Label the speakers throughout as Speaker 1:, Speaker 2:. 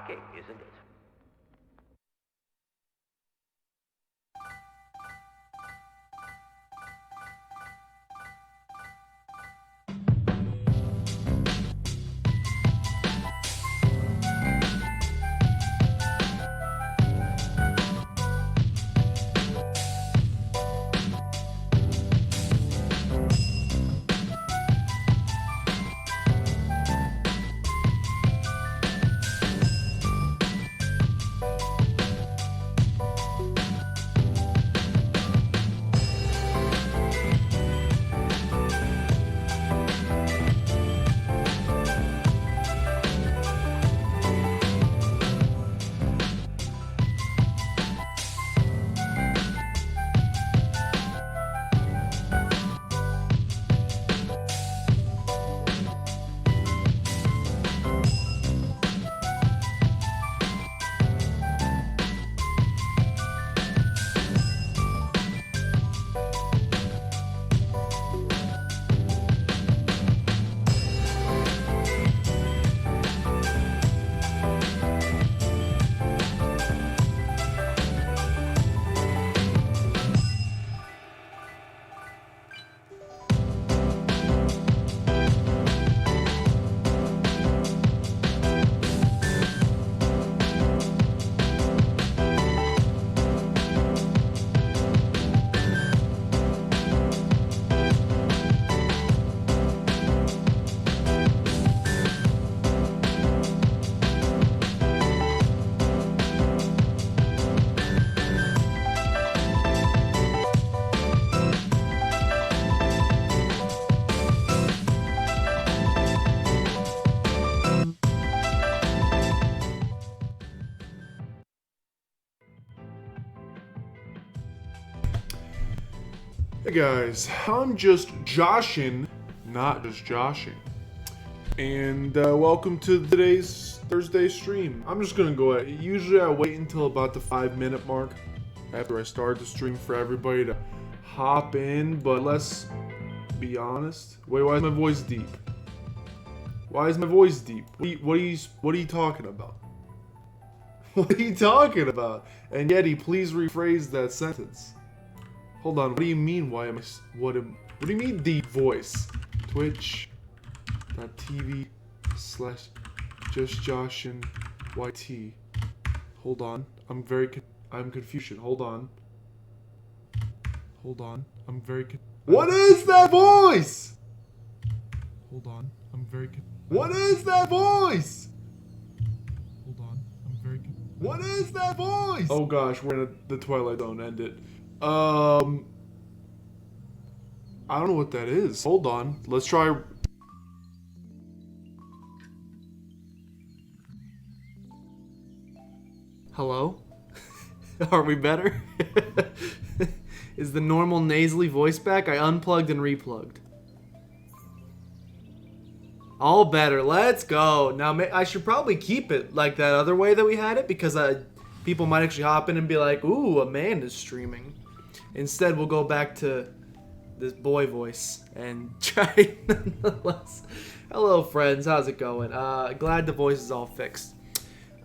Speaker 1: Shocking, isn't it?
Speaker 2: Hey guys, I'm just Joshin, not just Joshing. And welcome to today's Thursday stream. I'm just gonna go ahead. Usually I wait until about the 5-minute mark after I start the stream for everybody to hop in, but let's be honest. Wait, why is my voice deep? Why is my voice deep? What are you talking about? What are you talking about? And Yeti, please rephrase that sentence. Hold on, what do you mean, why am I, what do you mean deep voice? Twitch.tv/JustJoshinYT. Hold on, I'm confusion, hold on, I'm what is that voice? Hold on, what is that voice? Hold on, what is that voice? Oh gosh, we're in the Twilight Zone, end it. I don't know what that is. Hold on. Let's try.
Speaker 3: Hello? Are we better? Is the normal nasally voice back? I unplugged and replugged. All better. Let's go. Now, I should probably keep it like that other way that we had it because people might actually hop in and be like, ooh, Amanda's streaming. Instead, we'll go back to this boy voice and try nonetheless. Hello, friends. How's it going? Glad the voice is all fixed.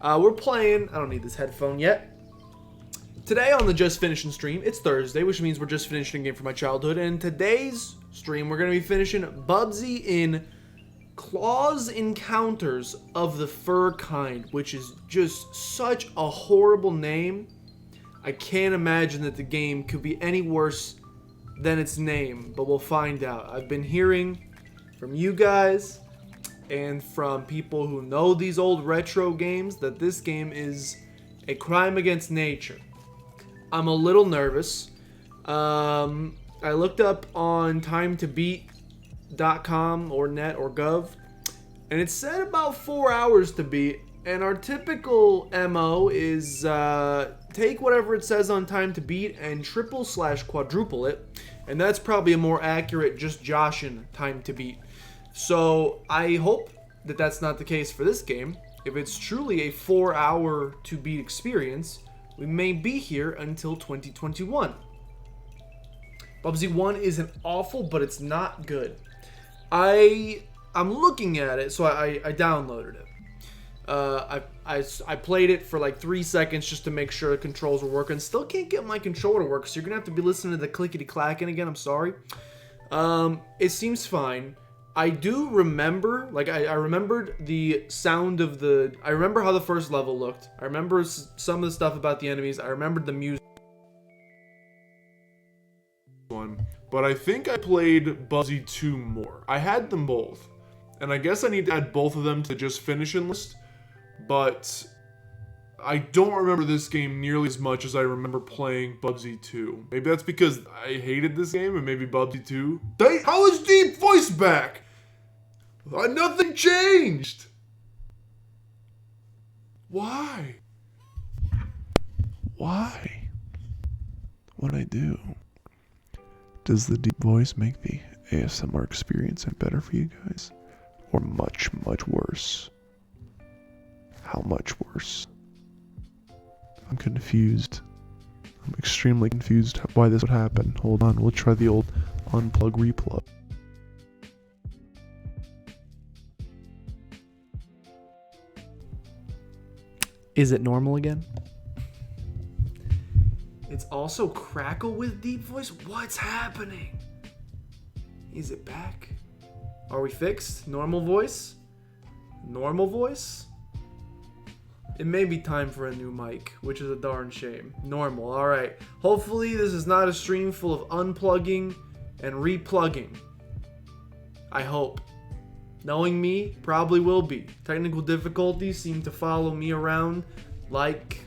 Speaker 3: We're playing... I don't need this headphone yet. Today on the Just Finishin stream, it's Thursday, which means we're just finishing a game from my childhood. And today's stream, we're going to be finishing Bubsy in Claws Encounters of the Fur Kind, which is just such a horrible name. I can't imagine that the game could be any worse than its name, but we'll find out. I've been hearing from you guys and from people who know these old retro games that this game is a crime against nature. I'm a little nervous. I looked up on timetobeat.com or net or gov, and it said about 4 hours to beat. And our typical MO is take whatever it says on time to beat and triple/quadruple it. And that's probably a more accurate just Joshin time to beat. So I hope that that's not the case for this game. If it's truly a 4-hour to beat experience, we may be here until 2021. Bubsy 1 isn't awful, but it's not good. I'm looking at it, so I downloaded it. I played it for like 3 seconds just to make sure the controls were working. Still can't get my controller to work, so you're gonna have to be listening to the clickety clacking again. I'm sorry. It seems fine. I do remember, like, I remembered the sound of the... I remember how the first level looked. I remember some of the stuff about the enemies. I remembered the music.
Speaker 2: But I think I played Bubsy 2 more. I had them both. And I guess I need to add both of them to the Just Finishin list. But I don't remember this game nearly as much as I remember playing Bubsy 2. Maybe that's because I hated this game, and maybe Bubsy 2... How is Deep Voice back? Nothing changed! Why? Why? What'd I do? Does the deep voice make the ASMR experience any better for you guys? Or much, much worse? How much worse? I'm confused. I'm extremely confused why this would happen. Hold on, we'll try the old unplug replug.
Speaker 3: Is it normal again? It's also Crackle with deep voice? What's happening? Is it back? Are we fixed? Normal voice? Normal voice? It may be time for a new mic, which is a darn shame. Normal, alright. Hopefully this is not a stream full of unplugging and replugging. I hope. Knowing me, probably will be. Technical difficulties seem to follow me around like...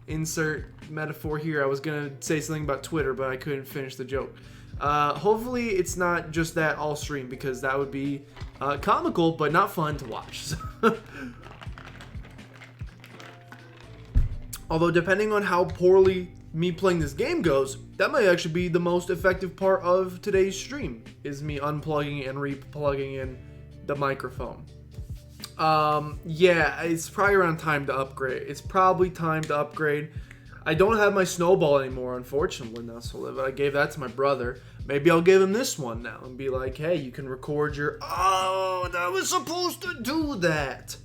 Speaker 3: Insert metaphor here. I was gonna say something about Twitter, but I couldn't finish the joke. Hopefully it's not just that all stream, because that would be comical, but not fun to watch. Although, depending on how poorly me playing this game goes, that might actually be the most effective part of today's stream, is me unplugging and replugging in the microphone. Yeah, it's probably around time to upgrade. It's probably time to upgrade. I don't have my snowball anymore, unfortunately, now, so I gave that to my brother. Maybe I'll give him this one now and be like, hey, you can record your... Oh, I was supposed to do that.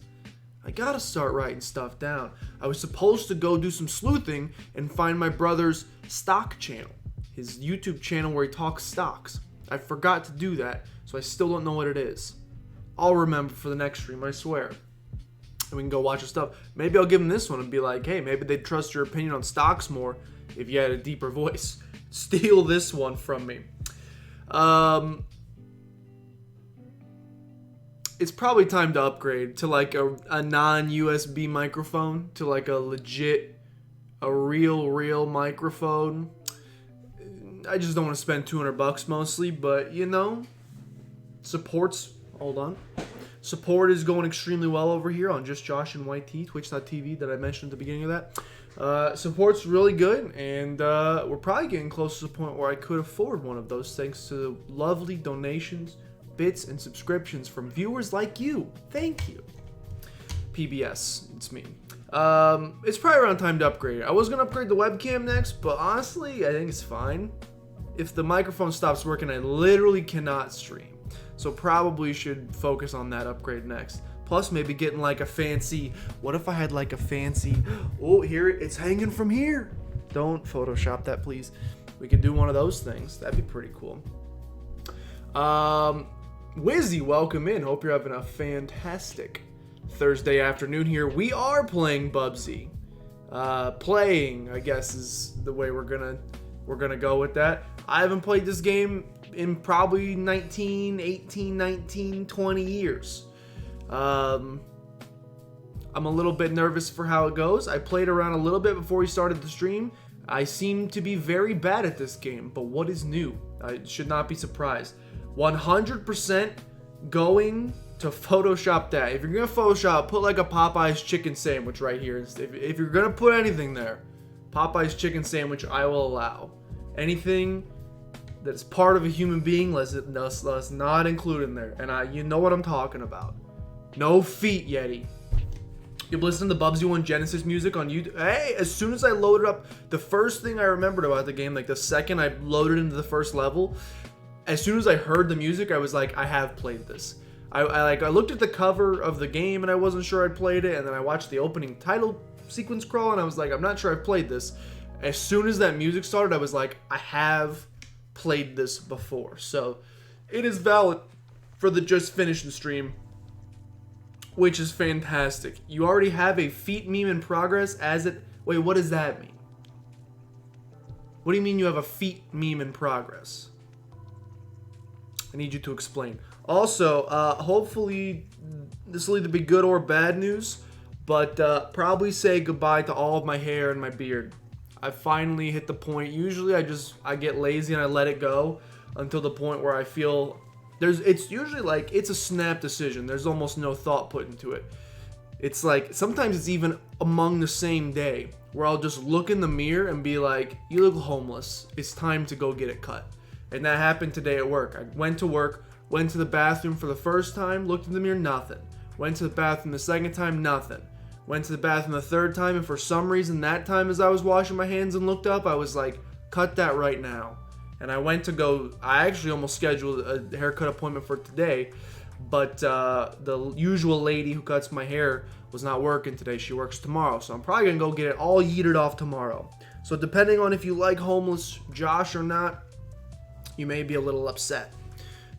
Speaker 3: I gotta start writing stuff down. I was supposed to go do some sleuthing and find my brother's stock channel. His YouTube channel where he talks stocks. I forgot to do that, so I still don't know what it is. I'll remember for the next stream, I swear. And we can go watch his stuff. Maybe I'll give him this one and be like, hey, maybe they'd trust your opinion on stocks more if you had a deeper voice. Steal this one from me. It's probably time to upgrade to like a non-USB microphone, to like a legit, a real microphone. I just don't want to spend $200 mostly, but you know, support's... Hold on. Support is going extremely well over here on Just Josh and YT, twitch.tv that I mentioned at the beginning of that. Support's really good, and we're probably getting close to the point where I could afford one of those thanks to the lovely donations, bits, and subscriptions from viewers like you. Thank you. PBS, it's me. It's probably around time to upgrade. I was going to upgrade the webcam next, but honestly, I think it's fine. If the microphone stops working, I literally cannot stream. So probably should focus on that upgrade next. Plus maybe getting like a fancy, what if I had like a fancy, oh, here, it's hanging from here. Don't Photoshop that, please. We could do one of those things. That'd be pretty cool. Wizzy, welcome in. Hope you're having a fantastic Thursday afternoon here. We are playing Bubsy. Playing, I guess, is the way we're gonna go with that. I haven't played this game in probably 18, 19, 20 years. I'm a little bit nervous for how it goes. I played around a little bit before we started the stream. I seem to be very bad at this game, but what is new? I should not be surprised. 100% going to Photoshop that. If you're gonna Photoshop, put like a Popeye's chicken sandwich right here. If you're gonna put anything there, Popeye's chicken sandwich, I will allow. Anything that's part of a human being, let's not include in there. And you know what I'm talking about. No feet, Yeti. You've listened to Bubsy 1 Genesis music on YouTube. Hey, as soon as I loaded up, the first thing I remembered about the game, like the second I loaded into the first level, as soon as I heard the music, I was like, I have played this. I looked at the cover of the game and I wasn't sure I'd played it, and then I watched the opening title sequence crawl and I was like, I'm not sure I've played this. As soon as that music started, I was like, I have played this before. So it is valid for the Just Finishin stream, which is fantastic. You already have a feet meme in progress as it... Wait, what does that mean? What do you mean you have a feet meme in progress? I need you to explain. Also, hopefully this will either be good or bad news, but probably say goodbye to all of my hair and my beard. I finally hit the point. Usually I get lazy and I let it go until the point where I feel it's usually like it's a snap decision. There's almost no thought put into it. It's like sometimes it's even among the same day where I'll just look in the mirror and be like, you look homeless. It's time to go get it cut. And that happened today at work. I went to work, went to the bathroom for the first time, looked in the mirror, nothing. Went to the bathroom the second time, nothing. Went to the bathroom the third time, and for some reason that time as I was washing my hands and looked up, I was like, cut that right now. And I went to go, I actually almost scheduled a haircut appointment for today, but the usual lady who cuts my hair was not working today. She works tomorrow, so I'm probably going to go get it all yeeted off tomorrow. So depending on if you like homeless Josh or not, you may be a little upset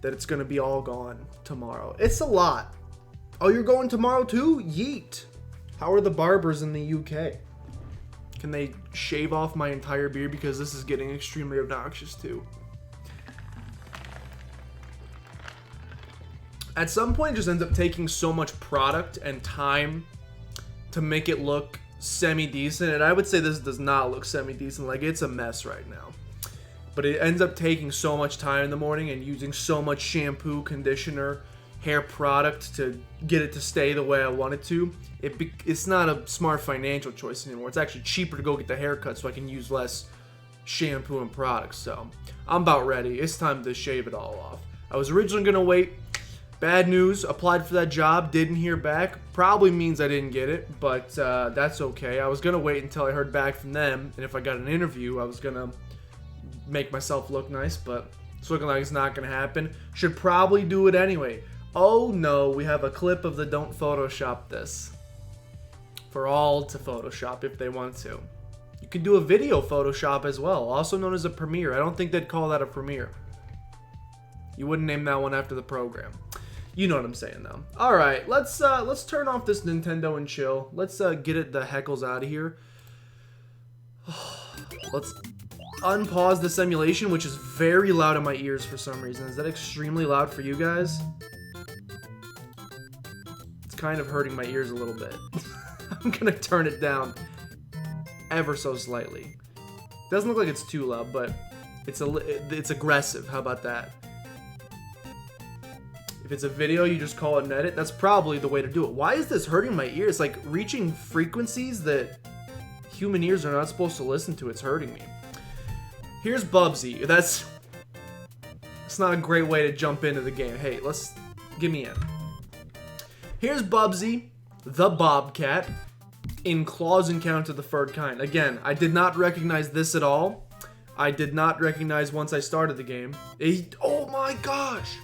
Speaker 3: that it's going to be all gone tomorrow. It's a lot. Oh, you're going tomorrow too? Yeet. How are the barbers in the UK? Can they shave off my entire beard because this is getting extremely obnoxious too? At some point, it just ends up taking so much product and time to make it look semi-decent. And I would say this does not look semi-decent. Like, it's a mess right now. But it ends up taking so much time in the morning and using so much shampoo, conditioner, hair product to get it to stay the way I want it to. It's not a smart financial choice anymore. It's actually cheaper to go get the haircut so I can use less shampoo and products. So I'm about ready. It's time to shave it all off. I was originally going to wait. Bad news, applied for that job, didn't hear back. Probably means I didn't get it, but that's okay. I was going to wait until I heard back from them, and if I got an interview, I was going to make myself look nice, but it's looking like it's not going to happen. Should probably do it anyway. Oh no, we have a clip of the don't Photoshop this. For all to Photoshop if they want to. You can do a video Photoshop as well, also known as a premiere. I don't think they'd call that a premiere. You wouldn't name that one after the program. You know what I'm saying though. Alright, let's turn off this Nintendo and chill. Let's get it the heckles out of here. Let's unpause this emulation, which is very loud in my ears for some reason. Is that extremely loud for you guys? It's kind of hurting my ears a little bit. I'm gonna turn it down ever so slightly. Doesn't look like it's too loud, but it's aggressive. How about that? If it's a video, you just call it an edit. That's probably the way to do it. Why is this hurting my ears? It's like reaching frequencies that human ears are not supposed to listen to. It's hurting me. Here's Bubsy. It's not a great way to jump into the game. Hey, give me in. Here's Bubsy, the Bobcat, in Claws Encounter the Third Kind. Again, I did not recognize this at all. I did not recognize once I started the game. Oh my gosh!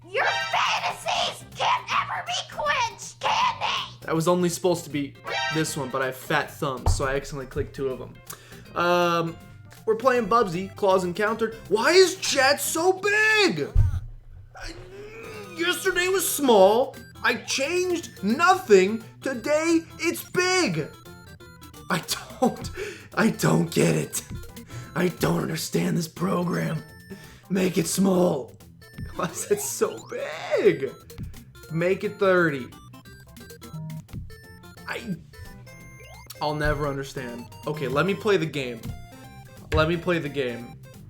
Speaker 1: Your fantasies can't ever be quenched, can they?
Speaker 3: That was only supposed to be this one, but I have fat thumbs, so I accidentally clicked 2 of them. We're playing Bubsy, Claws Encountered. Why is chat so big? Yesterday was small. I changed nothing. Today it's big. I don't get it. I don't understand this program. Make it small. Why is it so big? Make it 30. I'll never understand. Okay, let me play the game.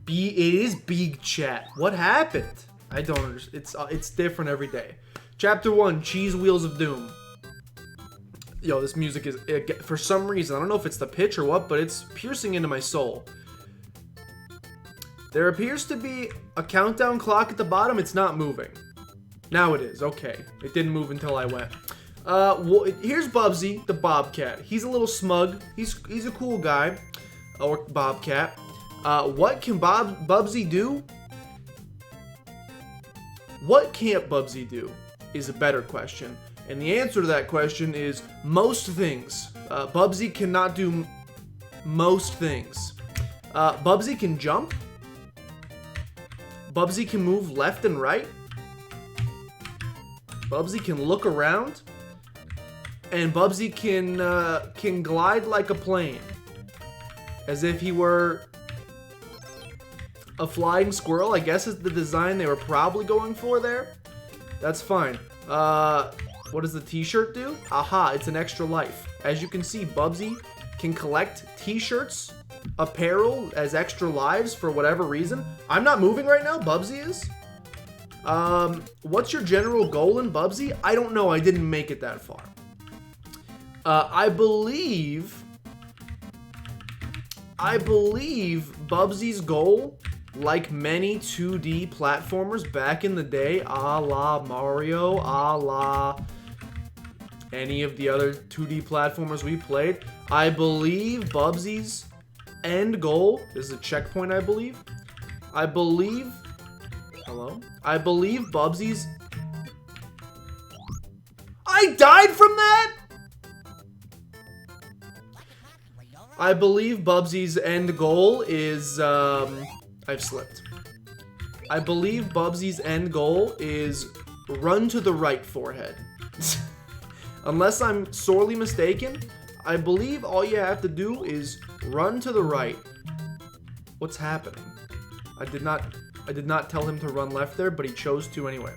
Speaker 3: It is big chat. What happened? I don't understand. It's different every day. Chapter 1, Cheese Wheels of Doom. Yo, this music is, for some reason, I don't know if it's the pitch or what, but it's piercing into my soul. There appears to be a countdown clock at the bottom. It's not moving. Now it is. Okay. It didn't move until I went. Here's Bubsy, the Bobcat. He's a little smug. He's a cool guy. Or Bobcat. What can Bubsy do? What can't Bubsy do? is a better question. And the answer to that question is most things. Bubsy cannot do most things. Bubsy can jump. Bubsy can move left and right. Bubsy can look around. And Bubsy can glide like a plane. As if he were a flying squirrel, I guess is the design they were probably going for there. That's fine. What does the t-shirt do? Aha, it's an extra life. As you can see, Bubsy can collect t-shirts, apparel as extra lives for whatever reason. I'm not moving right now, Bubsy is. What's your general goal in Bubsy? I don't know, I didn't make it that far. I believe Bubsy's goal, like many 2D platformers back in the day, a la Mario, a la any of the other 2D platformers we played, I believe Bubsy's end goal, this is a checkpoint I believe, I believe Bubsy's, I died from that? I believe Bubsy's end goal is, I've slipped. I believe Bubsy's end goal is run to the right forehead. Unless I'm sorely mistaken, I believe all you have to do is run to the right. What's happening? I did not tell him to run left there, but he chose to anyway.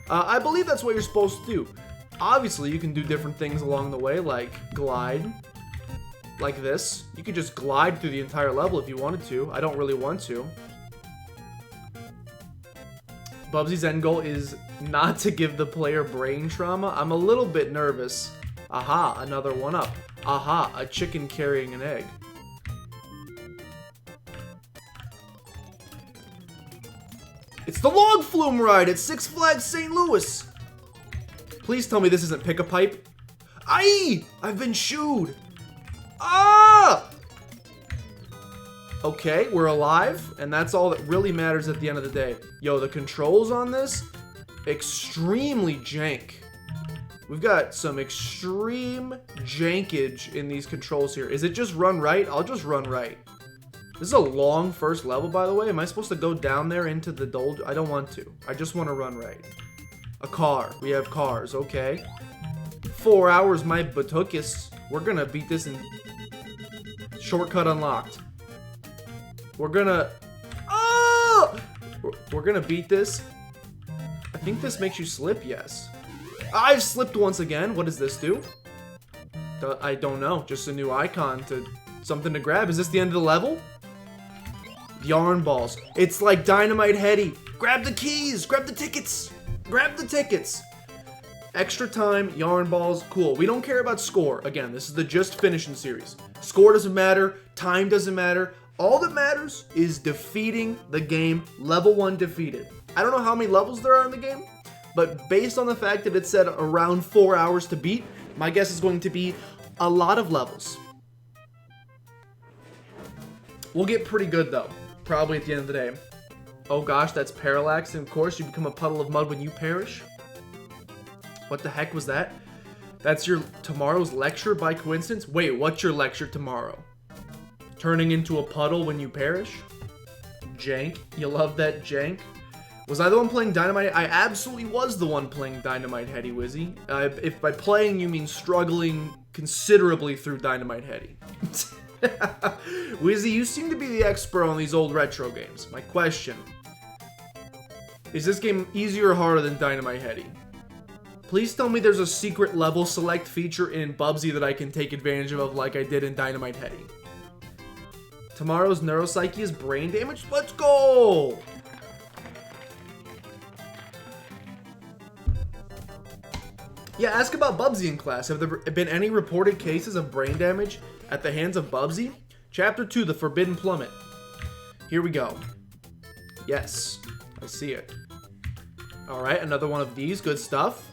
Speaker 3: I believe that's what you're supposed to do. Obviously, you can do different things along the way, like glide. Like this. You could just glide through the entire level if you wanted to. I don't really want to. Bubsy's end goal is not to give the player brain trauma. I'm a little bit nervous. Aha, another one up. Aha, a chicken carrying an egg. It's the log flume ride at Six Flags St. Louis. Please tell me this isn't pick a pipe. Aye! I've been shooed. Ah! Okay, we're alive, and that's all that really matters at the end of the day. Yo, the controls on this, extremely jank. We've got some extreme jankage in these controls here. Is it just run right? I'll just run right. This is a long first level, by the way. Am I supposed to go down there into the doldrums? I don't want to. I just want to run right. A car. We have cars, okay. 4 hours, my batukus. We're gonna beat this in... Shortcut unlocked. We're gonna... Oh! We're gonna beat this. I think this makes you slip, yes. I've slipped once again. What does this do? I don't know. Just a new icon to... Something to grab. Is this the end of the level? Yarn balls. It's like Dynamite Heady. Grab the keys. Grab the tickets. Grab the tickets. Extra time, yarn balls, cool. We don't care about score. Again, this is the Just Finishin series. Score doesn't matter. Time doesn't matter. All that matters is defeating the game. Level 1 defeated. I don't know how many levels there are in the game, but based on the fact that it said around 4 hours to beat, my guess is going to be a lot of levels. We'll get pretty good though, probably at the end of the day. Oh gosh, that's parallax, and of course you become a puddle of mud when you perish. What the heck was that? That's your tomorrow's lecture by coincidence? Wait, what's your lecture tomorrow? Turning into a puddle when you perish? Jank. You love that jank? Was I the one playing Dynamite? I absolutely was the one playing Dynamite Heady, Wizzy. If by playing you mean struggling considerably through Dynamite Heady. Wizzy, you seem to be the expert on these old retro games. My question. Is this game easier or harder than Dynamite Heady? Please tell me there's a secret level select feature in Bubsy that I can take advantage of like I did in Dynamite Heady. Tomorrow's neuropsyche is brain damage? Let's go! Yeah, ask about Bubsy in class. Have there been any reported cases of brain damage at the hands of Bubsy? Chapter 2, The Forbidden Plummet. Here we go. Yes, I see it. Alright, another one of these. Good stuff.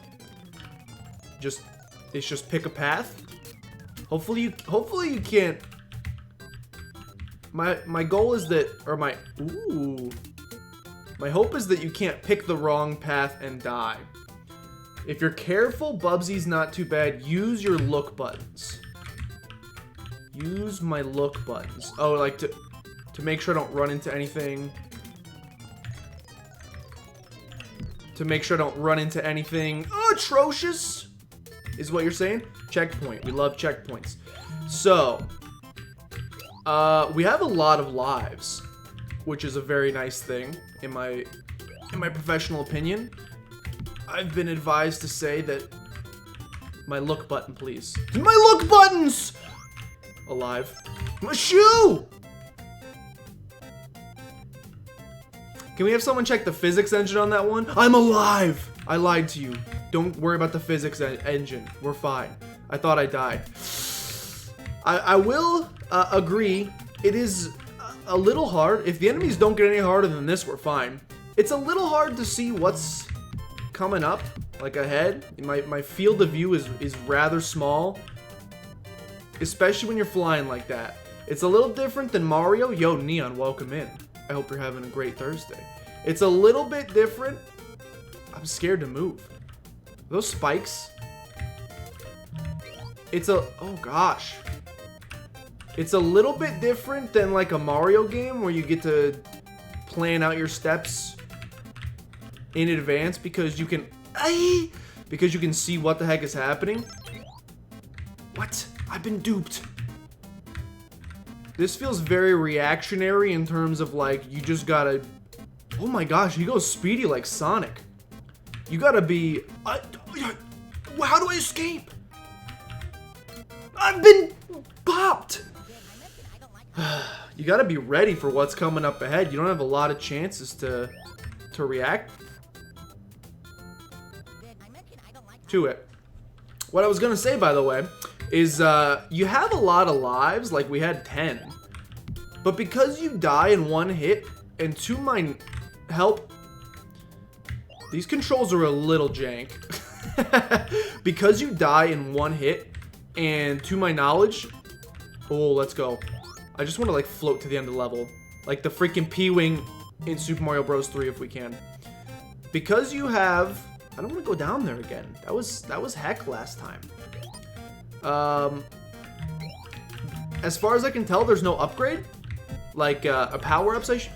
Speaker 3: It's just pick a path. Hopefully you can't. My goal is that, or my hope is that you can't pick the wrong path and die. If you're careful, Bubsy's not too bad. Use your look buttons. Use my look buttons. Oh, like to make sure I don't run into anything. To make sure I don't run into anything atrocious, is what you're saying? Checkpoint. We love checkpoints. So, we have a lot of lives, which is a very nice thing in my professional opinion. I've been advised to say that my look button, please. My look buttons! Alive. My shoe! Can we have someone check the physics engine on that one? I'm alive! I lied to you. Don't worry about the physics engine. We're fine. I thought I died. I will agree, it is a little hard. If the enemies don't get any harder than this, we're fine. It's a little hard to see what's coming up, like ahead. My field of view is rather small, especially when you're flying like that. It's a little different than Mario. Yo, Neon, welcome in. I hope you're having a great Thursday. It's a little bit different. I'm scared to move. Those spikes. Oh gosh. It's a little bit different than like a Mario game where you get to plan out your steps in advance because you can see what the heck is happening. What? I've been duped. This feels very reactionary in terms of like you just gotta. Oh my gosh, he goes speedy like Sonic. You gotta be. How do I escape? I've been popped. You gotta be ready for what's coming up ahead. You don't have a lot of chances to react to it. What I was gonna say, by the way, is you have a lot of lives, like we had 10. But because you die in one hit, and to my help, these controls are a little jank. Because you die in one hit, and to my knowledge, oh, let's go. I just want to like float to the end of the level. Like the freaking P-Wing in Super Mario Bros. 3 if we can. Because you have, I don't want to go down there again. That was heck last time. As far as I can tell, there's no upgrade. Like a power-ups, what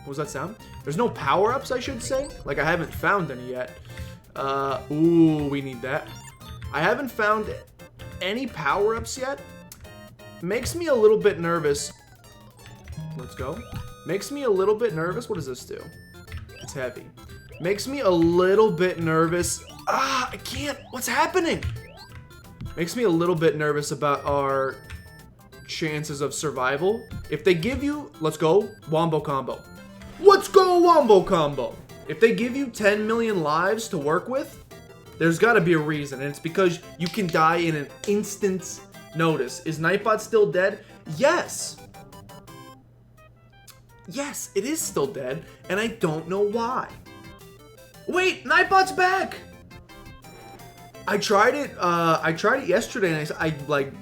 Speaker 3: was that sound? There's no power-ups, I should say. Like I haven't found any yet. Ooh, we need that. I haven't found any power-ups yet. Makes me a little bit nervous. Let's go. Makes me a little bit nervous. What does this do? It's heavy. Makes me a little bit nervous. Ah, I can't. What's happening? Makes me a little bit nervous about our chances of survival. If they give you, let's go, Wombo Combo. Let's go, Wombo Combo. If they give you 10 million lives to work with, there's got to be a reason, and it's because you can die in an instant's notice. Is Nightbot still dead? Yes. Yes, it is still dead, and I don't know why. Wait, Nightbot's back. I tried it yesterday, and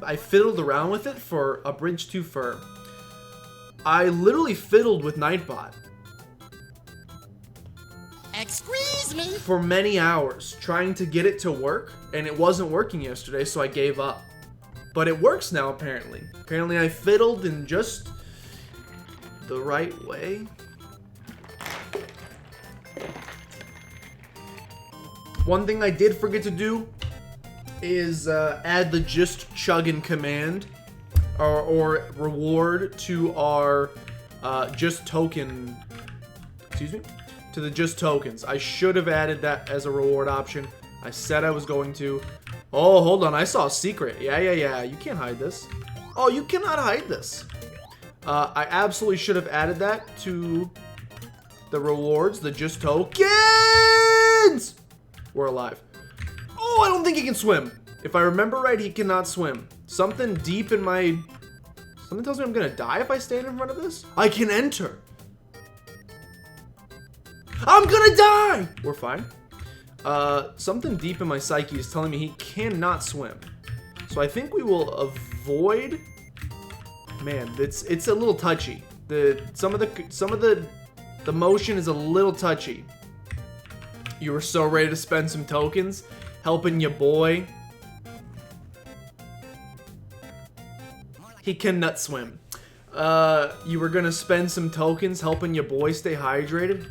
Speaker 3: I fiddled around with it for a Bridge 2 Fur. I literally fiddled with Nightbot.
Speaker 1: Excuse me.
Speaker 3: For many hours, trying to get it to work, and it wasn't working yesterday, so I gave up. But it works now, apparently. Apparently I fiddled in just the right way. One thing I did forget to do is add the Just Chuggin command or reward to our Just Token. Excuse me? To the Just Tokens. I should have added that as a reward option. I said I was going to. Oh, hold on. I saw a secret. Yeah. You can't hide this. Oh, you cannot hide this. I absolutely should have added that to the rewards, the Just Tokens. We're alive. Oh, I don't think he can swim. If I remember right, he cannot swim. Something deep in my... Something tells me I'm gonna die if I stand in front of this. I can enter. I'm gonna die! We're fine. Something deep in my psyche is telling me he cannot swim. So I think we will avoid... Man, it's a little touchy. Some of the motion is a little touchy. You were so ready to spend some tokens. helping your boy. He cannot swim. You were gonna spend some tokens helping your boy stay hydrated.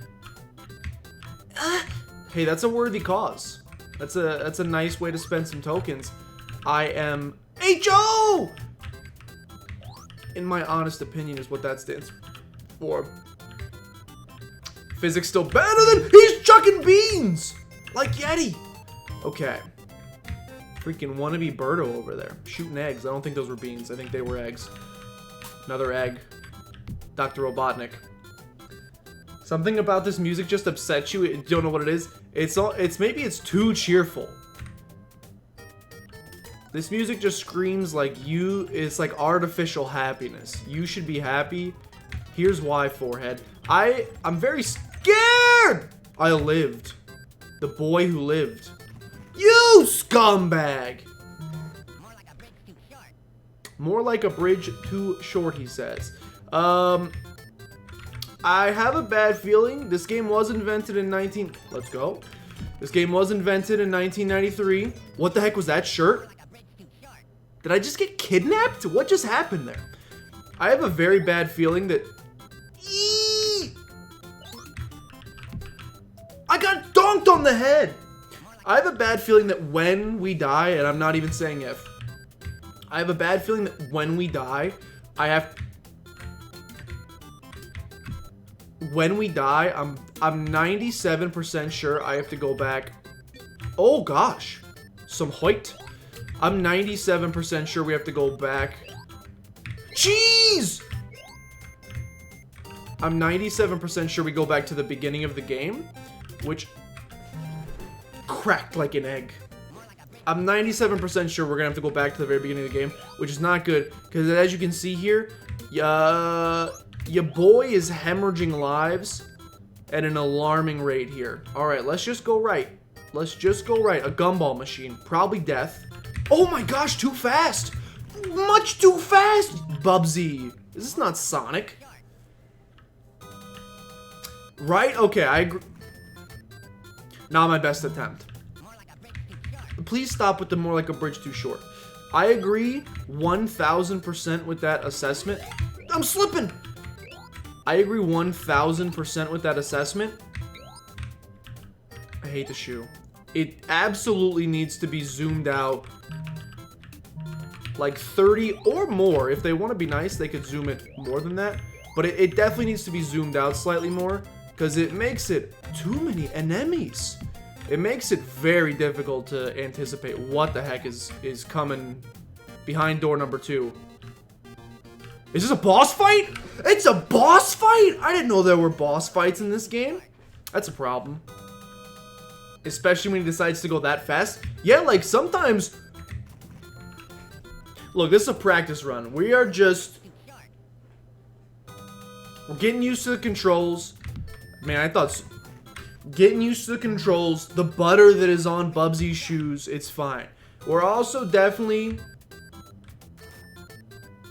Speaker 3: Hey, that's a worthy cause. That's a nice way to spend some tokens. I am HO! In my honest opinion is what that stands for. Physics still better than he's chucking beans! Like Yeti. Okay. Freaking wannabe Birdo over there. Shooting eggs. I don't think those were beans. I think they were eggs. Another egg. Dr. Robotnik. Something about this music just upsets you. You don't know what it is. Maybe it's too cheerful. This music just screams like it's like artificial happiness. You should be happy. Here's why, forehead. I'm very scared! I lived. The boy who lived. You scumbag! More like a bridge too short, he says. I have a bad feeling. This game was invented in Let's go. This game was invented in 1993. What the heck was that shirt? Did I just get kidnapped? What just happened there? I have a very bad feeling that... I got donked on the head! I have a bad feeling that when we die, and I'm not even saying if, I have a bad feeling that when we die, when we die, I'm 97% sure I have to go back. Oh gosh, some hoit. I'm 97% sure we have to go back. Jeez! I'm 97% sure we go back to the beginning of the game, which cracked like an egg. I'm 97% sure we're gonna have to go back to the very beginning of the game, which is not good, because as you can see here, your boy is hemorrhaging lives at an alarming rate here. Alright, let's just go right. Let's just go right. A gumball machine. Probably death. Oh my gosh, too fast! Much too fast! Bubsy. Is this not Sonic? Right? Okay, I agree. Not my best attempt. Please stop with the more like a bridge too short. I agree 1000% with that assessment. I'm slipping! I agree 1000% with that assessment. I hate the shoe. It absolutely needs to be zoomed out like 30 or more. If they want to be nice, they could zoom it more than that. But it definitely needs to be zoomed out slightly more because it makes it too many enemies. It makes it very difficult to anticipate what the heck is coming behind door number 2. Is this a boss fight? It's a boss fight? I didn't know there were boss fights in this game. That's a problem. Especially when he decides to go that fast. Yeah, like sometimes... Look, this is a practice run. We're getting used to the controls. Man, I thought... Getting used to the controls. The butter that is on Bubsy's shoes. It's fine. We're also definitely...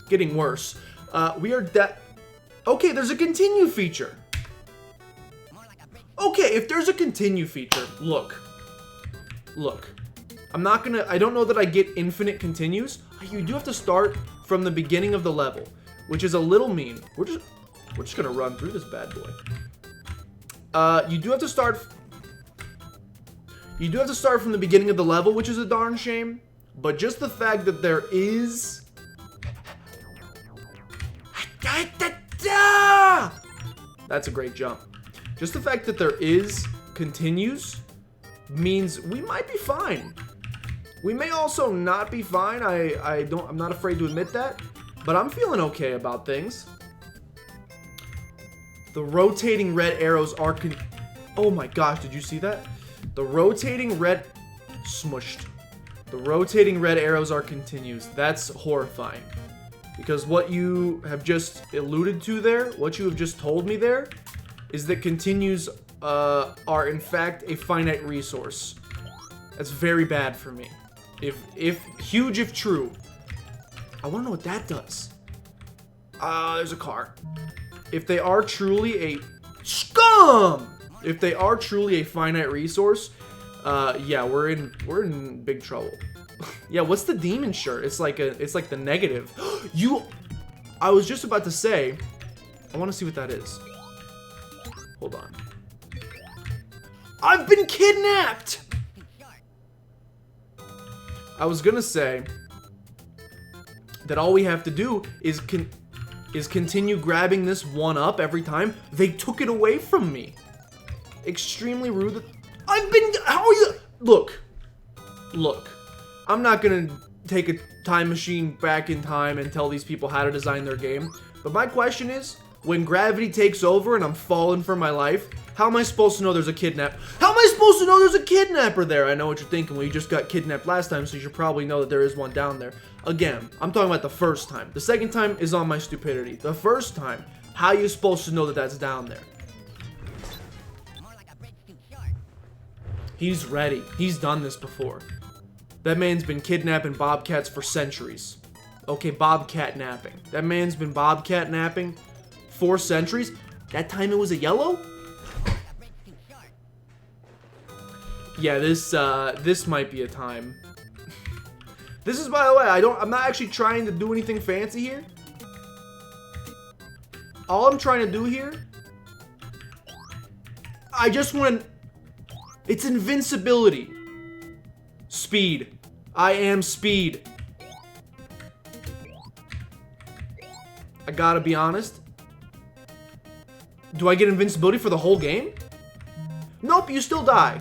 Speaker 3: getting worse. Okay, there's a continue feature. Okay, if there's a continue feature, look. I don't know that I get infinite continues. You do have to start from the beginning of the level, which is a little mean. We're just gonna run through this bad boy. You do have to start from the beginning of the level, which is a darn shame. But just the fact that there is... That's a great jump. Just the fact that there is continues means we might be fine. We may also not be fine. I'm not afraid to admit that, but I'm feeling okay about things. The rotating red arrows are oh my gosh, did you see that? The rotating red smushed. The rotating red arrows are continues. That's horrifying. Because what you have just alluded to there, what you have just told me there, is that continues are in fact a finite resource. That's very bad for me. If huge if true. I want to know what that does. There's a car. If they are truly a scum! If they are truly a finite resource, Yeah, we're in big trouble. Yeah, what's the demon shirt? It's like the negative. I was just about to say, I want to see what that is. Hold on. I've been kidnapped! I was gonna say that all we have to do is continue grabbing this one up every time. They took it away from me. Extremely rude. How are you? Look. I'm not gonna take a time machine back in time and tell these people how to design their game. But my question is, when gravity takes over and I'm falling for my life, how am I supposed to know there's a kidnapper? How am I supposed to know there's a kidnapper there? I know what you're thinking. Well, you just got kidnapped last time, so you should probably know that there is one down there. Again, I'm talking about the first time. The second time is on my stupidity. The first time, how are you supposed to know that that's down there? He's ready. He's done this before. That man's been kidnapping bobcats for centuries. Okay, bobcat napping. That man's been bobcat napping for centuries. That time it was a yellow? Yeah, this might be a time. This is, by the way, I'm not actually trying to do anything fancy here. All I'm trying to do here, I just want, it's invincibility. Speed. I am speed. I gotta be honest. Do I get invincibility for the whole game? Nope, you still die.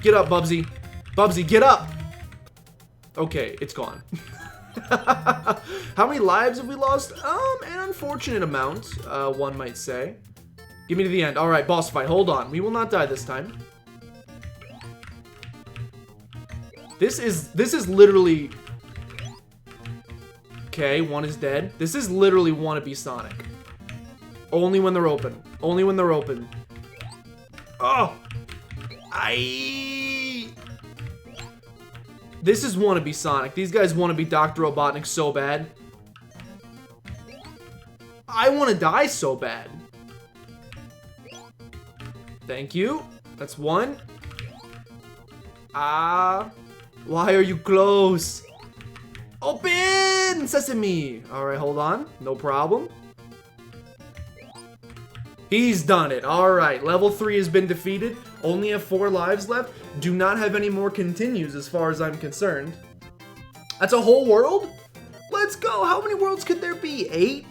Speaker 3: Get up, Bubsy. Bubsy, get up. Okay, it's gone. How many lives have we lost? An unfortunate amount, one might say. Give me to the end. All right, boss fight. Hold on. We will not die this time. This is literally... Okay, one is dead. This is literally wannabe Sonic. Only when they're open. Only when they're open. Oh! This is wannabe Sonic. These guys want to be Dr. Robotnik so bad. I want to die so bad. Thank you. That's one. Why are you close? Open! Sesame! Alright, hold on. No problem. He's done it. Alright, level 3 has been defeated. Only have 4 lives left. Do not have any more continues as far as I'm concerned. That's a whole world? Let's go. How many worlds could there be? 8?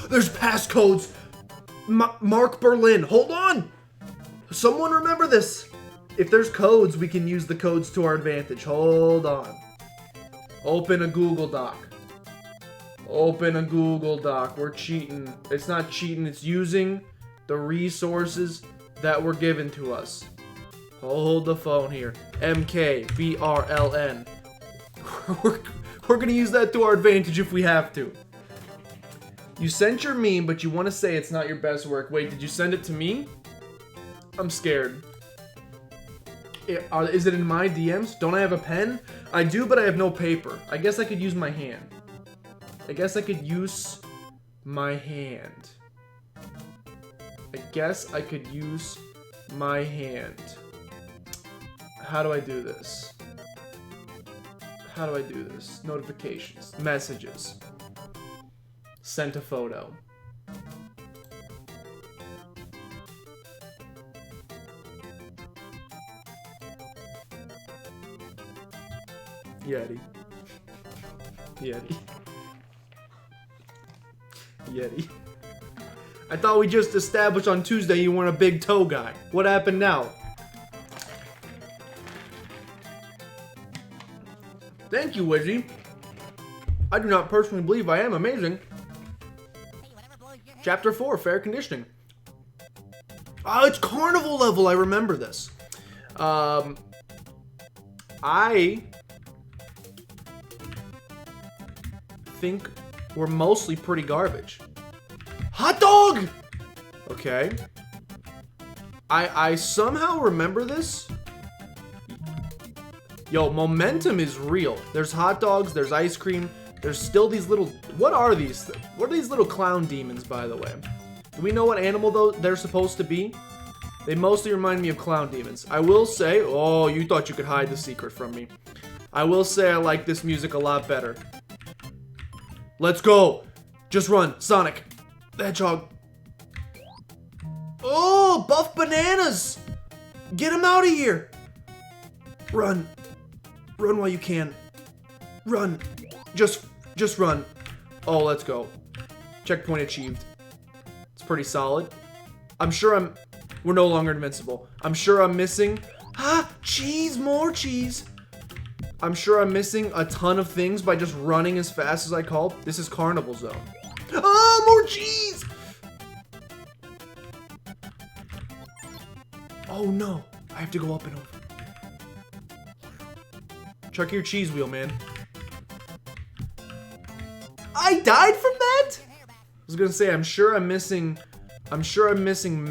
Speaker 3: There's passcodes. Mark Berlin. Hold on. Someone remember this. If there's codes, we can use the codes to our advantage. Hold on. Open a Google Doc. Open a Google Doc. We're cheating. It's not cheating. It's using the resources that were given to us. Hold the phone here. MKBRLN. We're gonna use that to our advantage if we have to. You sent your meme, but you want to say it's not your best work. Wait, did you send it to me? I'm scared. Is it in my DMs? Don't I have a pen? I do, but I have no paper. I guess I could use my hand. I guess I could use my hand. I guess I could use my hand. How do I do this? How do I do this? Notifications. Messages. Sent a photo. Yeti. Yeti. Yeti. I thought we just established on Tuesday you weren't a big toe guy. What happened now? Thank you, Wizzy. I do not personally believe I am amazing. Chapter 4, Fair Conditioning. Oh, it's carnival level. I remember this. I think we're mostly pretty garbage. Hot dog! Okay. I somehow remember this. Yo, momentum is real. There's hot dogs, there's ice cream, there's still these little... What are these? What are these little clown demons, by the way? Do we know what animal they're supposed to be? They mostly remind me of clown demons. I will say, oh, you thought you could hide the secret from me. I will say I like this music a lot better. Let's go. Just run, Sonic the Hedgehog. Oh, buff bananas. Get him out of here. Run. Run while you can. Run. Just run. Oh, let's go. Checkpoint achieved. It's pretty solid. I'm sure we're no longer invincible. I'm sure I'm missing, cheese, more cheese. I'm sure I'm missing a ton of things by just running as fast as I called. This is Carnival Zone. Oh, more cheese. Oh no, I have to go up and over. Check your cheese wheel, man. I died from that? I was gonna say, I'm sure I'm missing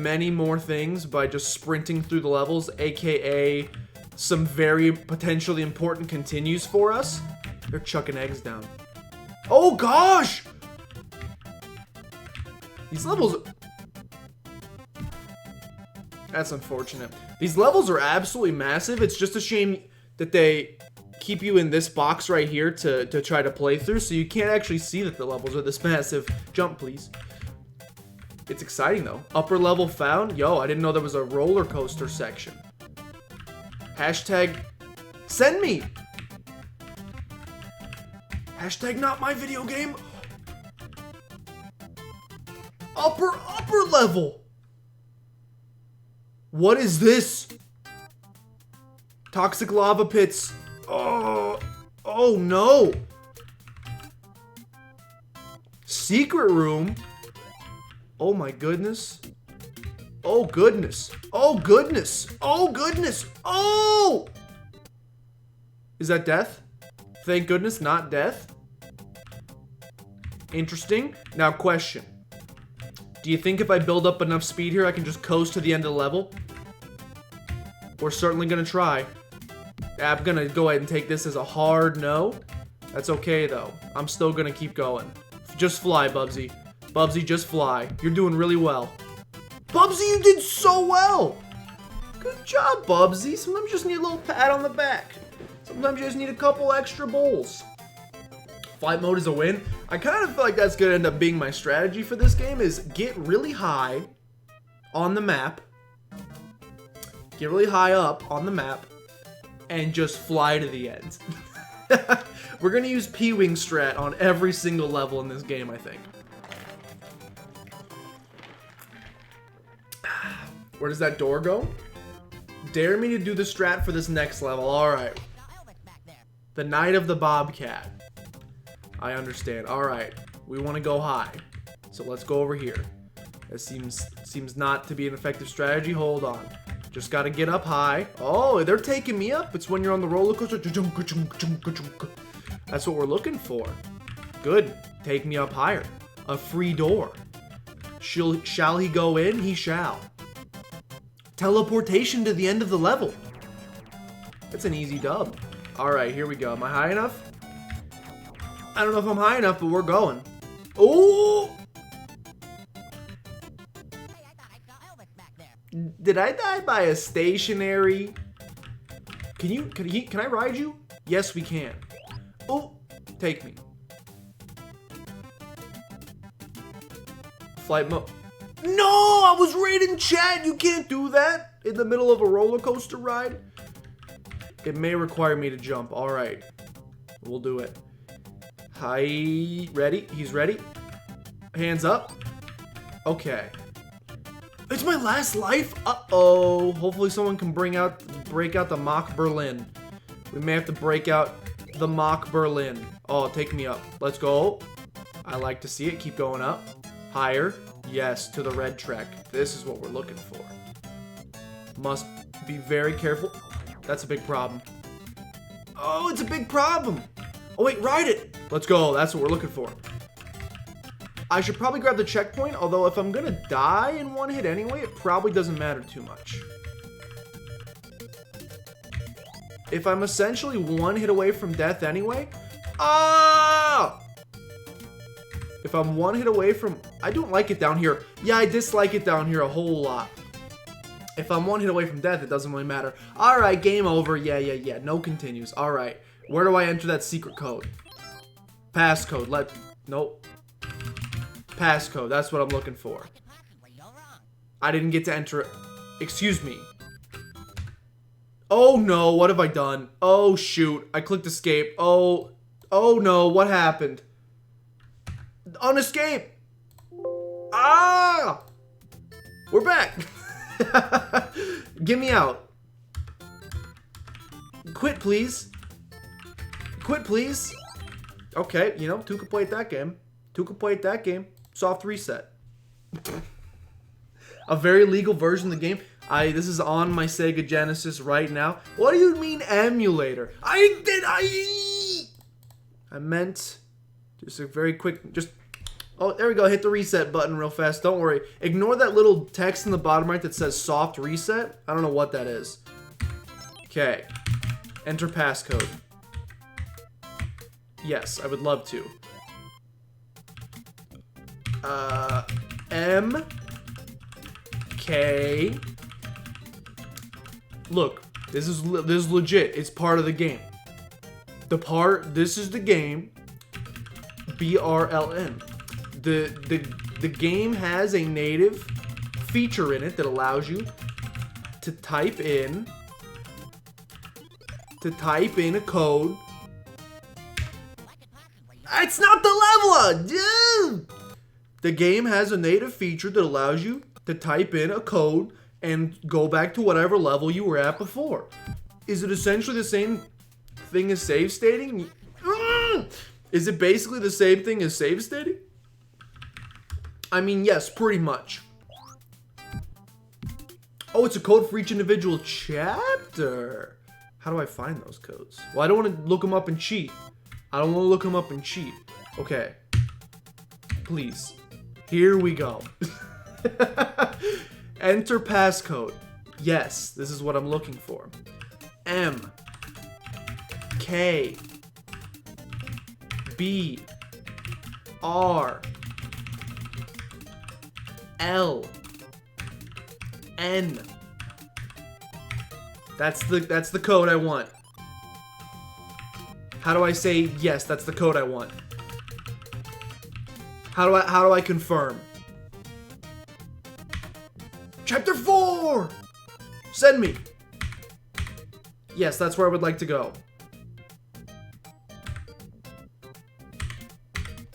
Speaker 3: many more things by just sprinting through the levels, aka some very potentially important continues for us. They're chucking eggs down. Oh gosh! These levels... That's unfortunate. These levels are absolutely massive. It's just a shame that they keep you in this box right here to try to play through, so you can't actually see that the levels are this massive. Jump, please. It's exciting, though. Upper level found? Yo, I didn't know there was a roller coaster section. Hashtag send me. Hashtag not my video game. Upper level. What is this? Toxic lava pits. Oh no. Secret room. Oh my goodness. Oh goodness. Oh goodness. Oh goodness. Oh! Is that death? Thank goodness, not death. Interesting. Now question. Do you think if I build up enough speed here, I can just coast to the end of the level? We're certainly gonna try. I'm gonna go ahead and take this as a hard no. That's okay though. I'm still gonna keep going. Just fly, Bubsy. Bubsy, just fly. You're doing really well. Bubsy, you did so well! Good job, Bubsy. Sometimes you just need a little pat on the back. Sometimes you just need a couple extra bowls. Flight mode is a win. I kind of feel like that's gonna end up being my strategy for this game, is get really high on the map. Get really high up on the map and just fly to the end. We're gonna use P-Wing strat on every single level in this game, I think. Where does that door go? Dare me to do the strat for this next level. Alright. The Night of the Bobcat. I understand. Alright. We want to go high. So let's go over here. That seems not to be an effective strategy. Hold on. Just gotta get up high. Oh, they're taking me up. It's when you're on the roller coaster. That's what we're looking for. Good. Take me up higher. A free door. Shall he go in? He shall. Teleportation to the end of the level. That's an easy dub. Alright, here we go. Am I high enough? I don't know if I'm high enough, but we're going. Oh! Did I die by a stationary? Can I ride you? Yes, we can. Oh, take me. Flight mode. No, I was right in chat. You can't do that in the middle of a roller coaster ride. It may require me to jump. All right, we'll do it. Hi, ready? He's ready. Hands up. Okay. It's my last life. Uh-oh. Hopefully someone can break out the Mach Berlin. We may have to break out the Mach Berlin. Oh, take me up. Let's go. I like to see it. Keep going up. Higher. Yes, to the red track. This is what we're looking for. Must be very careful. That's a big problem. Oh, it's a big problem. Oh, wait, ride it. Let's go. That's what we're looking for. I should probably grab the checkpoint, although if I'm gonna die in one hit anyway, it probably doesn't matter too much. If I'm essentially one hit away from death anyway... Ah! If I'm one hit away from... I don't like it down here. Yeah, I dislike it down here a whole lot. If I'm 1 hit away from death, it doesn't really matter. Alright, game over. Yeah. No continues. Alright. Where do I enter that secret code? Passcode. Nope. Passcode. That's what I'm looking for. I didn't get to enter it. Excuse me. Oh no, what have I done? Oh shoot. I clicked escape. Oh no, what happened? Unescape! Ah! We're back! Get me out. Quit, please. Quit, please. Okay, you know, two could play at that game. Soft reset. A very legal version of the game. This is on my Sega Genesis right now. What do you mean emulator? I meant just a very quick, oh, there we go. Hit the reset button real fast. Don't worry. Ignore that little text in the bottom right that says soft reset. I don't know what that is. Okay. Enter passcode. Yes, I would love to. M K. Look, this is legit. It's part of the game. This is the game. BRLN. The game has a native feature in it that allows you to type in a code. It's not the leveler, dude. The game has a native feature that allows you to type in a code and go back to whatever level you were at before. Is it essentially the same thing as save stating? Is it basically the same thing as save stating? I mean, yes, pretty much. Oh, it's a code for each individual chapter. How do I find those codes? Well, I don't want to look them up and cheat. Okay. Please. Here we go. Enter passcode. Yes, this is what I'm looking for. M K B R L N. That's the code I want. How do I say yes, that's the code I want? How do I confirm? Chapter 4! Send me! Yes, that's where I would like to go.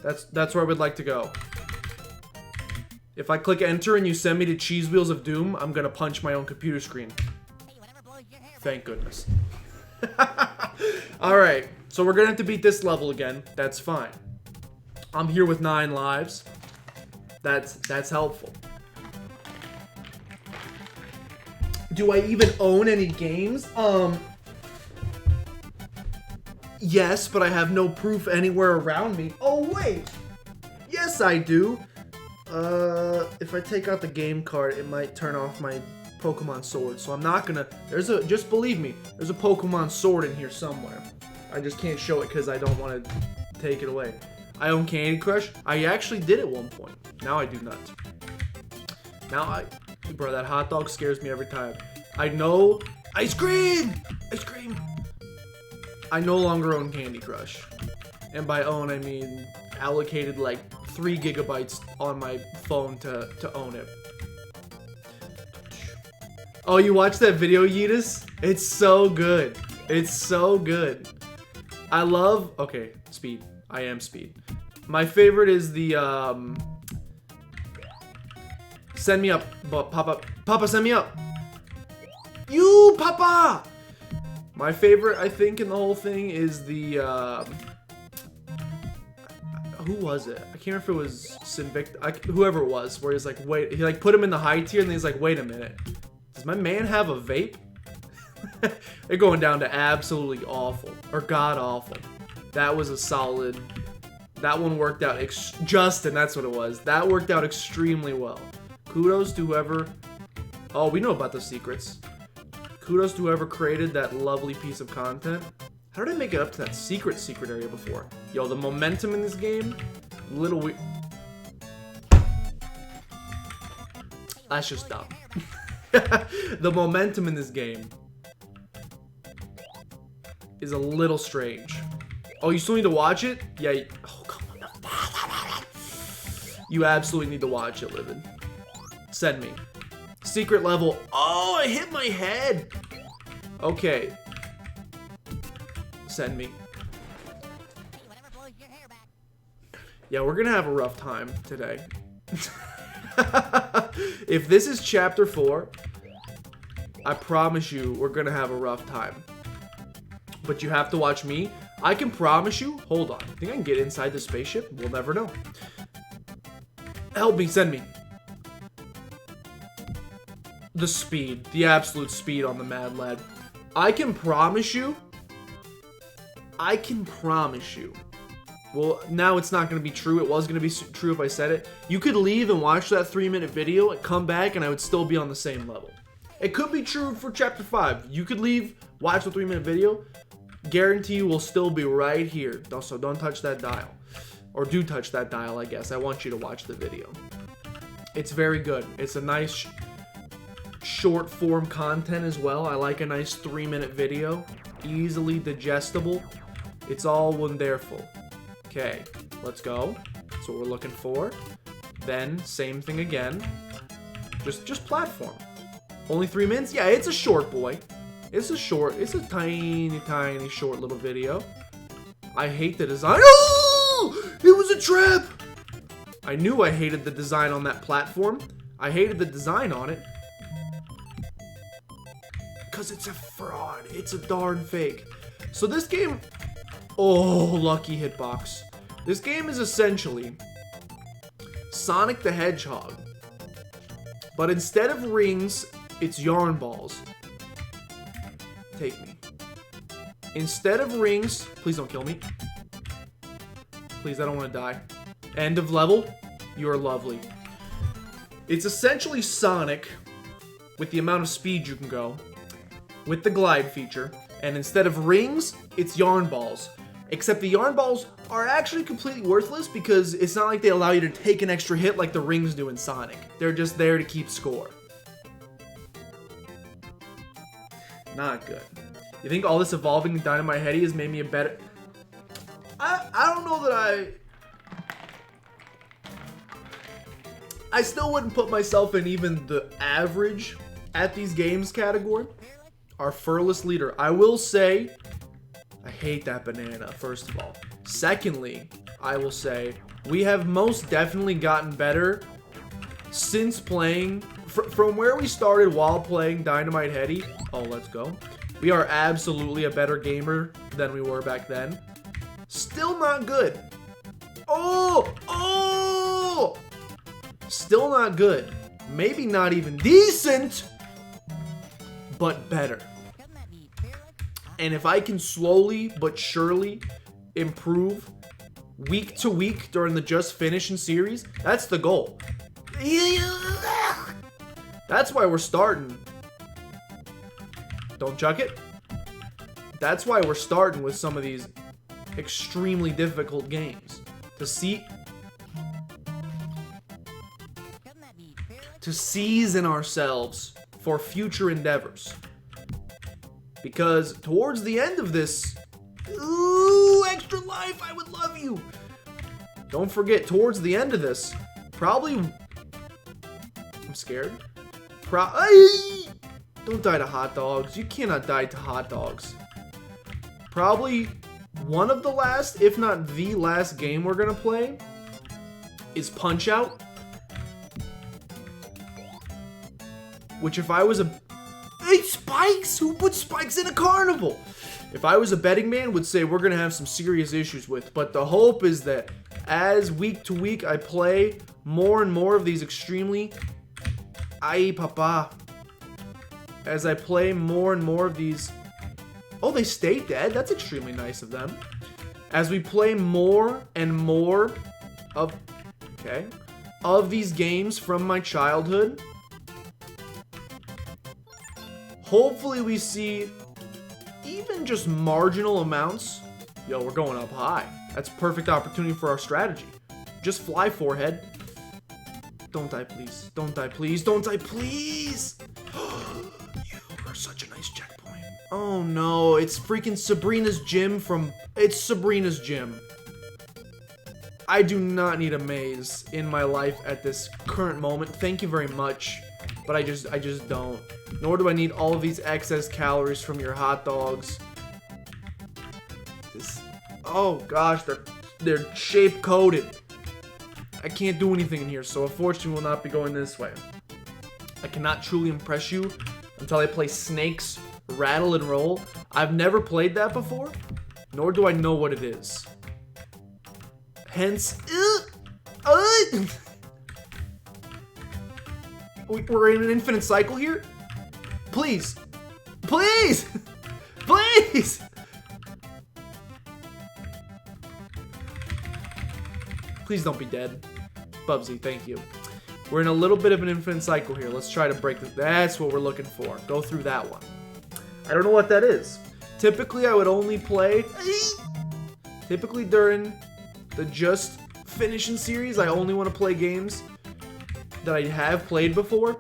Speaker 3: That's where I would like to go. If I click enter and you send me to Cheese Wheels of Doom, I'm gonna punch my own computer screen. Thank goodness. Alright, so we're gonna have to beat this level again. That's fine. I'm here with 9 lives. That's helpful. Do I even own any games? Yes, but I have no proof anywhere around me. Oh, wait! Yes, I do. If I take out the game card, it might turn off my Pokemon Sword, so I'm not gonna... just believe me, there's a Pokemon Sword in here somewhere. I just can't show it because I don't want to take it away. I own Candy Crush. I actually did at one point. Now I do not. Bro, that hot dog scares me every time. I know... Ice cream! Ice cream! I no longer own Candy Crush. And by own, I mean allocated like 3 gigabytes on my phone to own it. Oh, you watched that video, Yeetus? It's so good. It's so good. I love... Okay, Speed. I am Speed. My favorite is the, Send me up, Papa. Papa, send me up. You, Papa! My favorite, I think, in the whole thing is the, who was it? I can't remember if it was Sinvict, whoever it was, where he's like, wait, he like put him in the high tier and then he's like, wait a minute. Does my man have a vape? They're going down to absolutely awful, or god awful. That was a solid, that one worked out, Justin, that's what it was. That worked out extremely well. Kudos to whoever, oh, we know about the secrets. Kudos to whoever created that lovely piece of content. How did I make it up to that secret area before? Yo, the momentum in this game, little weird. That's just dumb. The momentum in this game is a little strange. Oh, you still need to watch it? Yeah. Oh, come on. You absolutely need to watch it, Livid. Send me. Secret level. Oh, I hit my head. Okay. Send me. Yeah, we're gonna have a rough time today. If this is chapter 4, I promise you we're gonna have a rough time. But you have to watch me. I can promise you. Hold on. Think I can get inside the spaceship? We'll never know. Help me, send me. The speed. The absolute speed on the Mad Lad. I can promise you. Well, now it's not going to be true. It was going to be true if I said it. You could leave and watch that 3-minute video and come back and I would still be on the same level. It could be true for chapter 5. You could leave, watch the 3-minute video. Guarantee you will still be right here. So don't touch that dial. Or do touch that dial, I guess. I want you to watch the video. It's very good. It's a nice short form content as well. I like a nice 3-minute video. Easily digestible. It's all wonderful. Okay, let's go. That's what we're looking for. Then, same thing again. Just platform. Only 3 minutes? Yeah, it's a short, boy. It's a tiny, tiny short little video. I hate the design. Oh! It was a trap! I knew I hated the design on that platform. I hated the design on it. Because it's a fraud. It's a darn fake. So this game... Oh, lucky hitbox. This game is essentially Sonic the Hedgehog. But instead of rings, it's yarn balls. Take me. Instead of rings... Please don't kill me. Please, I don't want to die. End of level. You're lovely. It's essentially Sonic with the amount of speed you can go. With the glide feature. And instead of rings, it's yarn balls. Except the yarn balls are actually completely worthless because it's not like they allow you to take an extra hit like the rings do in Sonic. They're just there to keep score. Not good. You think all this evolving Dynamite Heady has made me a better... I don't know that I still wouldn't put myself in even the average at these games category. Our furless leader. I will say... I hate that banana, first of all. Secondly, I will say, we have most definitely gotten better since playing, from where we started while playing Dynamite Heady. Oh, let's go. We are absolutely a better gamer than we were back then. Still not good. Oh! Still not good. Maybe not even decent, but better. And if I can slowly but surely improve week to week during the Just Finishin series, that's the goal. That's why we're starting. Don't chuck it. That's why we're starting with some of these extremely difficult games. To season ourselves for future endeavors. Because towards the end of this, ooh, extra life, I would love you. Don't forget, towards the end of this, probably, I'm scared. Don't die to hot dogs. You cannot die to hot dogs. Probably one of the last, if not the last game we're gonna play is Punch-Out. Which if I was a... Hey, spikes! Who put spikes in a carnival? If I was a betting man, would say we're gonna have some serious issues with. But the hope is that as week to week I play more and more of these extremely... Ay, papa. As I play more and more of these... Oh, they stay dead? That's extremely nice of them. As we play more and more of... Okay. Of these games from my childhood... Hopefully we see even just marginal amounts. Yo, we're going up high. That's perfect opportunity for our strategy. Just fly, forehead. Don't die, please. Don't die, please. Don't die, please. Oh no, it's freaking Sabrina's gym from... It's Sabrina's gym. I do not need a maze in my life at this current moment. Thank you very much. But I just don't. Nor do I need all of these excess calories from your hot dogs. Oh gosh, they're shape coded. I can't do anything in here, so unfortunately we'll not be going this way. I cannot truly impress you until I play Snakes Rattle and Roll. I've never played that before, nor do I know what it is. Hence, we're in an infinite cycle here? Please. Please! Please! Please don't be dead. Bubsy, thank you. We're in a little bit of an infinite cycle here. Let's try to break this. That's what we're looking for. Go through that one. I don't know what that is. Typically, I would only play... Typically, during the Just Finishin series, I only want to play games that I have played before,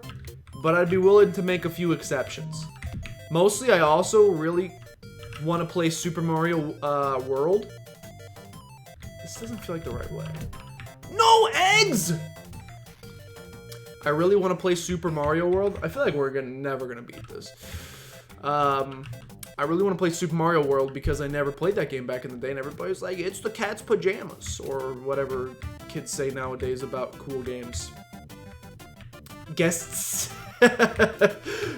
Speaker 3: but I'd be willing to make a few exceptions. Mostly, I also really want to play Super Mario World. This doesn't feel like the right way. No eggs! I really want to play Super Mario World. I feel like we're never gonna beat this. I really want to play Super Mario World because I never played that game back in the day, and everybody's like, it's the cat's pajamas, or whatever kids say nowadays about cool games. Guests.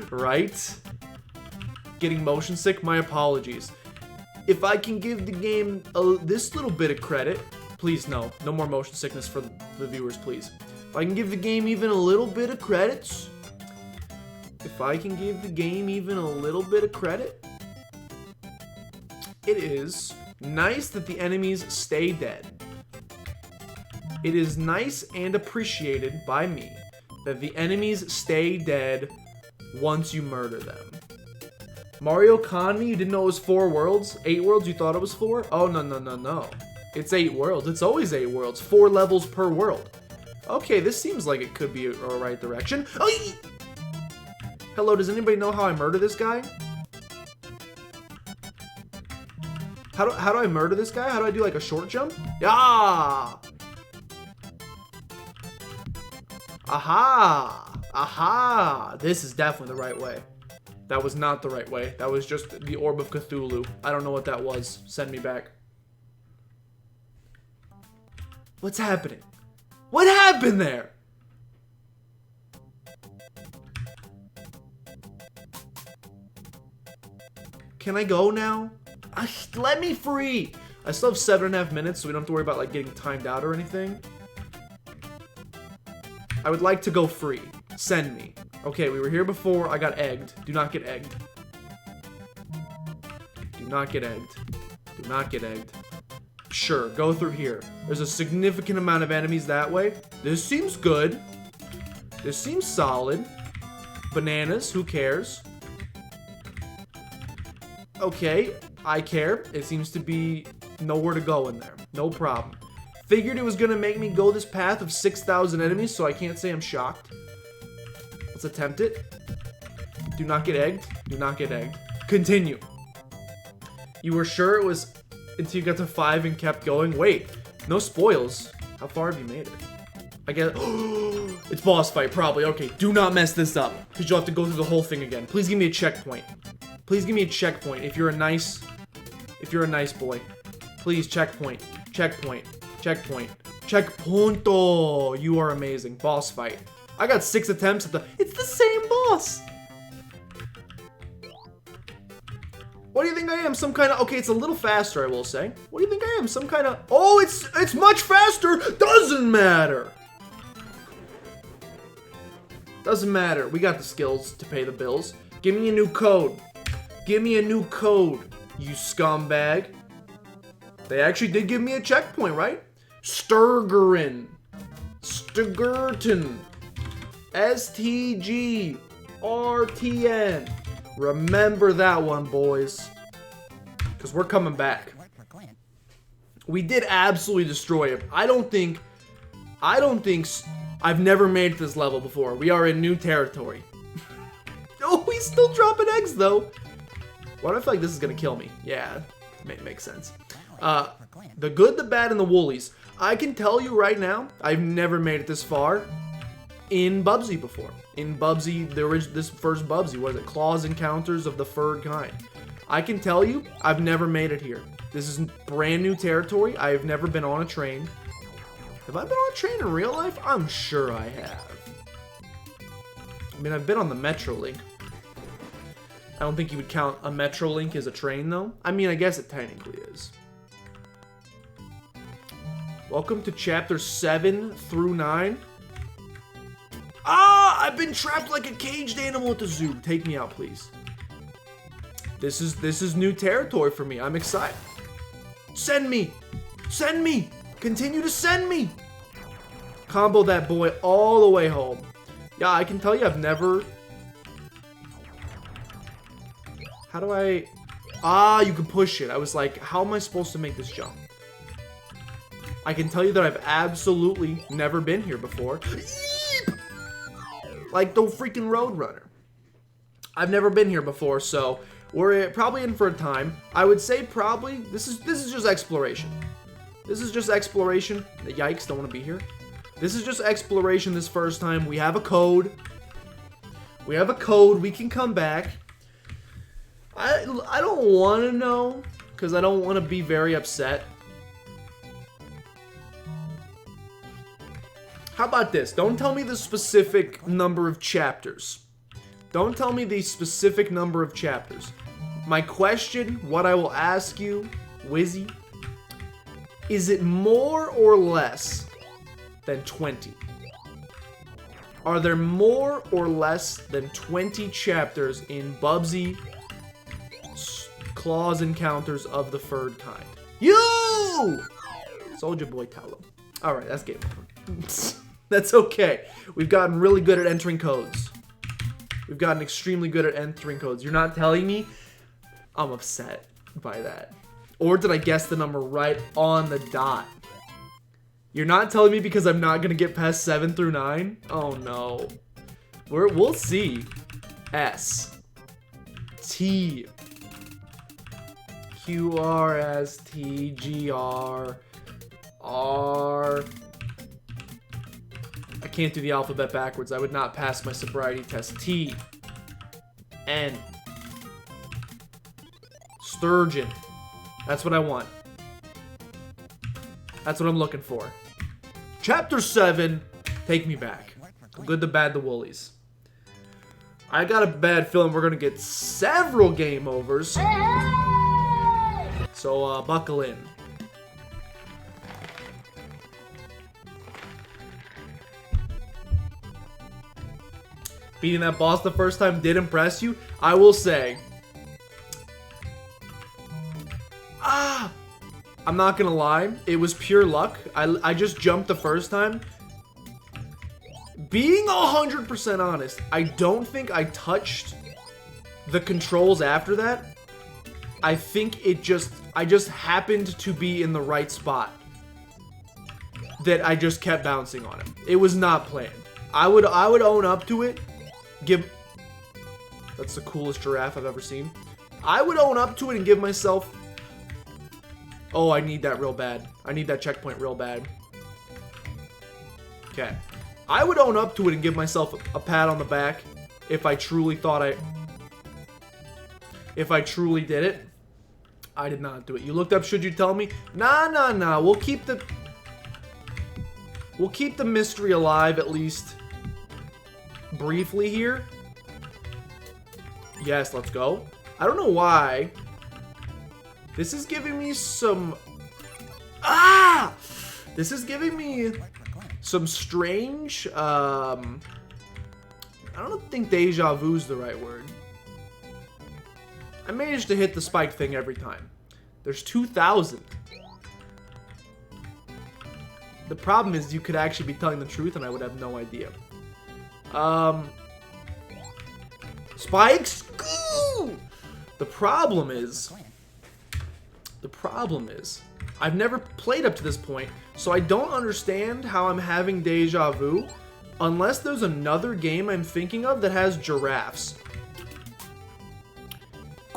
Speaker 3: Right? Getting motion sick? My apologies. If I can give the game this little bit of credit, please no more motion sickness for the viewers, please. If I can give the game even a little bit of credit, it is nice that the enemies stay dead. It is nice and appreciated by me that the enemies stay dead once you murder them. Mario conned me, you didn't know it was 4 worlds? 8 worlds, you thought it was 4? Oh, no. It's 8 worlds. It's always 8 worlds. 4 levels per world. Okay, this seems like it could be a right direction. Oh, hello, does anybody know how I murder this guy? How do I murder this guy? How do I do like a short jump? Yeah! Aha! Aha! This is definitely the right way. That was not the right way. That was just the Orb of Cthulhu. I don't know what that was. Send me back. What's happening? What happened there? Can I go now? Let me free! I still have 7.5 minutes, so we don't have to worry about like getting timed out or anything. I would like to go free. Send me. Okay, we were here before. I got egged. Do not get egged. Do not get egged. Do not get egged. Sure, go through here. There's a significant amount of enemies that way. This seems good. This seems solid. Bananas, who cares? Okay, I care. It seems to be nowhere to go in there. No problem. Figured it was gonna make me go this path of 6,000 enemies, so I can't say I'm shocked. Let's attempt it. Do not get egged. Do not get egged. Continue. You were sure it was until you got to 5 and kept going? Wait, no spoils. How far have you made it? I guess. It's boss fight, probably. Okay, do not mess this up, because you'll have to go through the whole thing again. Please give me a checkpoint. Please give me a checkpoint if you're a nice boy. Please, checkpoint. Checkpoint. Checkpoint. Checkpointo. You are amazing. Boss fight. I got 6 attempts at it's the same boss. What do you think I am? Some kind of, okay, it's a little faster, I will say. What do you think I am? Some kind of, oh, it's much faster. Doesn't matter. Doesn't matter. We got the skills to pay the bills. Give me a new code. Give me a new code, you scumbag. They actually did give me a checkpoint, right? Sturgerin. Sturgerton. STGRTN. Remember that one, boys. Because we're coming back. We did absolutely destroy it. I don't think I've never made this level before. We are in new territory. Oh, he's still dropping eggs, though. Why do I feel like this is gonna kill me? Yeah, makes sense. The good, the bad, and the woolies. I can tell you right now, I've never made it this far in Bubsy before. In Bubsy, this first Bubsy, what is it? Claws Encounters of the Furred Kind. I can tell you, I've never made it here. This is brand new territory. I've never been on a train. Have I been on a train in real life? I'm sure I have. I mean, I've been on the Metrolink. I don't think you would count a Metrolink as a train, though. I mean, I guess it technically is. Welcome to chapter 7 through 9. Ah, I've been trapped like a caged animal at the zoo. Take me out, please. This is new territory for me. I'm excited. Send me. Send me. Continue to send me. Combo that boy all the way home. Yeah, I can tell you I've never... How do I... Ah, you can push it. I was like, how am I supposed to make this jump? I can tell you that I've absolutely never been here before. Like the freaking Roadrunner. I've never been here before, so we're probably in for a time. I would say probably this is just exploration. This is just exploration. Yikes, don't want to be here. This is just exploration this first time. We have a code. We have a code. We can come back. I don't want to know because I don't want to be very upset. How about this? Don't tell me the specific number of chapters. Don't tell me the specific number of chapters. My question, what I will ask you, Wizzy, is it more or less than 20? Are there more or less than 20 chapters in Bubsy Claws Encounters of the Furred Kind? You! Soldier Boy Tallow. Alright, that's game over. That's okay. We've gotten really good at entering codes. We've gotten extremely good at entering codes. You're not telling me? I'm upset by that. Or did I guess the number right on the dot? You're not telling me because I'm not going to get past 7 through 9? Oh no. We'll see. S. T. Q, R, S, T, G, R. R. I can't do the alphabet backwards. I would not pass my sobriety test. T. N. Sturgeon. That's what I want. That's what I'm looking for. Chapter 7. Take me back. The good, the bad, the woolies. I got a bad feeling we're going to get several game overs. So, buckle in. Beating that boss the first time did impress you. I will say, I'm not gonna lie, it was pure luck. I just jumped the first time. Being 100% honest, I don't think I touched the controls after that. I think I just happened to be in the right spot that I just kept bouncing on it. It was not planned. I would own up to it. That's the coolest giraffe I've ever seen. I would own up to it and give myself... Oh, I need that real bad. I need that checkpoint real bad. Okay. I would own up to it and give myself a pat on the back if I truly thought if I truly did it. I did not do it. You looked up, should you tell me? Nah. We'll keep the mystery alive at least briefly here. Yes, let's go. I don't know why. This is giving me some... This is giving me some strange... I don't think deja vu is the right word. I managed to hit the spike thing every time. There's 2,000. The problem is you could actually be telling the truth and I would have no idea. Spikes? Ooh! The problem is, I've never played up to this point, so I don't understand how I'm having deja vu unless there's another game I'm thinking of that has giraffes.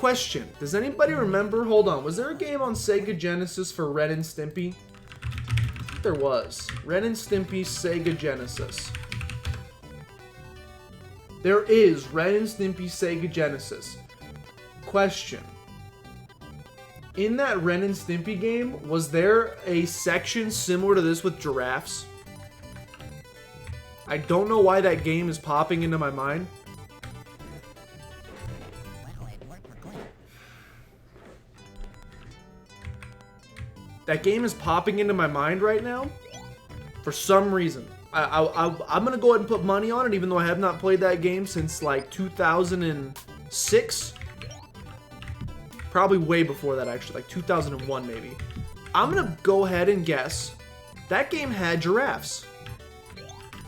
Speaker 3: question. Does anybody remember? Hold on. Was there a game on Sega Genesis for Ren and Stimpy? There was. Ren and Stimpy Sega Genesis. There is Ren and Stimpy Sega Genesis. Question. In that Ren and Stimpy game, was there a section similar to this with giraffes? I don't know why that game is popping into my mind. That game is popping into my mind right now for some reason. I'm going to go ahead and put money on it, even though I have not played that game since like 2006. Probably way before that, actually, like 2001 maybe. I'm going to go ahead and guess that game had giraffes.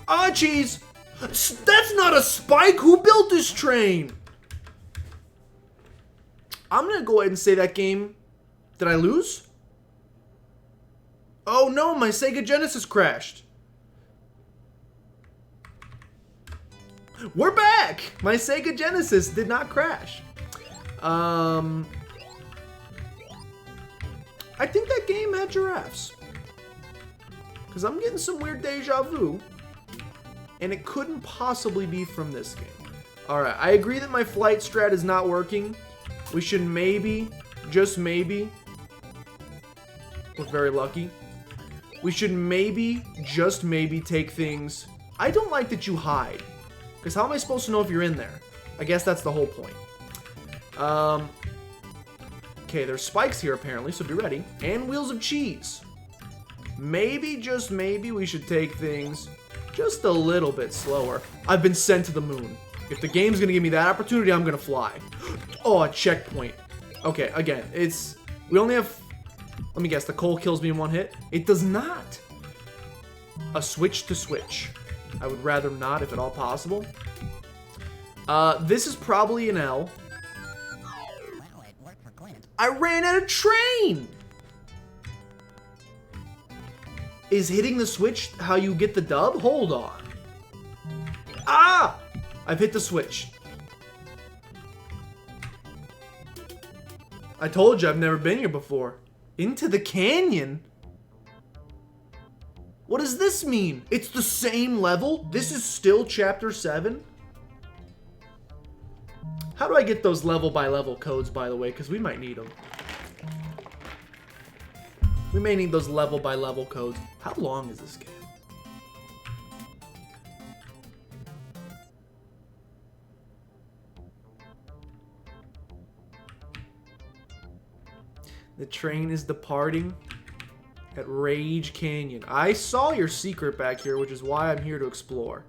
Speaker 3: Ah, jeez. That's not a spike. Who built this train? I'm going to go ahead and say that game. Did I lose? Oh no, my Sega Genesis crashed. We're back! My Sega Genesis did not crash. I think that game had giraffes. Because I'm getting some weird deja vu. And it couldn't possibly be from this game. Alright, I agree that my flight strat is not working. We should maybe, just maybe, we're very lucky. We should maybe, just maybe, take things. I don't like that you hide. Because how am I supposed to know if you're in there? I guess that's the whole point. Okay, there's spikes here apparently, so be ready. And wheels of cheese. Maybe, just maybe, we should take things just a little bit slower. I've been sent to the moon. If the game's gonna give me that opportunity, I'm gonna fly. Oh, a checkpoint. Okay, again, it's... We only have... Let me guess, the coal kills me in one hit? It does not. A switch to switch. I would rather not, if at all possible. This is probably an L. I ran out of train! Is hitting the switch how you get the dub? Hold on. Ah! I've hit the switch. I told you I've never been here before. Into the canyon? What does this mean? It's the same level? This is still chapter 7? How do I get those level by level codes, by the way? Because we might need them. We may need those level by level codes. How long is this game? The train is departing at Rage Canyon. I saw your secret back here, which is why I'm here to explore.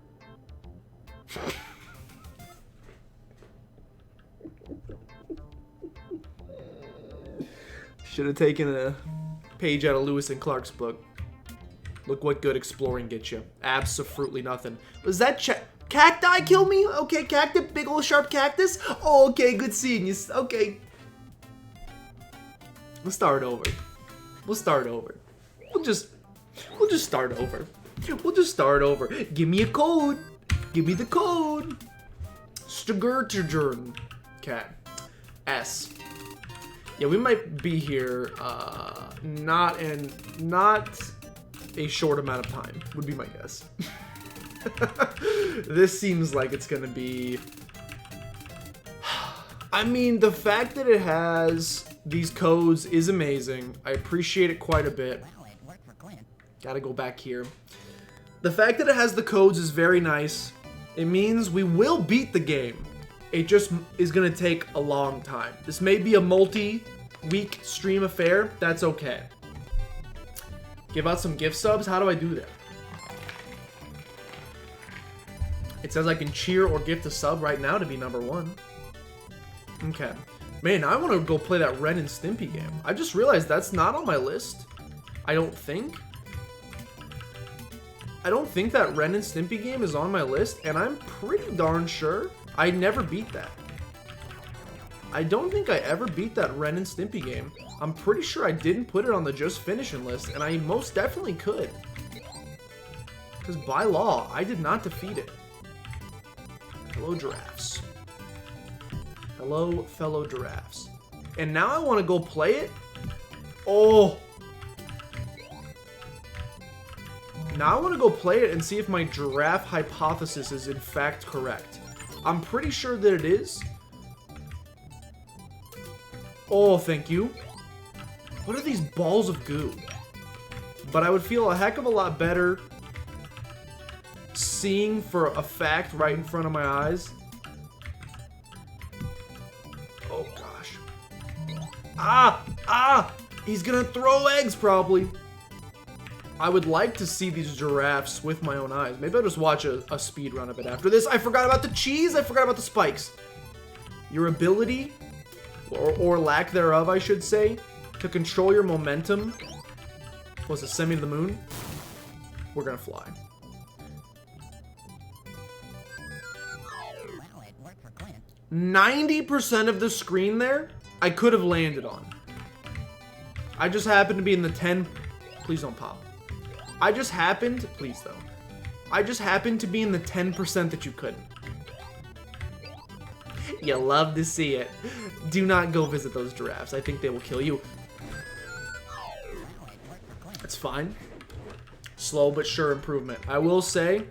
Speaker 3: Should have taken a page out of Lewis and Clark's book. Look what good exploring gets you. Absolutely nothing. Was that cacti kill me? Okay, cactus, big old sharp cactus. Oh, okay, good seeing you. Okay. We'll start over. We'll start over. We'll just start over. We'll just start over. Give me a code. Give me the code. Stigurtjern. Okay. S. Yeah, we might be here not a short amount of time, would be my guess. This seems like it's gonna be... I mean, the fact that it has these codes is amazing. I appreciate it quite a bit. Gotta go back here. The fact that it has the codes is very nice. It means we will beat the game. It just is gonna take a long time. This may be a multi-week stream affair. That's okay. Give out some gift subs? How do I do that? It says I can cheer or gift a sub right now to be #1. Okay. Man, I want to go play that Ren and Stimpy game. I just realized that's not on my list. I don't think that Ren and Stimpy game is on my list, and I'm pretty darn sure I never beat that. I don't think I ever beat that Ren and Stimpy game. I'm pretty sure I didn't put it on the Just Finishin list, and I most definitely could. Because by law, I did not defeat it. Hello, giraffes. Hello, fellow giraffes. And now I want to go play it. Oh. Now I want to go play it and see if my giraffe hypothesis is in fact correct. I'm pretty sure that it is. Oh, thank you. What are these balls of goo? But I would feel a heck of a lot better seeing for a fact right in front of my eyes. Oh, gosh. He's gonna throw eggs, probably. I would like to see these giraffes with my own eyes. Maybe I'll just watch a speed run of it after this. I forgot about the cheese. I forgot about the spikes. Your ability, or lack thereof, I should say, to control your momentum. Was it send me to the moon? We're gonna fly. 90% of the screen there, I could have landed on. I just happened to be in the 10... Please don't pop. I just happened... Please, though. I just happened to be in the 10% that you couldn't. You love to see it. Do not go visit those giraffes. I think they will kill you. That's fine. Slow but sure improvement. I will say,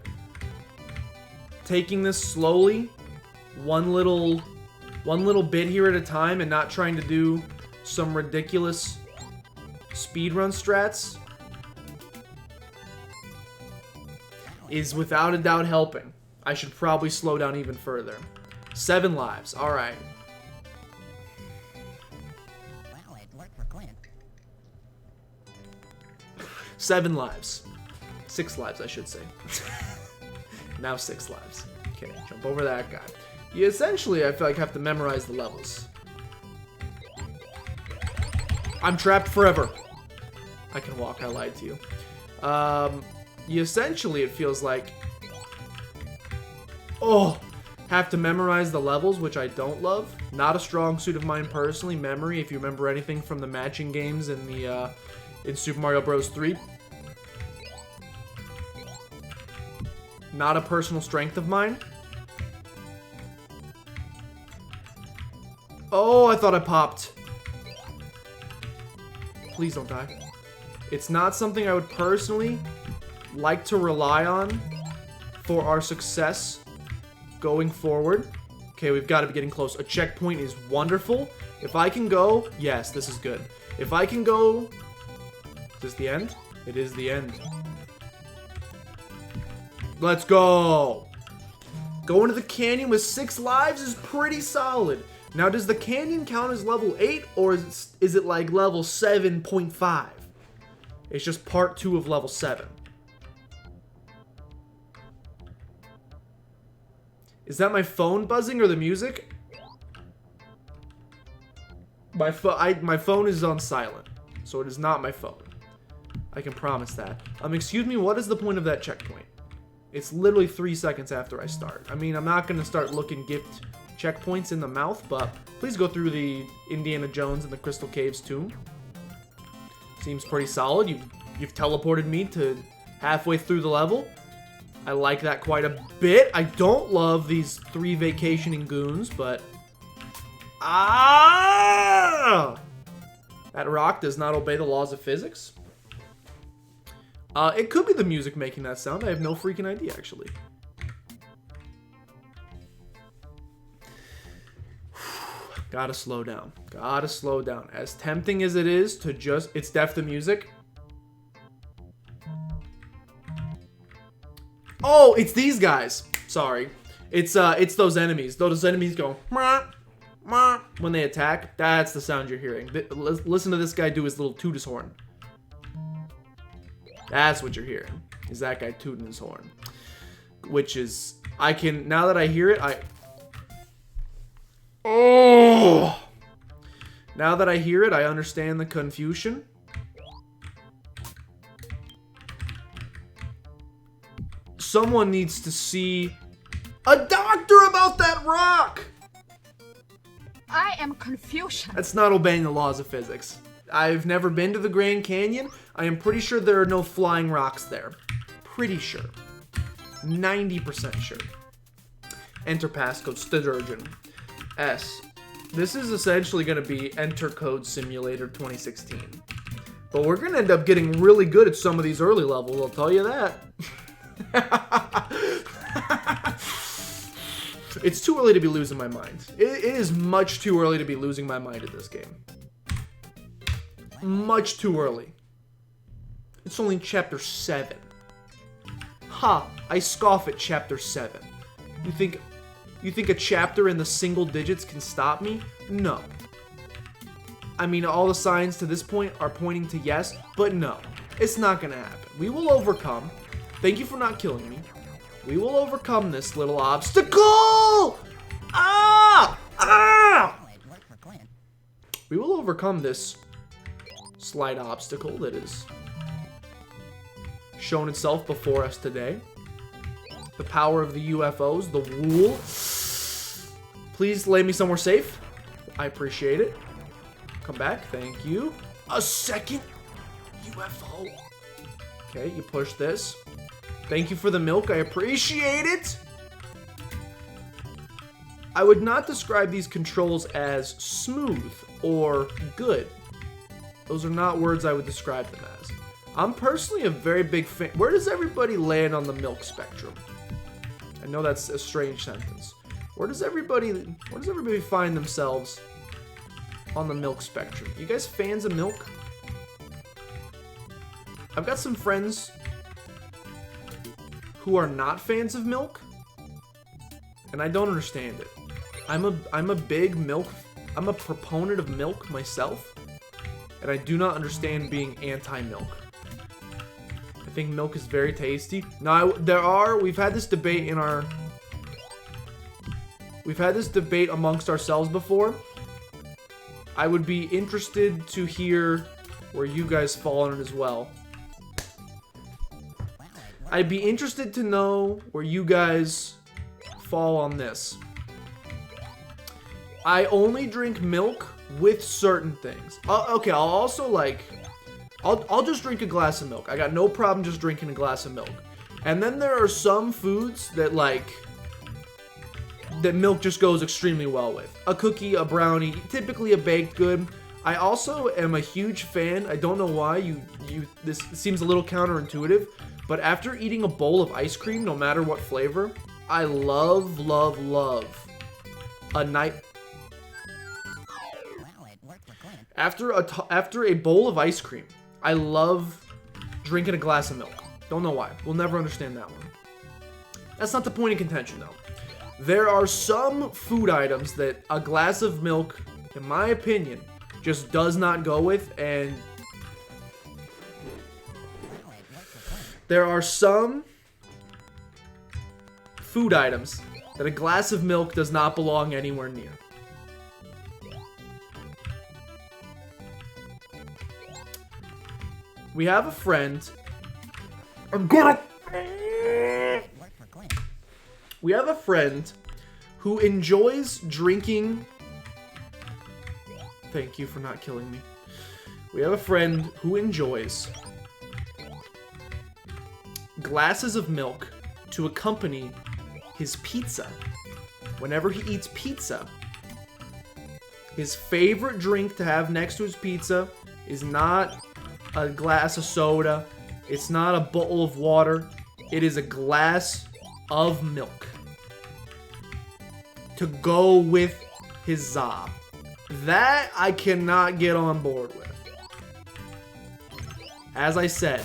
Speaker 3: taking this slowly, one little bit here at a time, and not trying to do some ridiculous speedrun strats is without a doubt helping. I should probably slow down even further. 7 lives. All right.
Speaker 4: Well, it worked for Clint.
Speaker 3: 7 lives. 6 lives, I should say. Now 6 lives. Okay, jump over that guy. You essentially, I feel like, have to memorize the levels. I'm trapped forever. I can walk, I lied to you. You essentially, it feels like... Oh! Have to memorize the levels, which I don't love. Not a strong suit of mine personally. Memory, if you remember anything from the matching games in the in Super Mario Bros. 3. Not a personal strength of mine. Oh, I thought I popped. Please don't die. It's not something I would personally like to rely on for our success going forward. Okay, we've got to be getting close. A checkpoint is wonderful. If I can go... Yes, this is good. If I can go... Is this the end? It is the end. Let's go! Going to the canyon with 6 lives is pretty solid. Now, does the canyon count as level 8, or is it like level 7.5? It's just part 2 of level 7. Is that my phone buzzing or the music? My phone is on silent, so it is not my phone. I can promise that. Excuse me, what is the point of that checkpoint? It's literally 3 seconds after I start. I mean, I'm not going to start looking gift checkpoints in the mouth, but please go through the Indiana Jones and the Crystal Caves tomb. Seems pretty solid. You've teleported me to halfway through the level. I like that quite a bit. I don't love these 3 vacationing goons, but... Ah! That rock does not obey the laws of physics. It could be the music making that sound. I have no freaking idea, actually. Gotta slow down. Gotta slow down. As tempting as it is to just... It's deaf to music. Oh, it's these guys. Sorry. It's those enemies. Those enemies go... When they attack. That's the sound you're hearing. Listen to this guy do his little toot his horn. That's what you're hearing. Is that guy tooting his horn. Which is... I can... Now that I hear it, Oh! Now that I hear it, I understand the confusion. Someone needs to see a doctor about that rock!
Speaker 1: I am confusion.
Speaker 3: That's not obeying the laws of physics. I've never been to the Grand Canyon. I am pretty sure there are no flying rocks there. Pretty sure. 90% sure. Enter passcode Sturgeon. S This is essentially going to be Enter Code Simulator 2016. But we're going to end up getting really good at some of these early levels, I'll tell you that. It's too early to be losing my mind. It is much too early to be losing my mind at this game. Much too early. It's only chapter 7. Ha! I scoff at chapter 7. You think a chapter in the single digits can stop me? No. I mean, all the signs to this point are pointing to yes, but no. It's not gonna happen. We will overcome. Thank you for not killing me. We will overcome this little obstacle! Ah! Ah!
Speaker 4: Well, it worked for Clint.
Speaker 3: We will overcome this slight obstacle that has shown itself before us today. The power of the UFOs, the wool. Please lay me somewhere safe. I appreciate it. Come back, thank you. A second UFO. Okay, you push this. Thank you for the milk, I appreciate it. I would not describe these controls as smooth or good. Those are not words I would describe them as. I'm personally a very big fan. Where does everybody land on the milk spectrum? I know that's a strange sentence. Where does everybody find themselves on the milk spectrum? You guys fans of milk? I've got some friends who are not fans of milk, and I don't understand it. I'm a big milk. I'm a proponent of milk myself, and I do not understand being anti-milk. I think milk is very tasty. Now, we've had this debate amongst ourselves before. I would be interested to hear where you guys fall on it as well. I'd be interested to know where you guys fall on this. I only drink milk with certain things. Okay, I'll also I'll just drink a glass of milk. I got no problem just drinking a glass of milk. And then there are some foods that that milk just goes extremely well with. A cookie, a brownie, typically a baked good. I also am a huge fan. I don't know why this seems a little counterintuitive, but after eating a bowl of ice cream, no matter what flavor, I love a night.
Speaker 4: Well, it worked for Clint.
Speaker 3: After a bowl of ice cream, I love drinking a glass of milk. Don't know why. We'll never understand that one. That's not the point of contention, though. There are some food items that a glass of milk, in my opinion, just does not go with, and
Speaker 4: Well, it worked for Clint.
Speaker 3: there are some food items that a glass of milk does not belong anywhere near. We have a friend. I'm gonna.
Speaker 4: It worked for Clint.
Speaker 3: We have a friend who enjoys drinking. Thank you for not killing me. We have a friend who enjoys glasses of milk to accompany his pizza. Whenever he eats pizza, his favorite drink to have next to his pizza is not a glass of soda. It's not a bowl of water. It is a glass of milk to go with his za. That I cannot get on board with. As I said,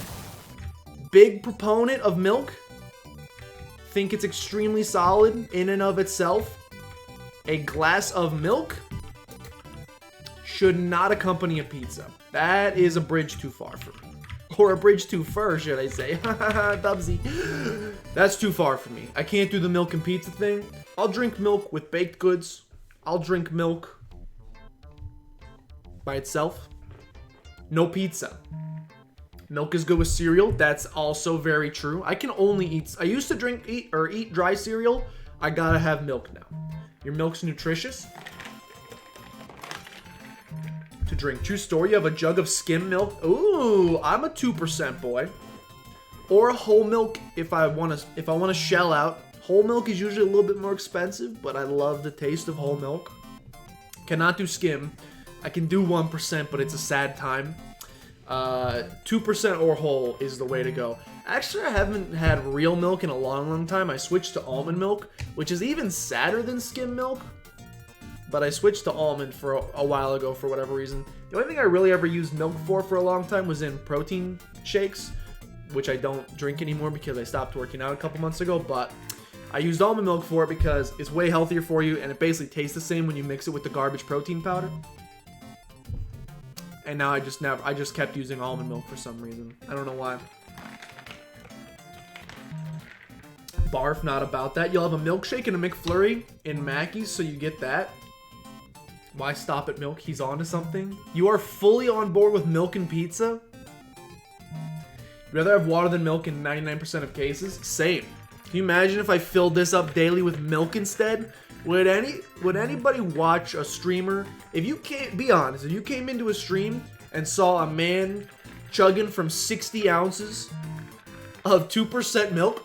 Speaker 3: big proponent of milk. Think it's extremely solid in and of itself. A glass of milk should not accompany a pizza. That is a bridge too far for me. Or a bridge too far, should I say. Bubsy. That's too far for me. I can't do the milk and pizza thing. I'll drink milk with baked goods. I'll drink milk by itself. No pizza. Milk is good with cereal. That's also very true. I can only eat. I used to eat dry cereal. I gotta have milk now. Your milk's nutritious. To drink. True story. You have a jug of skim milk. Ooh, I'm a 2% boy. Or a whole milk if I want to shell out. Whole milk is usually a little bit more expensive, but I love the taste of whole milk. Cannot do skim. I can do 1%, but it's a sad time. 2% or whole is the way to go. Actually, I haven't had real milk in a long time. I switched to almond milk, which is even sadder than skim milk. But I switched to almond for a while ago for whatever reason. The only thing I really ever used milk for a long time was in protein shakes, which I don't drink anymore because I stopped working out a couple months ago. But I used almond milk for it because it's way healthier for you, and it basically tastes the same when you mix it with the garbage protein powder. And now I just kept using almond milk for some reason. I don't know why. Barf, not about that. You'll have a milkshake and a McFlurry in Mackey's, so you get that. Why stop at milk? He's on to something. You are fully on board with milk and pizza? You'd rather have water than milk in 99% of cases? Same. Can you imagine if I filled this up daily with milk instead? Would anybody watch a streamer? If you can't be honest, if you came into a stream and saw a man chugging from 60 ounces of 2% milk,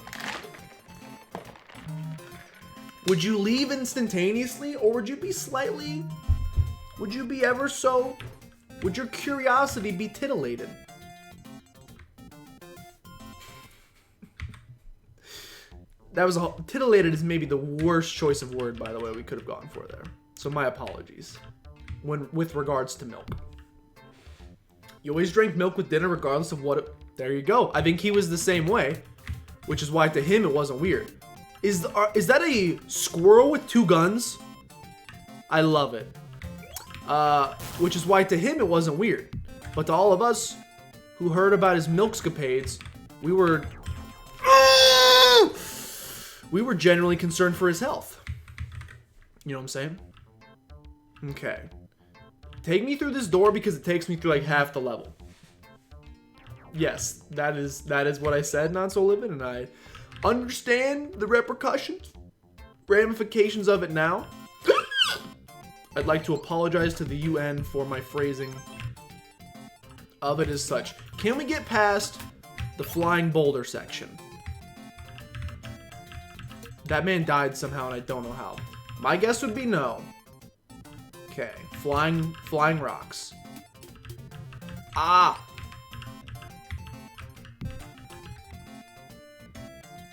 Speaker 3: would you leave instantaneously, or would you be slightly... Would you be ever so... Would your curiosity be titillated? That was a... Titillated is maybe the worst choice of word, by the way, we could have gone for there. So my apologies. With regards to milk. You always drank milk with dinner regardless of what it... There you go. I think he was the same way. Which is why to him it wasn't weird. Is that a squirrel with 2 guns? I love it. Which is why to him it wasn't weird. But to all of us who heard about his milkscapades, we were genuinely concerned for his health. You know what I'm saying? Okay. Take me through this door because it takes me through like half the level. Yes, that is what I said, Not So Living, and I understand the ramifications of it now. I'd like to apologize to the UN for my phrasing of it as such. Can we get past the flying boulder section? That man died somehow and I don't know how. My guess would be no. Okay, flying rocks. Ah!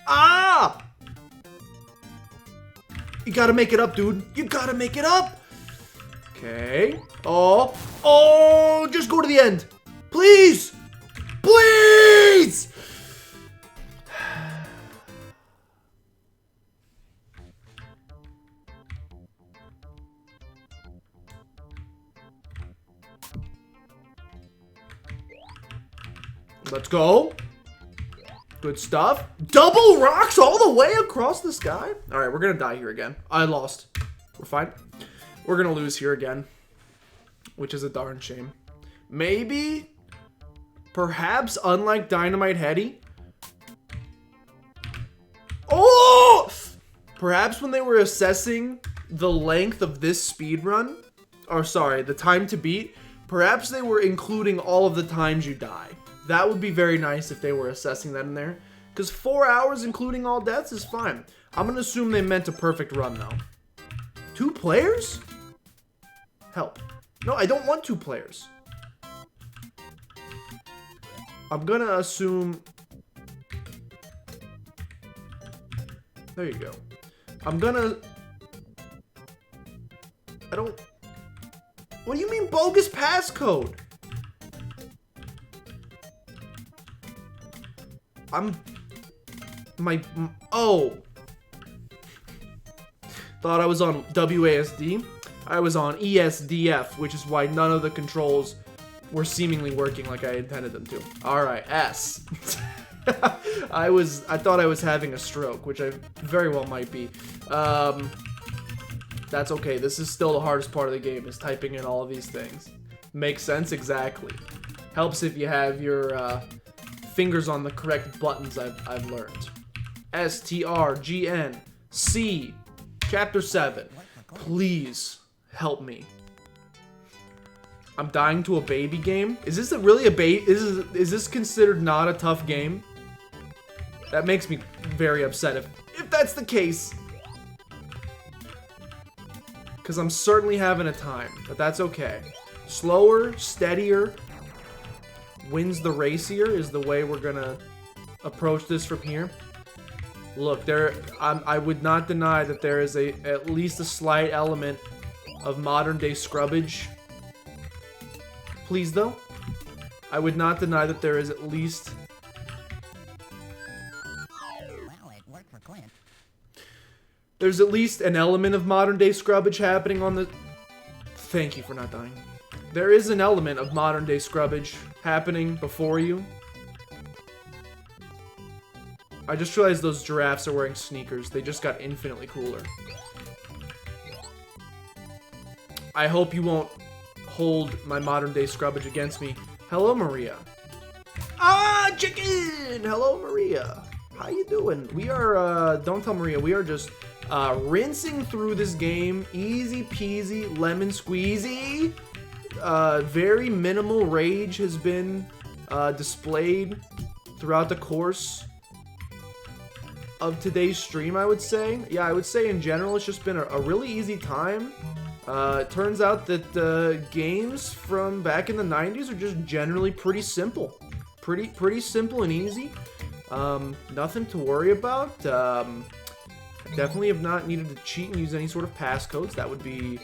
Speaker 3: Ah! You gotta make it up, dude. You gotta make it up! Okay. Oh, just go to the end. Please! Please! Let's go. Good stuff. Double rocks all the way across the sky? Alright, we're gonna die here again. I lost. We're fine. We're gonna lose here again. Which is a darn shame. Maybe? Perhaps, unlike Dynamite Heady? Oh! Perhaps when they were assessing the length of this speed run, or sorry, the time to beat, perhaps they were including all of the times you die. That would be very nice if they were assessing that in there. Because 4 hours including all deaths is fine. I'm going to assume they meant a perfect run though. 2 players? Help. No, I don't want 2 players. I'm going to assume... There you go. I'm going to... I don't... What do you mean bogus passcode? Oh. Thought I was on WASD. I was on ESDF, which is why none of the controls were seemingly working like I intended them to. Alright, S. I thought I was having a stroke, which I very well might be. That's okay. This is still the hardest part of the game, is typing in all of these things. Makes sense? Exactly. Helps if you have your fingers on the correct buttons, I've learned. STRGN Chapter 7. Please help me. I'm dying to a baby game? Is this really a baby? Is this considered not a tough game? That makes me very upset if that's the case. because I'm certainly having a time, but that's okay. Slower, steadier, wins the racier is the way we're gonna approach this from here. Look, I would not deny that there is at least a slight element of modern day scrubbage. Please, though. I would not deny that there is at least...
Speaker 4: Well, it worked for Clint.
Speaker 3: There's at least an element of modern day scrubbage happening on the... Thank you for not dying. There is an element of modern day scrubbage happening before you. I just realized those giraffes are wearing sneakers. They just got infinitely cooler. I hope you won't hold my modern day scrubbage against me. Hello, Maria. Ah, chicken! Hello, Maria. How you doing? We are, don't tell Maria, we are just rinsing through this game. Easy peasy, lemon squeezy. Very minimal rage has been displayed throughout the course of today's stream, I would say. Yeah, I would say in general it's just been a really easy time. It turns out that games from back in the 90s are just generally pretty simple. Pretty simple and easy. Nothing to worry about. Definitely have not needed to cheat and use any sort of passcodes. That would be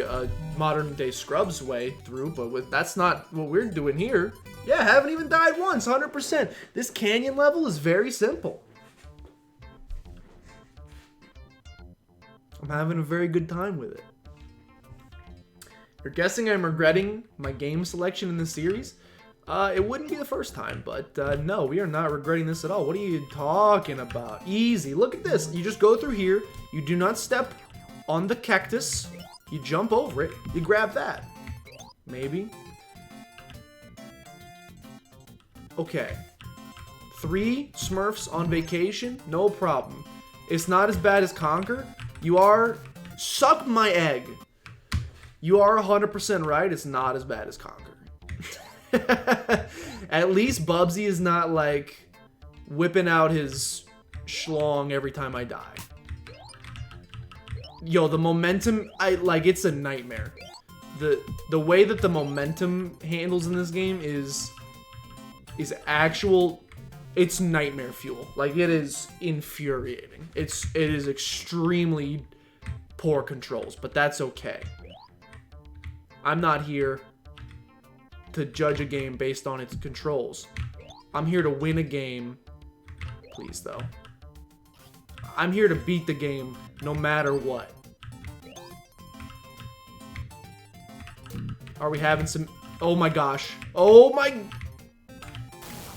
Speaker 3: a modern day Scrubs way through, but that's not what we're doing here. Yeah, haven't even died once, 100%. This canyon level is very simple. I'm having a very good time with it. You're guessing I'm regretting my game selection in this series? It wouldn't be the first time, but no, we are not regretting this at all. What are you talking about? Easy. Look at this. You just go through here. You do not step on the cactus. You jump over it. You grab that. Maybe. Okay. 3 Smurfs on vacation? No problem. It's not as bad as Conquer. You are... Suck my egg. You are 100% right. It's not as bad as Conquer. At least Bubsy is not like whipping out his schlong every time I die. Yo, the momentum, it's a nightmare. The way that the momentum handles in this game is actual, it's nightmare fuel. Like, it is infuriating. It is extremely poor controls, but that's okay. I'm not here to judge a game based on its controls. I'm here to win a game. Please, though. I'm here to beat the game no matter what. Are we having some... Oh my gosh. Oh my...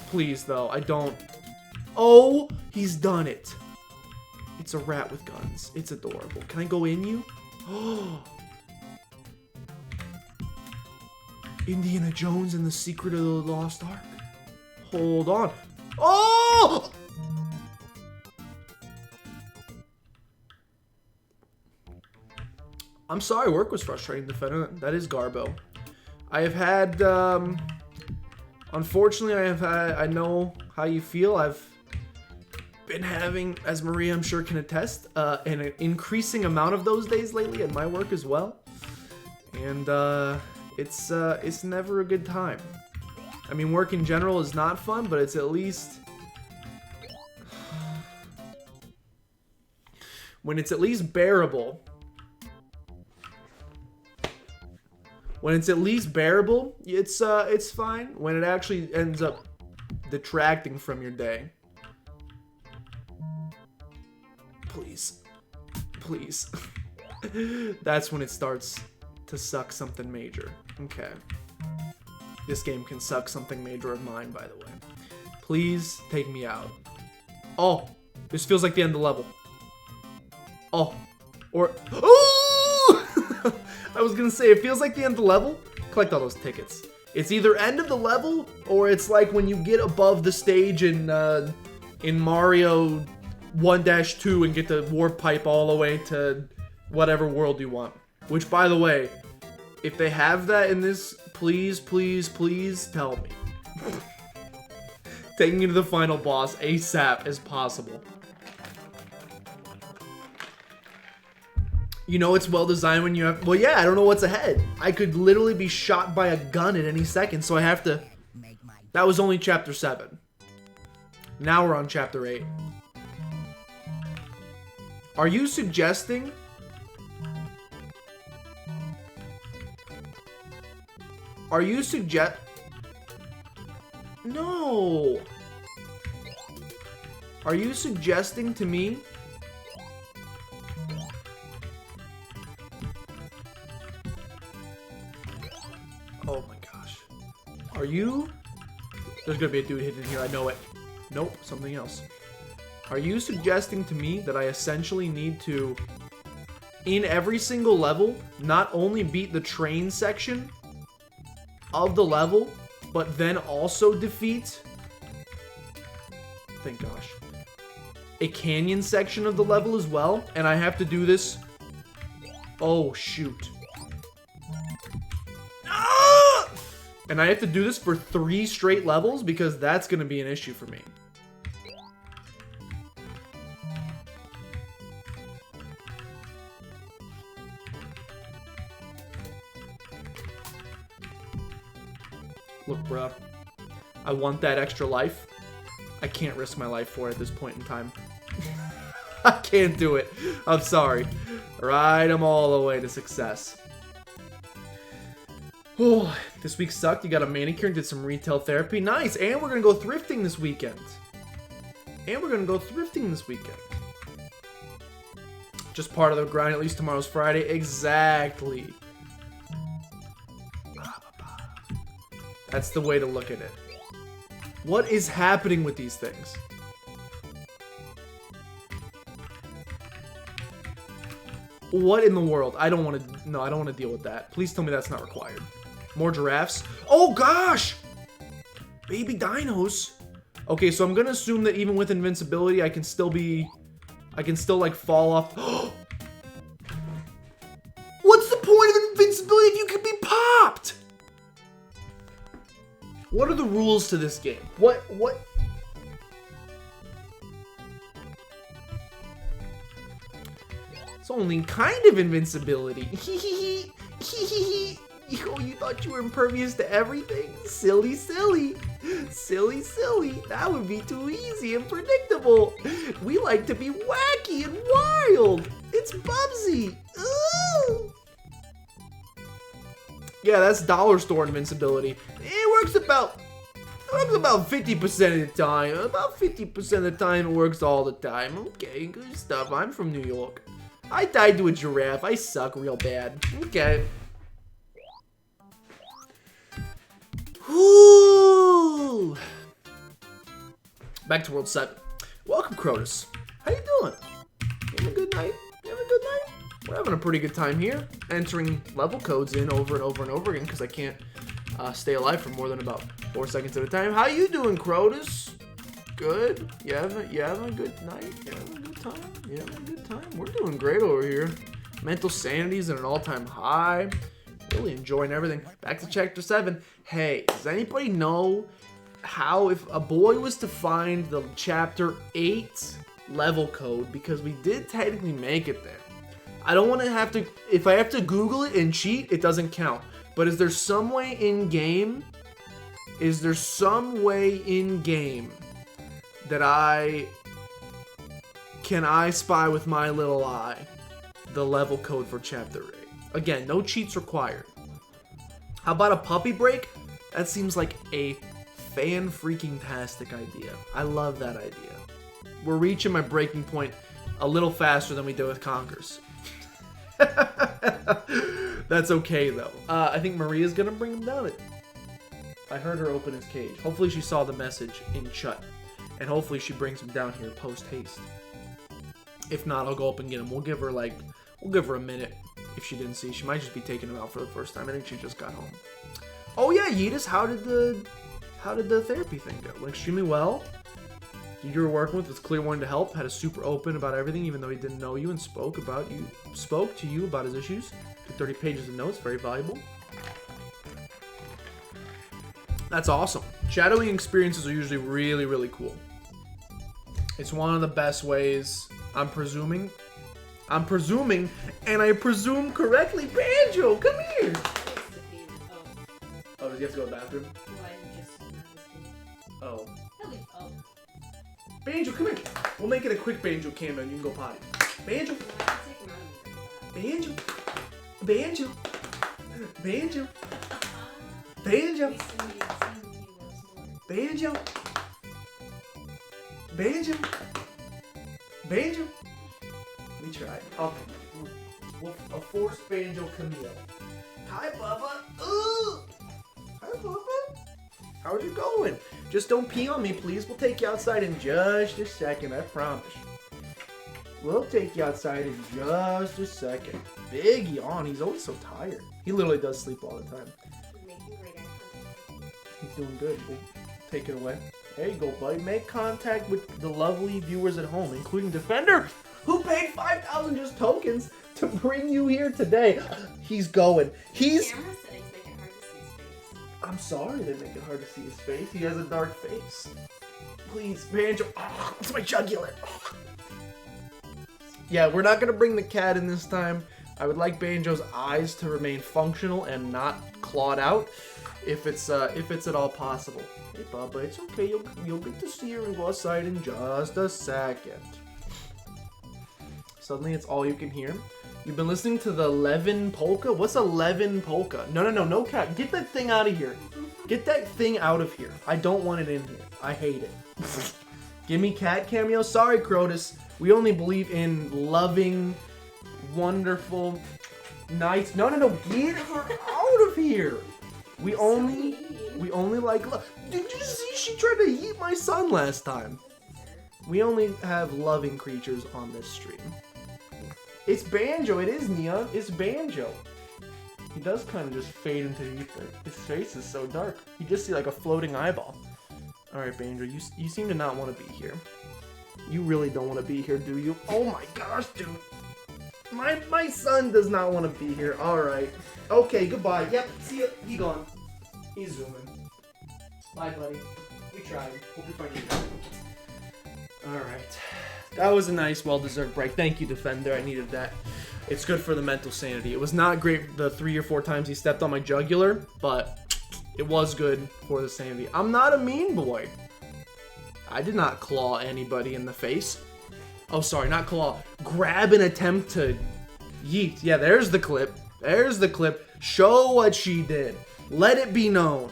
Speaker 3: Please, though. I don't... Oh, he's done it. It's a rat with guns. It's adorable. Can I go in you? Oh... Indiana Jones and the Secret of the Lost Ark. Hold on. Oh! I'm sorry work was frustrating, defendant. That is Garbo. I have had, unfortunately, I know how you feel. I've been having, as Maria I'm sure can attest, an increasing amount of those days lately at my work as well. And, it's never a good time. I mean, work in general is not fun, but it's at least... When it's at least bearable... When it's at least bearable, it's fine. When it actually ends up detracting from your day... Please. Please. That's when it starts to suck something major. Okay. This game can suck something major of mine, by the way. Please take me out. Oh, this feels like the end of the level. Oh, or... Ooh! I was gonna say, it feels like the end of the level. Collect all those tickets. It's either end of the level, or it's like when you get above the stage in Mario 1-2 and get the warp pipe all the way to whatever world you want. Which, by the way, if they have that in this, please, please, please tell me. Taking you to the final boss ASAP as possible. You know it's well designed when you have... Well, yeah, I don't know what's ahead. I could literally be shot by a gun at any second, so I have to... That was only chapter 7. Now we're on chapter 8. Are you suggesting... Are you suggest... No! Are you suggesting to me... Oh my gosh. Are you... There's gonna be a dude hidden in here, I know it. Nope, something else. Are you suggesting to me that I essentially need to, in every single level, not only beat the train section of the level, but then also defeat... Thank gosh. A canyon section of the level as well, and I have to do this... Oh, shoot. And I have to do this for 3 straight levels because that's going to be an issue for me. Look, bruh. I want that extra life. I can't risk my life for it at this point in time. I can't do it. I'm sorry. Ride them all the way to success. Oh, this week sucked. You got a manicure and did some retail therapy. Nice. And we're going to go thrifting this weekend. Just part of the grind. At least tomorrow's Friday. Exactly. That's the way to look at it. What is happening with these things? What in the world? I don't want to... No, I don't want to deal with that. Please tell me that's not required. More giraffes? Oh, gosh! Baby dinos. Okay, so I'm going to assume that even with invincibility, I can still be... I can still, like, fall off. What's the point of invincibility if you can be popped? What are the rules to this game? What? It's only kind of invincibility. Oh, you thought you were impervious to everything? Silly. That would be too easy and predictable. We like to be wacky and wild. It's Bubsy. Ooh. Yeah, that's dollar store invincibility. It works about 50% of the time. About 50% of the time, it works all the time. Okay, good stuff. I'm from New York. I died to a giraffe. I suck real bad. Okay. Whoo! Back to World 7. Welcome, Crotus. How you doing? You having a good night? We're having a pretty good time here. Entering level codes in over and over and over again because I can't stay alive for more than about 4 seconds at a time. How you doing, Crotus? Good? You having a good night? You having a good time? You having a good time? We're doing great over here. Mental sanity's at an all-time high. Really enjoying everything. Back to chapter 7. Hey, does anybody know how, if a boy was to find the chapter 8 level code, because we did technically make it there. I don't want to have to, if I have to Google it and cheat, it doesn't count. But is there some way in game that I spy with my little eye the level code for chapter 8? Again, no cheats required. How about a puppy break? That seems like a fan-freaking-tastic idea. I love that idea. We're reaching my breaking point a little faster than we did with Conkers. That's okay, though. I think Maria's gonna bring him down. I heard her open his cage. Hopefully she saw the message in chat. And hopefully she brings him down here post-haste. If not, I'll go up and get him. We'll give her a minute. If she didn't see, she might just be taking him out for the first time. I think she just got home. Oh yeah, Yeetus, how did the therapy thing go? Went extremely well. Dude you were working with was clear, wanting to help, had a super open about everything, even though he didn't know you, and spoke to you about his issues. Took 30 pages of notes, very valuable. That's awesome. Shadowing experiences are usually really, really cool. It's one of the best ways, I'm presuming, I'm presuming, and I presume correctly. Banjo, come here. Oh, does he have to go to the bathroom? Oh. Banjo, come here. We'll make it a quick Banjo cameo and you can go potty. Banjo. Banjo. Banjo. Banjo. Banjo. Banjo. Banjo. Banjo. We tried. A forced Banjo cameo. Hi, Bubba. Ooh. Hi, Bubba. How's it going? Just don't pee on me, please. We'll take you outside in just a second, I promise. We'll take you outside in just a second. Big yawn. He's always so tired. He literally does sleep all the time. He's doing good. We'll take it away. There you go, buddy. Make contact with the lovely viewers at home, including Defender, who paid 5,000 just tokens to bring you here today. He's going. He's...
Speaker 5: Camera settings make it hard to see his face.
Speaker 3: I'm sorry they make it hard to see his face. He has a dark face. Please, Banjo. Oh, it's my jugular. Oh. Yeah, we're not going to bring the cat in this time. I would like Banjo's eyes to remain functional and not clawed out, if it's at all possible. Hey, Bubba, it's okay. You'll get to see her and go outside in just a second. Suddenly, it's all you can hear. You've been listening to the 11 polka? What's 11 polka? No, cat. Get that thing out of here. Get that thing out of here. I don't want it in here. I hate it. Give me cat cameo? Sorry, Crotus. We only believe in loving, wonderful, nice... No. Get her out of here. We only like love. Did you see she tried to eat my son last time? We only have loving creatures on this stream. It's Banjo. It is, Neon. It's Banjo. He does kind of just fade into the ether. His face is so dark. You just see like a floating eyeball. Alright, Banjo. You seem to not want to be here. You really don't want to be here, do you? Oh my gosh, dude. My son does not want to be here. Alright. Okay, goodbye. Yep, see ya. He gone. He's zooming. Bye, buddy. We tried. Hope you find you. Alright. That was a nice, well-deserved break. Thank you, Defender. I needed that. It's good for the mental sanity. It was not great the 3 or 4 times he stepped on my jugular, but it was good for the sanity. I'm not a mean boy. I did not claw anybody in the face. Oh, sorry, not claw. Grab and attempt to yeet. Yeah, there's the clip. There's the clip. Show what she did. Let it be known.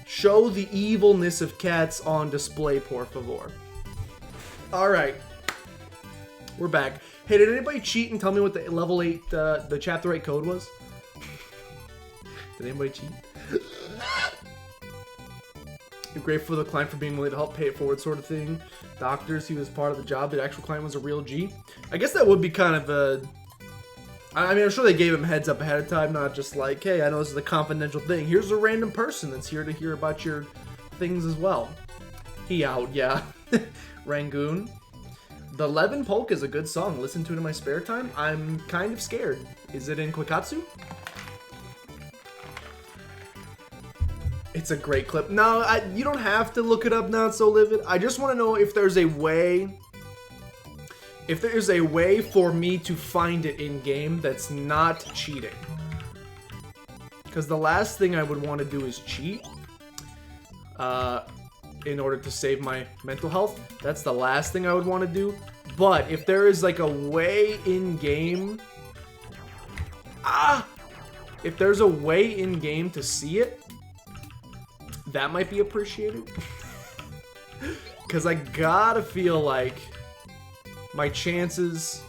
Speaker 3: Show the evilness of cats on display, por favor. Alright. We're back. Hey, did anybody cheat and tell me what the level 8, the chapter 8 code was? Did anybody cheat? You're grateful for the client for being willing to help pay it forward sort of thing. Doctors, he was part of the job. The actual client was a real G. I guess that would be kind of a... I mean, I'm sure they gave him heads up ahead of time, not just like, hey, I know this is a confidential thing. Here's a random person that's here to hear about your things as well. He out, yeah. Rangoon. The 11 Polka is a good song. Listen to it in my spare time. I'm kind of scared. Is it in Kwikatsu? It's a great clip. No, you don't have to look it up now. It's so livid. I just want to know if there's a way... If there's a way for me to find it in-game that's not cheating. Because the last thing I would want to do is cheat. In order to save my mental health. That's the last thing I would want to do. But if there is like a way in-game... If there's a way in-game to see it, that might be appreciated. Because I gotta feel like my chances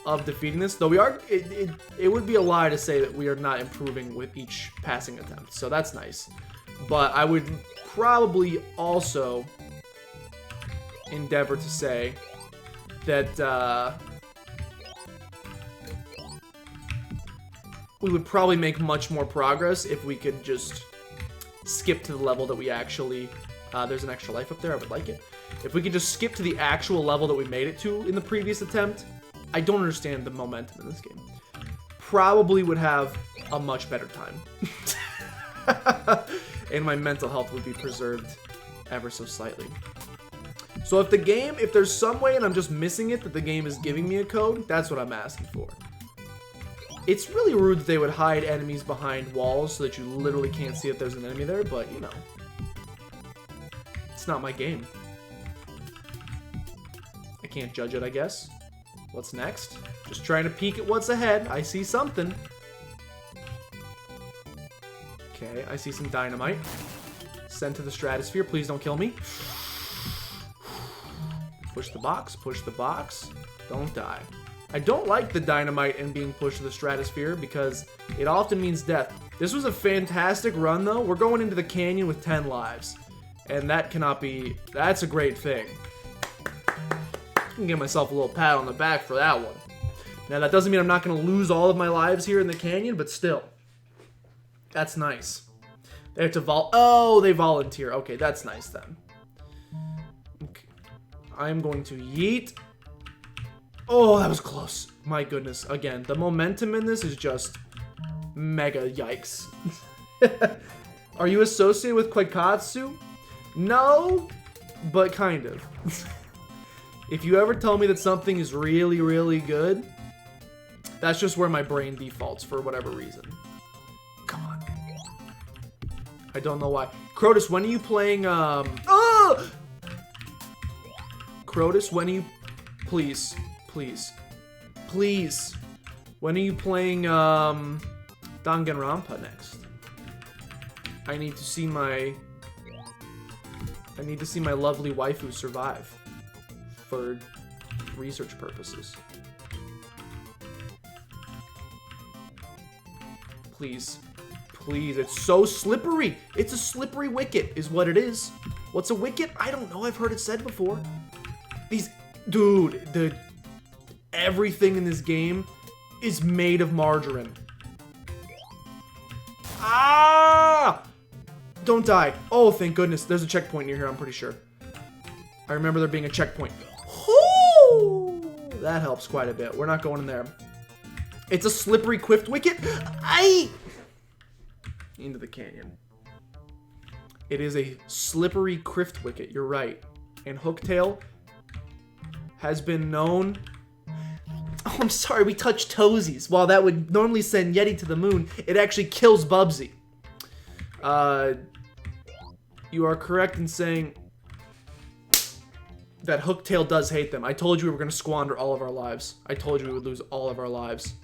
Speaker 3: of defeating this, though we are, it would be a lie to say that we are not improving with each passing attempt. So that's nice. But I would probably also endeavor to say that we would probably make much more progress if we could just skip to the level that we actually... there's an extra life up there. I would like it. If we could just skip to the actual level that we made it to in the previous attempt, I don't understand the momentum in this game. Probably would have a much better time. And my mental health would be preserved ever so slightly. So if there's some way and I'm just missing it that the game is giving me a code, that's what I'm asking for. It's really rude that they would hide enemies behind walls so that you literally can't see if there's an enemy there, but you know. It's not my game. I can't judge it, I guess. What's next? Just trying to peek at what's ahead. I see something. Okay, I see some dynamite. Sent to the stratosphere. Please don't kill me. Push the box. Push the box. Don't die. I don't like the dynamite and being pushed to the stratosphere because it often means death. This was a fantastic run, though. We're going into the canyon with 10 lives. And that cannot be... That's a great thing. I can give myself a little pat on the back for that one. Now, that doesn't mean I'm not going to lose all of my lives here in the canyon, but still. That's nice. They have to Oh, they volunteer. Okay, that's nice then. Okay. I'm going to yeet. Oh, that was close. My goodness. Again, the momentum in this is just mega yikes. Are you associated with Kwaikatsu? No, but kind of. If you ever tell me that something is really, really good, that's just where my brain defaults for whatever reason. Come on. I don't know why. Crotus, when are you playing, Crotus, when are you... Please. Please. Please. When are you playing, Danganronpa next? I need to see my lovely waifu survive. For research purposes. Please. Please. It's so slippery. It's a slippery wicket is what it is. What's a wicket? I don't know. I've heard it said before. Dude, everything in this game is made of margarine. Ah! Don't die. Oh, thank goodness. There's a checkpoint near here, I'm pretty sure. I remember there being a checkpoint. Whoo! That helps quite a bit. We're not going in there. It's a slippery quiffed wicket. Into the canyon. It is a slippery quiffed wicket. You're right. And Hooktail has been known... Oh, I'm sorry. We touched toesies. While that would normally send Yeti to the moon, it actually kills Bubsy. You are correct in saying... that Hooktail does hate them. I told you we were going to squander all of our lives. I told you we would lose all of our lives.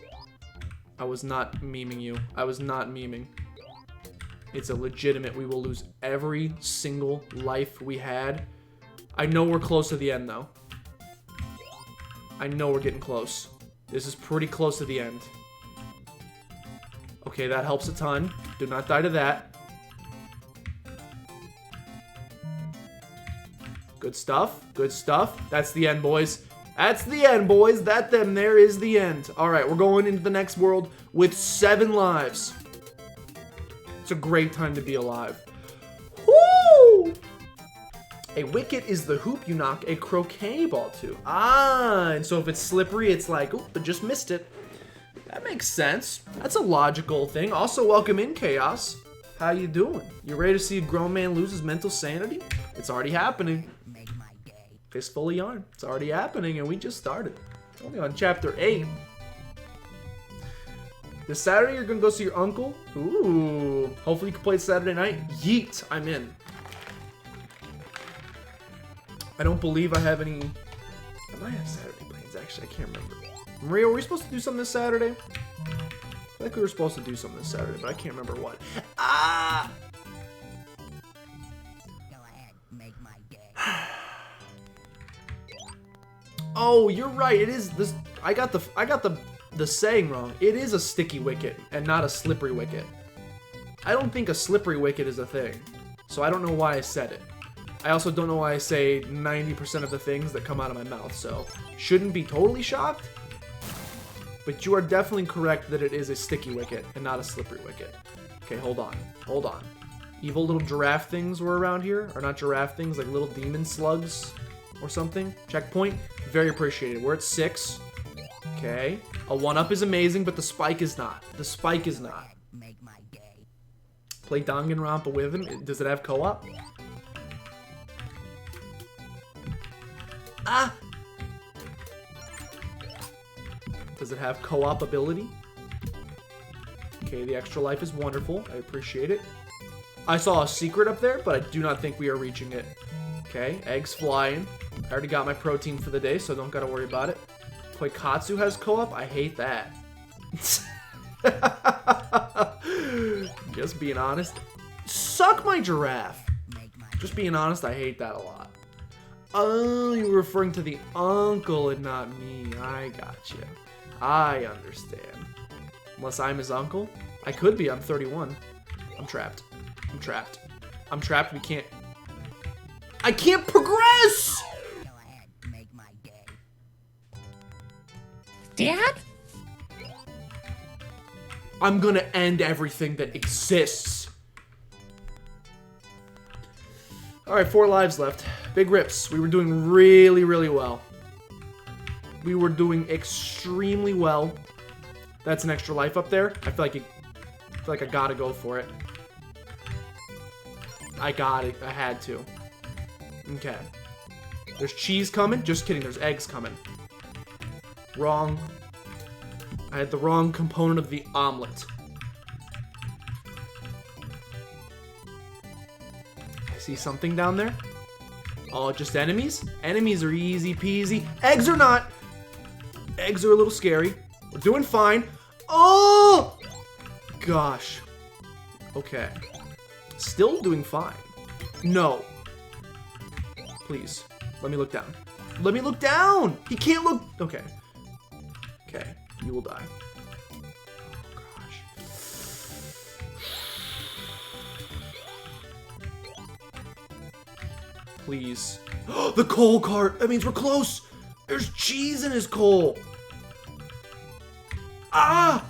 Speaker 3: I was not memeing you. I was not memeing. It's a legitimate, we will lose every single life we had. I know we're close to the end, though. I know we're getting close. This is pretty close to the end. Okay, that helps a ton. Do not die to that. Good stuff. Good stuff. That's the end, boys. That's the end, boys. That them there is the end. All right, we're going into the next world with 7 lives. It's a great time to be alive. Woo! A wicket is the hoop you knock a croquet ball to. Ah, and so if it's slippery, it's like, oop, I just missed it. That makes sense. That's a logical thing. Also, welcome in, Chaos. How you doing? You ready to see a grown man lose his mental sanity? It's already happening.
Speaker 4: Make my day.
Speaker 3: Fistful of yarn. It's already happening, and we just started. Only on chapter 8. This Saturday, you're gonna go see your uncle? Ooh. Hopefully you can play Saturday night. Yeet. I'm in. I don't believe I have any... I might have Saturday plans, actually. I can't remember. Maria, were we supposed to do something this Saturday? I feel like we were supposed to do something this Saturday, but I can't remember what. Ah!
Speaker 4: Go ahead, make my day.
Speaker 3: Oh, you're right. It is this. I got the saying wrong. It is a sticky wicket and not a slippery wicket. I don't think a slippery wicket is a thing, so I don't know why I said it. I also don't know why I say 90% of the things that come out of my mouth, so shouldn't be totally shocked. But you are definitely correct that it is a sticky wicket and not a slippery wicket. Okay, hold on. Hold on. Evil little giraffe things were around here. Or not giraffe things, like little demon slugs or something. Checkpoint. Very appreciated. We're at 6. Okay. A 1-up is amazing, but the spike is not. The spike is not.
Speaker 4: Make my day.
Speaker 3: Play Danganronpa with him. Does it have co-op? Ah! Does it have co-op ability? Okay, the extra life is wonderful. I appreciate it. I saw a secret up there, but I do not think we are reaching it. Okay, eggs flying. I already got my protein for the day, so don't gotta worry about it. Koikatsu has co-op? I hate that. Just being honest. Suck my giraffe. Just being honest, I hate that a lot. Oh, you're referring to the uncle and not me. I gotcha. I understand. Unless I'm his uncle? I could be, I'm 31. I'm trapped. I'm trapped. I'm trapped, we can't... I can't progress!
Speaker 4: Go ahead, make my day.
Speaker 1: Dad?
Speaker 3: I'm gonna end everything that exists. Alright, 4 lives left. Big rips. We were doing really, really well. We were doing extremely well. That's an extra life up there. I feel like I gotta go for it. I got it. I had to. Okay. There's cheese coming. Just kidding. There's eggs coming. Wrong. I had the wrong component of the omelet. I see something down there. Oh, just enemies? Enemies are easy peasy. Eggs are not. Eggs are a little scary. We're doing fine. Oh! Gosh. Okay. Still doing fine. No. Please. Let me look down. Let me look down! He can't look... Okay. Okay. You will die. Oh, gosh. Please. The coal cart! That means we're close! There's cheese in his coal! Ah!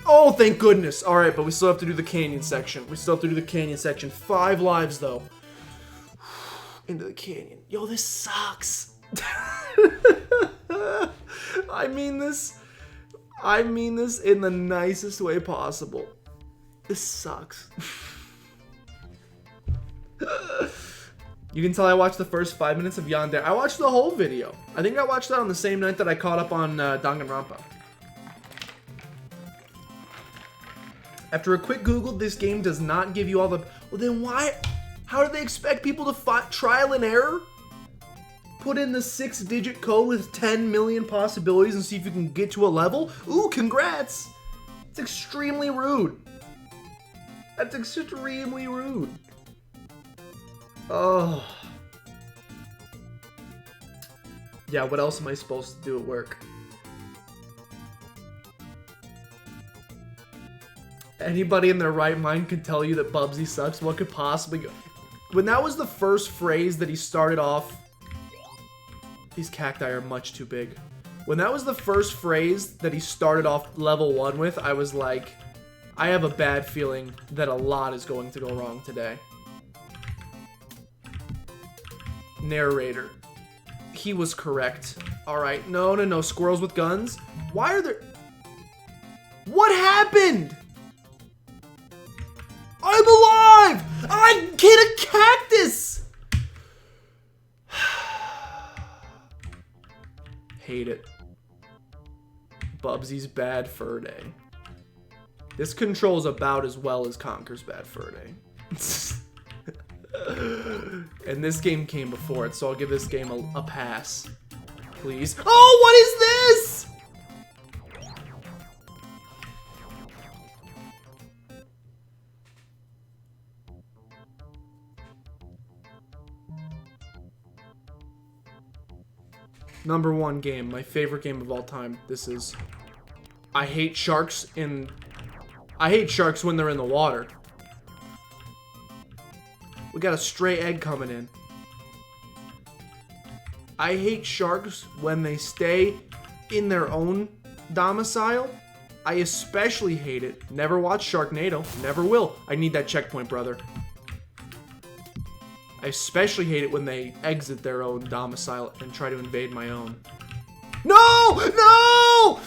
Speaker 3: Oh, thank goodness. Alright, but we still have to do the canyon section. 5 lives, though. Into the canyon. Yo, this sucks. I mean this in the nicest way possible. This sucks. You can tell I watched the first 5 minutes of Yandere. I watched the whole video. I think I watched that on the same night that I caught up on Danganronpa. After a quick Google, this game does not give you all the... Well, then why... How do they expect people to trial and error? Put in the 6-digit code with 10 million possibilities and see if you can get to a level? Ooh, congrats! It's extremely rude. That's extremely rude. Oh. Yeah, what else am I supposed to do at work? Anybody in their right mind can tell you that Bubsy sucks. What could possibly go? When that was the first phrase that he started off... These cacti are much too big. When that was the first phrase that he started off level 1 with, I was like, I have a bad feeling that a lot is going to go wrong today. Narrator. He was correct. Alright, no, squirrels with guns? Why are there... What happened? I'm alive! I get a cactus! Hate it. Bubsy's Bad Fur Day. This controls about as well as Conker's Bad Fur Day. And this game came before it, so I'll give this game a pass. Please. Oh, what is this? Number 1 game, my favorite game of all time. This is... I hate sharks when they're in the water. We got a stray egg coming in. I hate sharks when they stay in their own domicile. I especially hate it. Never watched Sharknado. Never will. I need that checkpoint, brother. I especially hate it when they exit their own domicile and try to invade my own. No! No!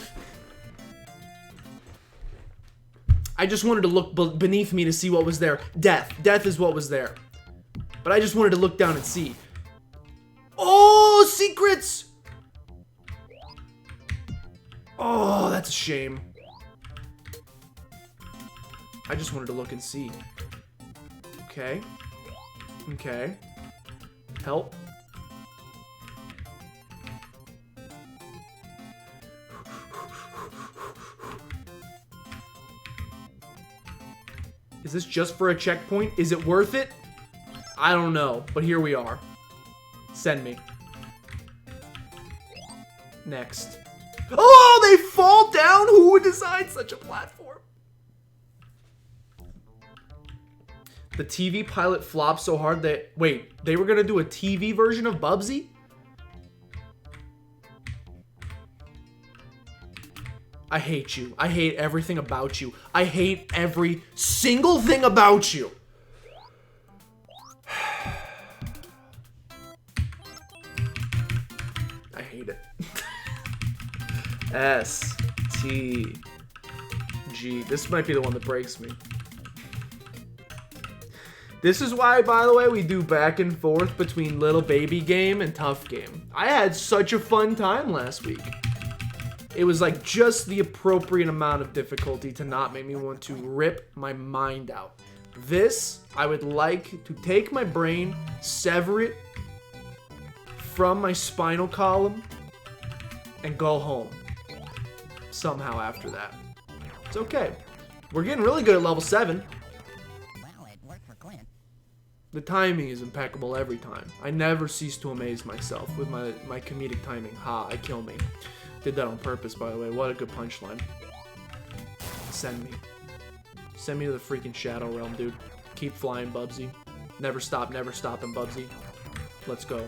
Speaker 3: I just wanted to look beneath me to see what was there. Death. Death is what was there. But I just wanted to look down and see. Oh, secrets! Oh, that's a shame. I just wanted to look and see. Okay. Okay. Help. Is this just for a checkpoint? Is it worth it? I don't know, but here we are. Send me. Next. Oh, they fall down? Who would design such a platform? The TV pilot flopped so hard that... Wait, they were gonna do a TV version of Bubsy? I hate you. I hate everything about you. I hate every single thing about you. I hate it. S, T, G. This might be the one that breaks me. This is why, by the way, we do back and forth between little baby game and tough game. I had such a fun time last week. It was like just the appropriate amount of difficulty to not make me want to rip my mind out. This, I would like to take my brain, sever it from my spinal column, and go home. Somehow after that. It's okay. We're getting really good at level 7.
Speaker 4: Well, it worked for Clint.
Speaker 3: The timing is impeccable every time. I never cease to amaze myself with my comedic timing. Ha, I kill me. Did that on purpose, by the way. What a good punchline. Send me. Send me to the freaking Shadow Realm, dude. Keep flying, Bubsy. Never stop in Bubsy. Let's go.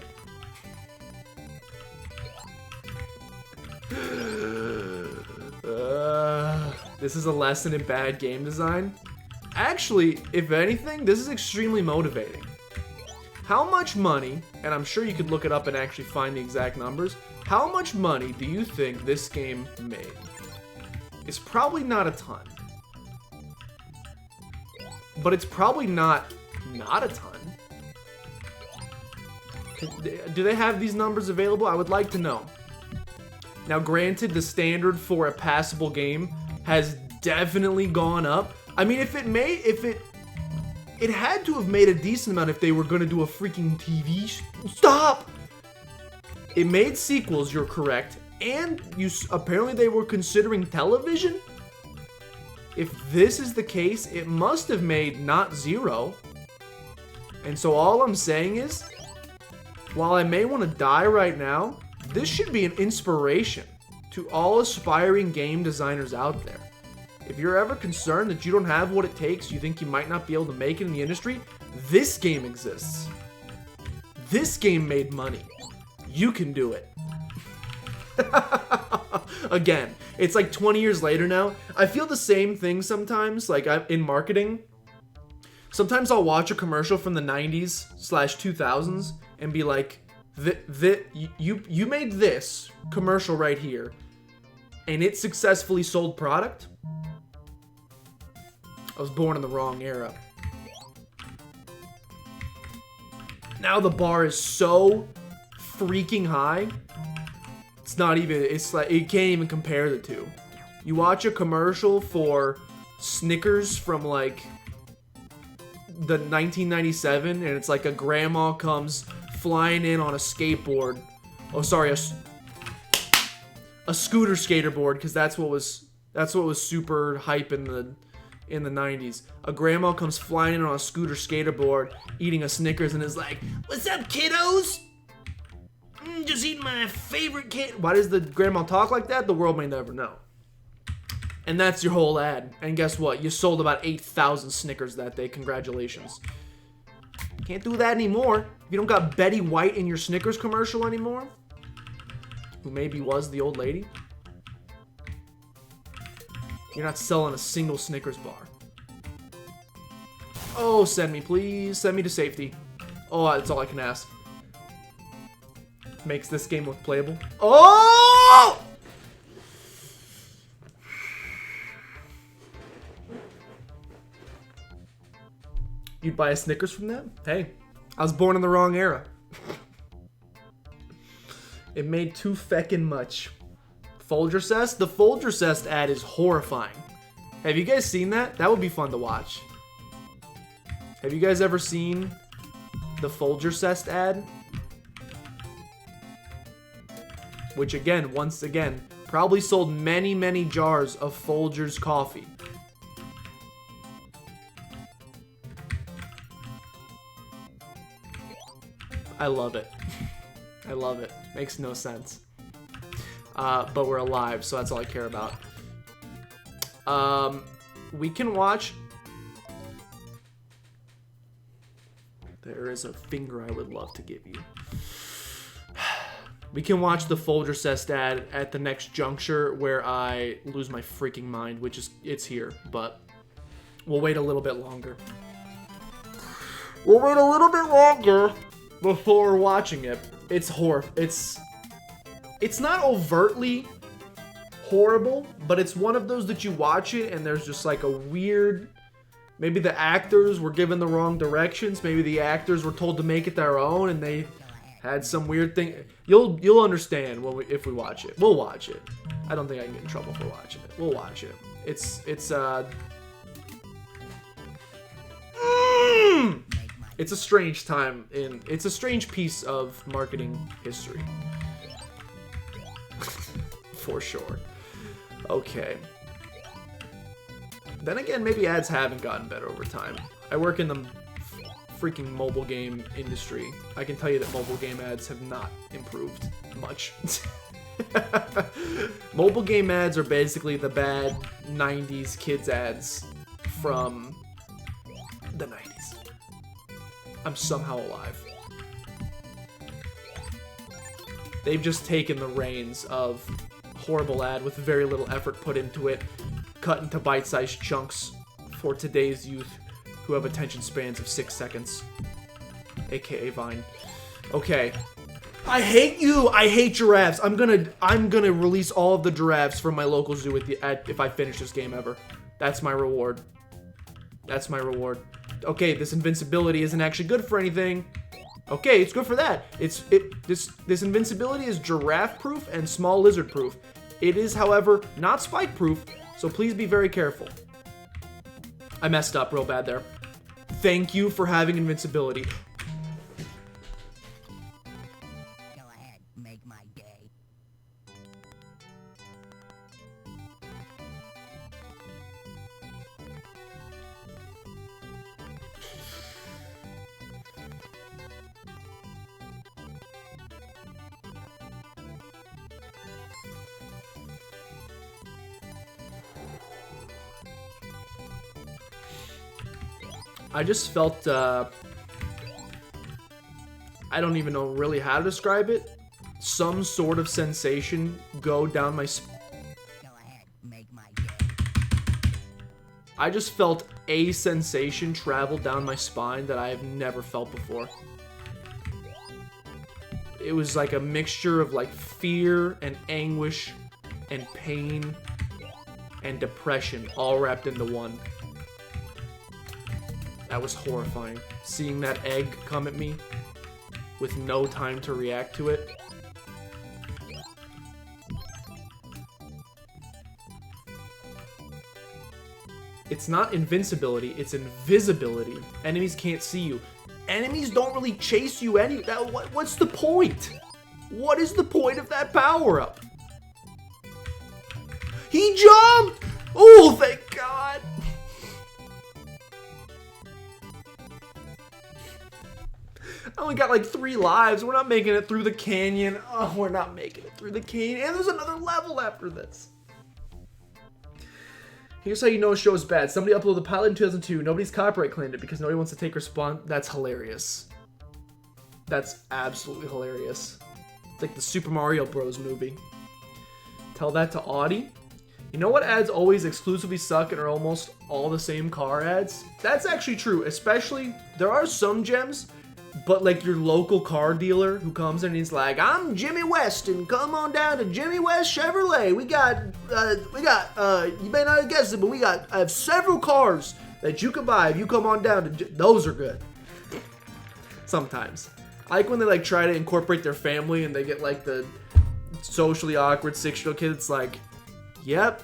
Speaker 3: This is a lesson in bad game design. Actually, if anything, this is extremely motivating. How much money, and I'm sure you could look it up and actually find the exact numbers, how much money do you think this game made? It's probably not a ton. But it's probably not a ton. Do they have these numbers available? I would like to know. Now, granted, the standard for a passable game has definitely gone up. I mean, it had to have made a decent amount if they were going to do a freaking TV. Stop! It made sequels, you're correct. And apparently they were considering television? If this is the case, it must have made not zero. And so all I'm saying is, while I may want to die right now, this should be an inspiration to all aspiring game designers out there. If you're ever concerned that you don't have what it takes, you think you might not be able to make it in the industry, this game exists. This game made money. You can do it. Again, it's like 20 years later now. I feel the same thing sometimes, like in marketing. Sometimes I'll watch a commercial from the 90s/2000s and be like, you made this commercial right here, and it successfully sold product. I was born in the wrong era. Now the bar is so freaking high. It's not even, it's like, it can't even compare the two. You watch a commercial for Snickers from like the 1997, and it's like a grandma comes flying in on a skateboard. Oh, sorry, a scooter skaterboard, because that's what was super hype in the 90s. A grandma comes flying in on a scooter skaterboard, eating a Snickers, and is like, "What's up, kiddos? Just eating my favorite kid." Why does the grandma talk like that? The world may never know. And that's your whole ad. And guess what? You sold about 8,000 Snickers that day. Congratulations. Can't do that anymore. If you don't got Betty White in your Snickers commercial anymore, who maybe was the old lady, you're not selling a single Snickers bar. Oh, send me, please. Send me to safety. Oh, that's all I can ask. Makes this game look playable. Oh! You'd buy a Snickers from that? Hey, I was born in the wrong era. It made too feckin' much. Folgercest? The Folgercest ad is horrifying. Have you guys seen that? That would be fun to watch. Have you guys ever seen the Folgercest ad? Which again, once again, probably sold many, many jars of Folgers coffee. I love it. I love it. Makes no sense. But we're alive, so that's all I care about. We can watch... There is a finger I would love to give you. We can watch the Folgercest ad at the next juncture where I lose my freaking mind, which is, it's here, but we'll wait a little bit longer. We'll wait a little bit longer before watching it. It's it's not overtly horrible, but it's one of those that you watch it and there's just like a weird, maybe the actors were given the wrong directions, maybe the actors were told to make it their own and they had some weird thing. You'll understand when if we watch it. We'll watch it. I don't think I can get in trouble for watching it. We'll watch it. It's a strange time it's a strange piece of marketing history. For sure. Okay. Then again, maybe ads haven't gotten better over time. I work in the freaking mobile game industry. I can tell you that mobile game ads have not improved much. Mobile game ads are basically the bad 90s kids ads from the 90s. I'm somehow alive. They've just taken the reins of horrible ad with very little effort put into it, cut into bite-sized chunks for today's youth who have attention spans of 6 seconds, aka Vine. Okay. I hate you. I hate giraffes. I'm gonna release all of the giraffes from my local zoo if I finish this game ever. That's my reward. That's my reward. Okay, this invincibility isn't actually good for anything. Okay, it's good for that. This invincibility is giraffe-proof and small lizard-proof. It is, however, not spike-proof, so please be very careful. I messed up real bad there. Thank you for having invincibility.
Speaker 4: Go ahead, make my day.
Speaker 3: I just felt, I don't even know really how to describe it. Some sort of sensation go down my
Speaker 4: Go ahead, make my day.
Speaker 3: I just felt a sensation travel down my spine that I have never felt before. It was like a mixture of like fear and anguish and pain and depression all wrapped into one. That was horrifying. Seeing that egg come at me with no time to react to it. It's not invincibility, it's invisibility. Enemies can't see you. Enemies don't really chase you what's the point? What is the point of that power-up? He jumped! Oh, thank God! I only got like 3 lives. We're not making it through the canyon. Oh, we're not making it through the canyon. And there's another level after this. Here's how you know a show is bad. Somebody uploaded the pilot in 2002. Nobody's copyright claimed it because nobody wants to take response. That's hilarious. That's absolutely hilarious. It's like the Super Mario Bros. Movie. Tell that to Audi. You know what ads always exclusively suck and are almost all the same car ads? That's actually true. Especially, there are some gems, but like your local car dealer who comes in and he's like, I'm Jimmy West and come on down to Jimmy West Chevrolet. We got, you may not have guessed it, but I have several cars that you can buy if you come on down to, those are good. Sometimes. I like when they like try to incorporate their family and they get like the socially awkward 6-year-old kid. It's like, yep,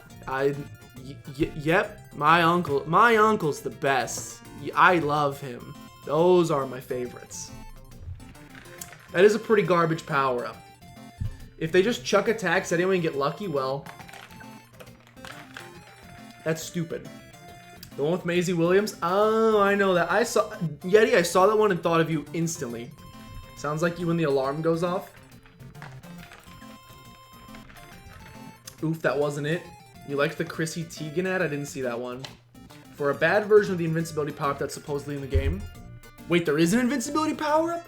Speaker 3: yep, my uncle's the best. I love him. Those are my favorites. That is a pretty garbage power-up. If they just chuck attacks at anyone and get lucky, well, that's stupid. The one with Maisie Williams? Oh, I know that. Yeti, I saw that one and thought of you instantly. Sounds like you when the alarm goes off. Oof, that wasn't it. You liked the Chrissy Teigen ad? I didn't see that one. For a bad version of the invincibility power-up that's supposedly in the game. Wait, there is an invincibility power-up?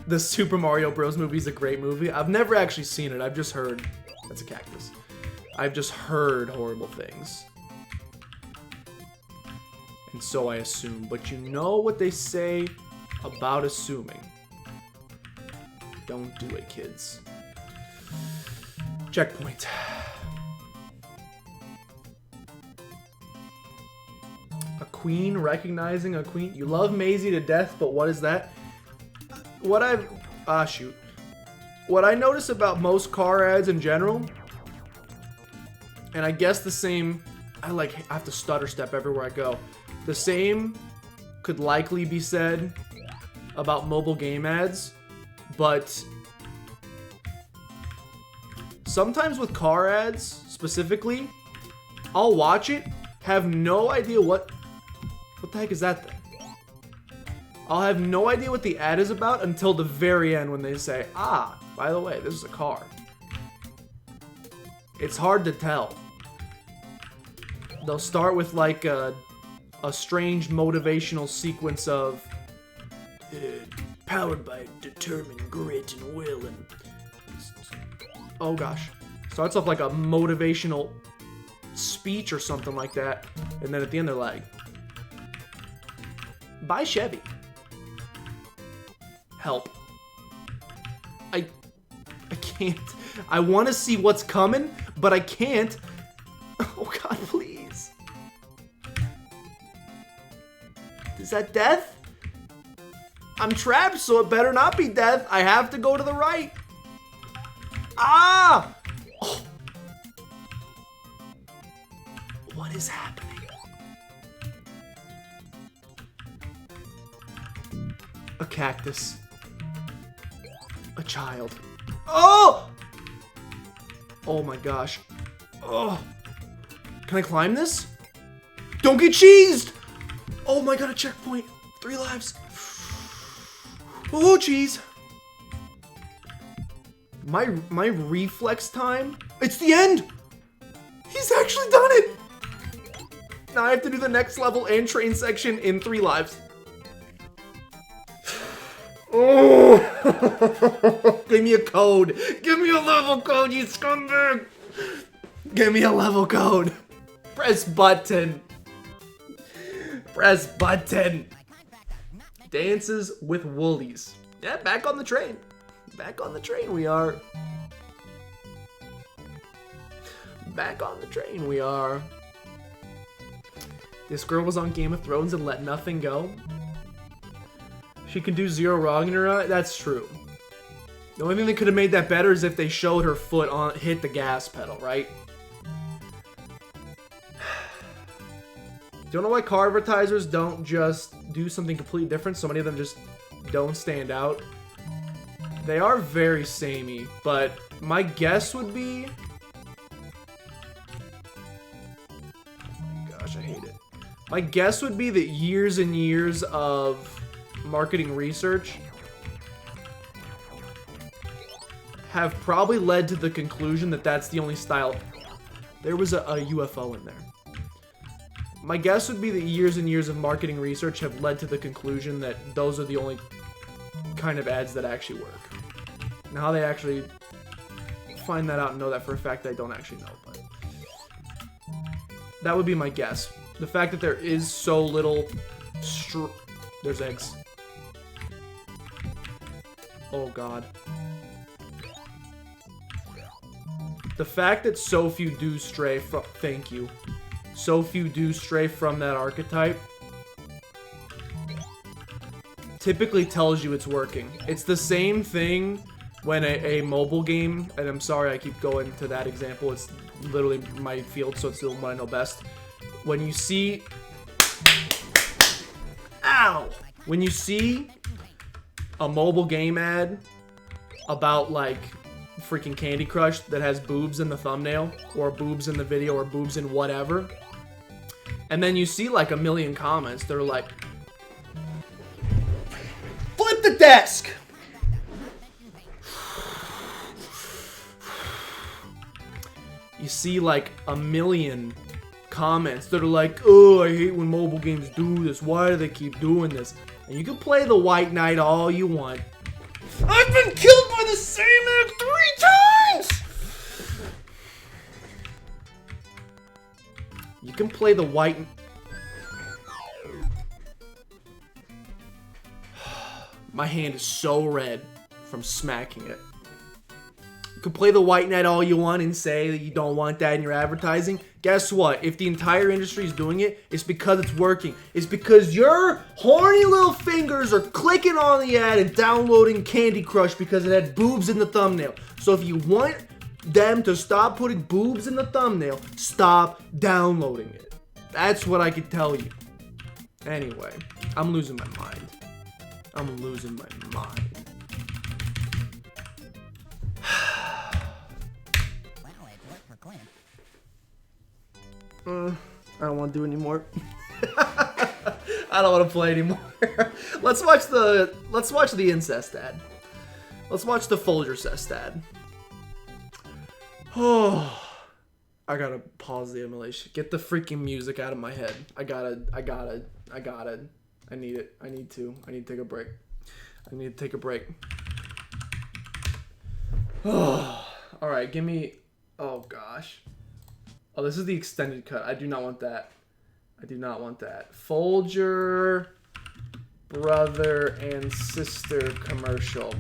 Speaker 3: The Super Mario Bros. Movie is a great movie. I've never actually seen it. I've just heard. That's a cactus. I've just heard horrible things. And so I assume. But you know what they say about assuming. Don't do it, kids. Checkpoint. A queen recognizing a queen. You love Maisie to death, but what is that? What I notice about most car ads in general, and I guess the same, I have to stutter step everywhere I go. The same could likely be said about mobile game ads, but sometimes with car ads specifically, I'll watch it, have no idea what the heck is that thing? I'll have no idea what the ad is about until the very end when they say, ah, by the way, this is a car. It's hard to tell. They'll start with like a strange motivational sequence of powered by determined grit and will and oh gosh. Starts off like a motivational speech or something like that. And then at the end they're like, buy Chevy. Help. I can't. I want to see what's coming, but I can't. Oh god, please. Is that death? I'm trapped, so it better not be death. I have to go to the right. Ah! Oh. What is happening? A cactus. A child. Oh! Oh my gosh. Oh. Can I climb this? Don't get cheesed! Oh my god, a checkpoint. 3 lives. Oh, cheese. My reflex time? It's the end! He's actually done it! Now I have to do the next level and train section in 3 lives. Oh! Give me a code. Give me a level code, you scumbag! Give me a level code. Press button. Press button. Dances with Woolies. Yeah, back on the train. Back on the train we are. Back on the train we are. This girl was on Game of Thrones and let nothing go. She can do 0 wrong in her eye. That's true. The only thing that could have made that better is if they showed her foot on hit the gas pedal, right? Don't know why car advertisers don't just do something completely different. So many of them just don't stand out. They are very samey, but my guess would be... Oh my gosh, I hate it. My guess would be that years and years of marketing research have probably led to the conclusion that that's the only style. There was a UFO in there. My guess would be that years and years of marketing research have led to the conclusion that those are the only kind of ads that actually work. Now how they actually find that out and know that for a fact, I don't actually know, but that would be my guess. The fact that there is so little there's eggs. Oh god. The fact that so few do stray from so few do stray from that archetype typically tells you it's working. It's the same thing when a mobile game, and I'm sorry I keep going to that example, it's literally my field, so it's the one I know best. When you see... Ow! When you see a mobile game ad about, like, freaking Candy Crush that has boobs in the thumbnail, or boobs in the video, or boobs in whatever, and then you see, like, a million comments that are like, flip the desk! You see, like, a million comments that are like, oh, I hate when mobile games do this. Why do they keep doing this? And you can play the White Knight all you want. I've been killed by the same egg 3 times! You can play the White... My hand is so red from smacking it. You can play the White Knight all you want and say that you don't want that in your advertising. Guess what? If the entire industry is doing it, it's because it's working. It's because your horny little fingers are clicking on the ad and downloading Candy Crush because it had boobs in the thumbnail. So if you want them to stop putting boobs in the thumbnail, stop downloading it. That's what I can tell you. Anyway, I'm losing my mind. I'm losing my mind.
Speaker 4: Well, it worked for Clint.
Speaker 3: I don't want to do anymore. I don't want to play anymore. Let's watch the incest ad. Let's watch the Folgers ad. Oh, I gotta pause the emulation. Get the freaking music out of my head. I need it. I need to take a break. I need to take a break. Oh, all right. Give me. Oh gosh. Oh, this is the extended cut. I do not want that. I do not want that. Folger brother and sister commercial.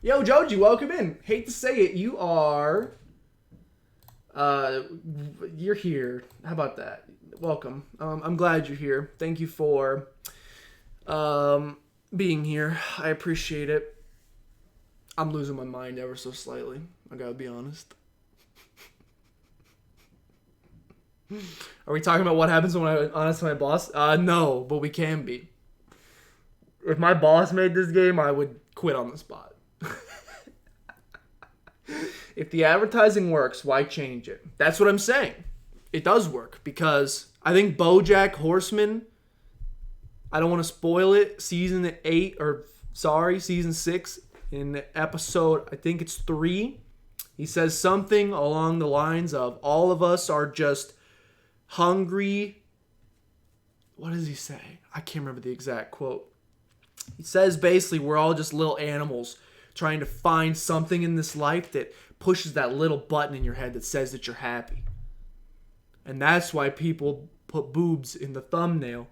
Speaker 3: Yo, Joji, welcome in. Hate to say it, you are... you're here. How about that? Welcome. I'm glad you're here. Thank you for being here. I appreciate it. I'm losing my mind ever so slightly. I gotta be honest. Are we talking about what happens when I'm honest to my boss? No, but we can be. If my boss made this game, I would quit on the spot. If the advertising works, why change it? That's what I'm saying. It does work because I think BoJack Horseman, I don't want to spoil it, season 6 in episode, I think it's 3, he says something along the lines of all of us are just hungry. What does he say? I can't remember the exact quote. He says basically we're all just little animals trying to find something in this life that pushes that little button in your head that says that you're happy. And that's why people put boobs in the thumbnail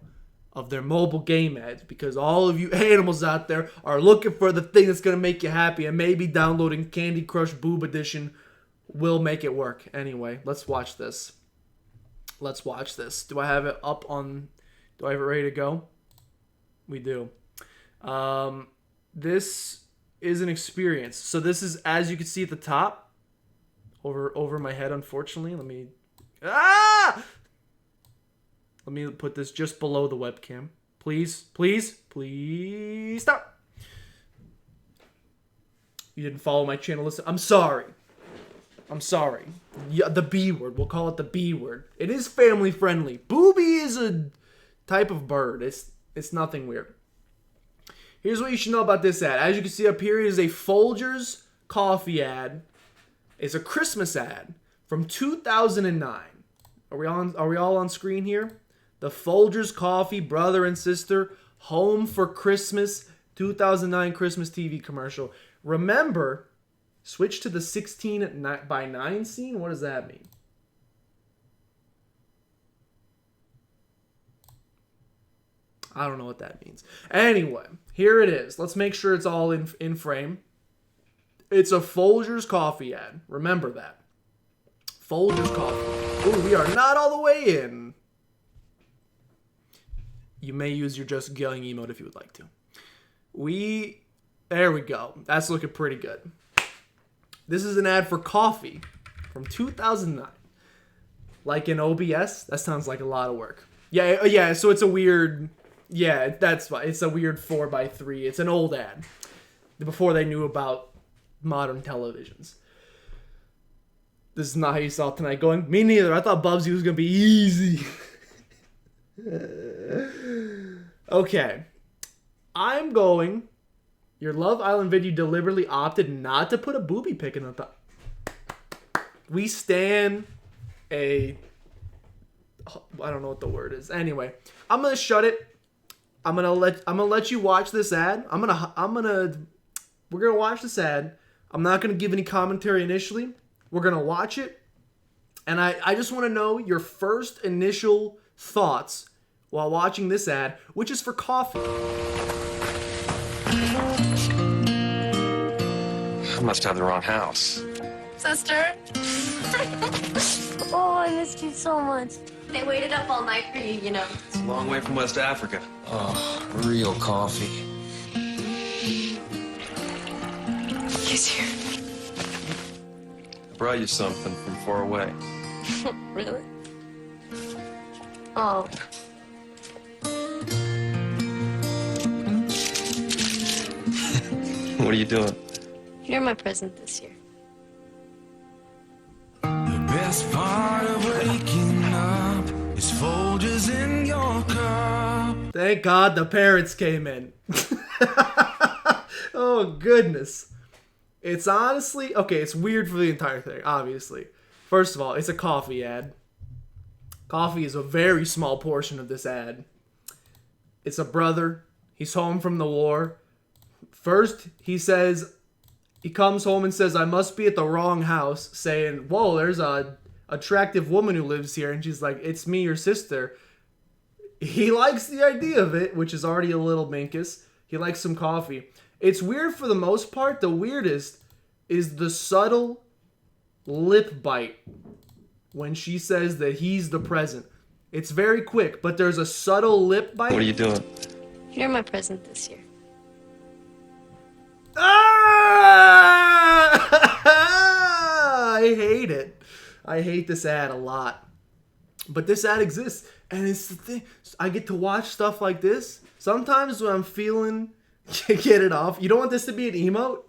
Speaker 3: of their mobile game ads, because all of you animals out there are looking for the thing that's going to make you happy, and maybe downloading Candy Crush Boob Edition will make it work. Anyway, let's watch this. Let's watch this. Do I have it up on... Do I have it ready to go? We do. This is an experience. So this is, as you can see at the top, over my head, unfortunately. Let me put this just below the webcam. Please stop. You didn't follow my channel. Listen, I'm sorry. Yeah, the B word. We'll call it the B word. It is family friendly. Booby is a type of bird. It's nothing weird. Here's what you should know about this ad. As you can see up here, it is a Folgers coffee ad. It's a Christmas ad from 2009. Are we all on screen here? The Folgers Coffee Brother and Sister Home for Christmas 2009 Christmas TV commercial. Remember, switch to the 16:9 scene. What does that mean? I don't know what that means. Anyway, here it is. Let's make sure it's all in frame. It's a Folgers coffee ad. Remember that. Folgers coffee. Ooh, we are not all the way in. You may use your just yelling emote if you would like to. There we go. That's looking pretty good. This is an ad for coffee from 2009. Like in OBS, that sounds like a lot of work. Yeah, so it's a weird, that's fine. It's a weird 4x3. It's an old ad. Before they knew about modern televisions. This is not how you saw tonight going. Me neither. I thought Bubsy was going to be easy. Okay. I'm going. Your Love Island vid, you deliberately opted not to put a booby pic in the top. We stan I don't know what the word is. Anyway, I'm gonna shut it. I'm gonna let you watch this ad. We're gonna watch this ad. I'm not gonna give any commentary initially. We're gonna watch it, and I just want to know your first initial thoughts while watching this ad, which is for coffee.
Speaker 6: I must have the wrong house.
Speaker 1: Sister?
Speaker 7: Oh, I missed you so much.
Speaker 1: They waited up all night for you, you know.
Speaker 6: It's a long way from West Africa.
Speaker 8: Oh, real coffee.
Speaker 1: He's here.
Speaker 6: I brought you something from far away.
Speaker 7: Really? Oh.
Speaker 6: What are you doing?
Speaker 7: You're my present this year.
Speaker 8: The best part of waking up is Folgers in your cup.
Speaker 3: Thank God the parents came in. Oh, goodness. It's honestly... Okay, it's weird for the entire thing, obviously. First of all, it's a coffee ad. Coffee is a very small portion of this ad. It's a brother. He's home from the war. First, he comes home and says, I must be at the wrong house, saying, whoa, there's a attractive woman who lives here. And she's like, it's me, your sister. He likes the idea of it, which is already a little minkus. He likes some coffee. It's weird for the most part. The weirdest is the subtle lip bite when she says that he's the present. It's very quick, but there's a subtle lip bite.
Speaker 6: What are you doing?
Speaker 7: You're my present this year.
Speaker 3: Ah! I hate it. I hate this ad a lot. But this ad exists, and it's the thing. I get to watch stuff like this. Sometimes when I'm feeling get it off. You don't want this to be an emote?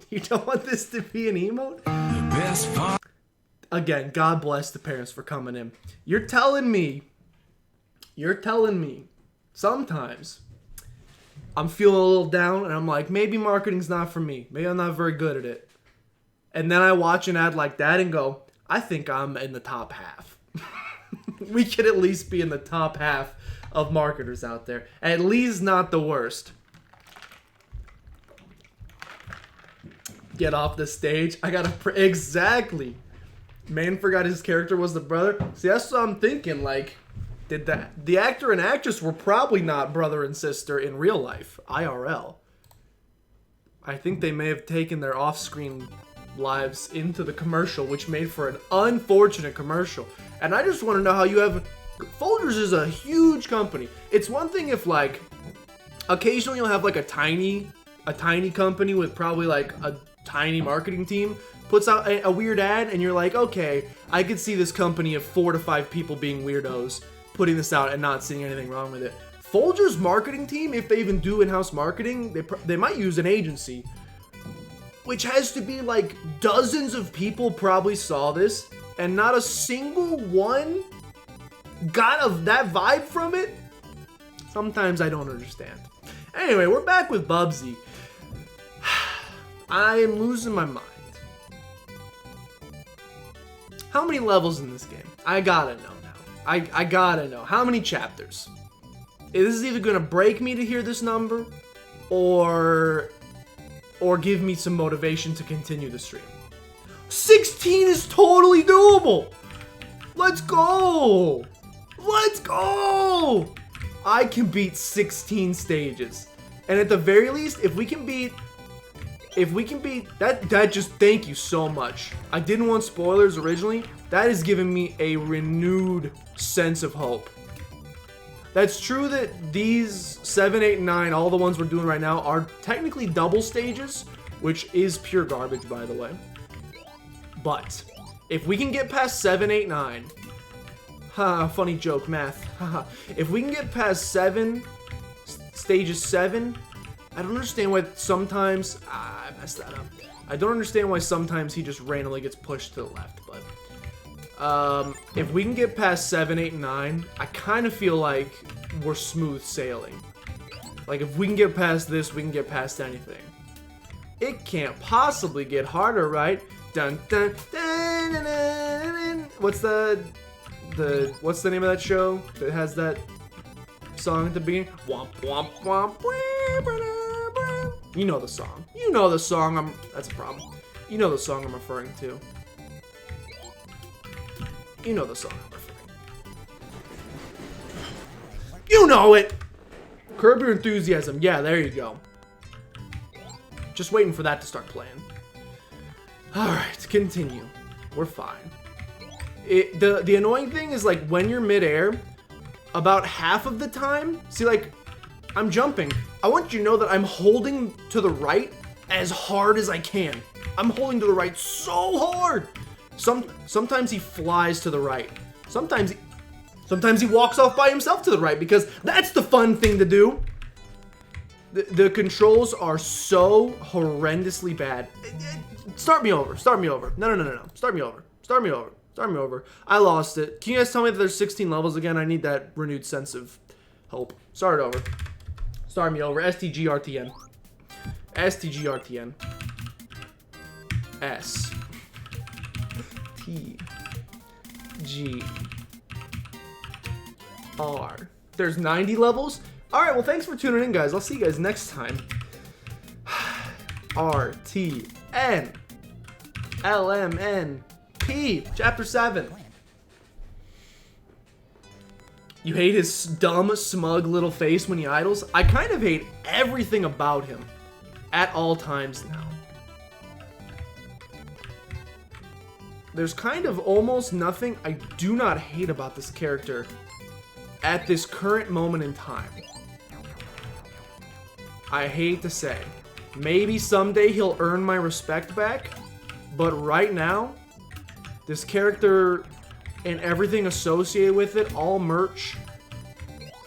Speaker 3: You don't want this to be an emote?
Speaker 8: The best part.
Speaker 3: Again, God bless the parents for coming in. You're telling me sometimes I'm feeling a little down and I'm like, maybe marketing's not for me. Maybe I'm not very good at it. And then I watch an ad like that and go, I think I'm in the top half. We could at least be in the top half of marketers out there. At least not the worst. Get off the stage. I gotta exactly. Man forgot his character was the brother. See, that's what I'm thinking. Like, did the actor and actress were probably not brother and sister in real life, IRL. I think they may have taken their off-screen lives into the commercial, which made for an unfortunate commercial. And I just want to know how you have. Folgers is a huge company. It's one thing if like occasionally you'll have like a tiny company with probably like a tiny marketing team puts out a weird ad and you're like, okay, I could see this company of 4 to 5 people being weirdos putting this out and not seeing anything wrong with it. Folgers marketing team, if they even do in-house marketing, they might use an agency, which has to be like dozens of people probably saw this and not a single one got that vibe from it. Sometimes I don't understand. Anyway, we're back with Bubsy. I am losing my mind. How many levels in this game? I gotta know now. I gotta know. How many chapters? This is either gonna break me to hear this number, or give me some motivation to continue the stream. 16 is totally doable! Let's go! Let's go! I can beat 16 stages. And at the very least, if we can beat that just thank you so much. I didn't want spoilers originally. That has given me a renewed sense of hope. That's true that these 7, 8, and 9, all the ones we're doing right now, are technically double stages, which is pure garbage, by the way. But if we can get past 7, 8, 9, funny joke, math. If we can get past stages 7, I don't understand why sometimes I messed that up. I don't understand why sometimes he just randomly gets pushed to the left, but if we can get past 7, 8, and 9, I kind of feel like we're smooth sailing. Like, if we can get past this, we can get past anything. It can't possibly get harder, right? Dun dun dun dun dun dun. What's the name of that show that has that song at the beginning? Womp womp womp. You know the song. You know the song. That's a problem. You know the song I'm referring to. You know the song I'm referring to. You know it! Curb Your Enthusiasm. Yeah, there you go. Just waiting for that to start playing. Alright, continue. We're fine. The annoying thing is, like, when you're midair, about half of the time, see, like, I'm jumping. I want you to know that I'm holding to the right as hard as I can. I'm holding to the right so hard. Sometimes he flies to the right. Sometimes he walks off by himself to the right, because that's the fun thing to do. The controls are so horrendously bad. Start me over. Start me over. No. Start me over. Start me over. Start me over. I lost it. Can you guys tell me that there's 16 levels again? I need that renewed sense of hope. Start it over. Start me over. STGRTN. STGRTN. S. T. G. R. There's 90 levels? Alright, well, thanks for tuning in, guys. I'll see you guys next time. R. T. N. L. M. N. P. Chapter 7. You hate his dumb, smug little face when he idles? I kind of hate everything about him at all times now. There's kind of almost nothing I do not hate about this character at this current moment in time. I hate to say. Maybe someday he'll earn my respect back, but right now, this character and everything associated with it, all merch,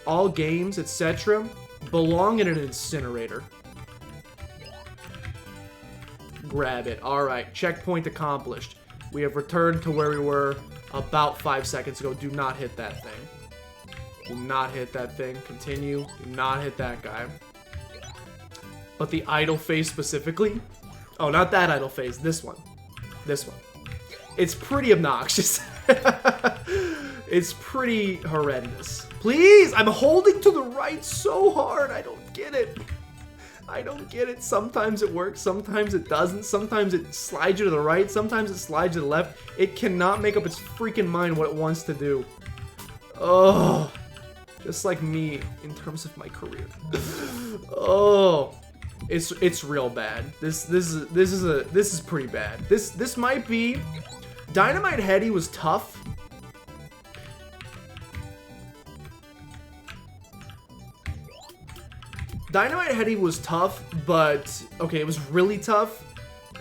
Speaker 3: all games, etc., belong in an incinerator. Grab it. Alright, checkpoint accomplished. We have returned to where we were about 5 seconds ago. Do not hit that thing. Do not hit that thing. Continue. Do not hit that guy. But the idle face specifically? Oh, not that idle face. This one. This one. It's pretty obnoxious. It's pretty horrendous. Please! I'm holding to the right so hard. I don't get it. I don't get it. Sometimes it works. Sometimes it doesn't. Sometimes it slides you to the right. Sometimes it slides you to the left. It cannot make up its freaking mind what it wants to do. Oh. Just like me in terms of my career. Oh. It's real bad. This is pretty bad. This might be Dynamite Heady was tough. Dynamite Heady was tough, but okay, it was really tough.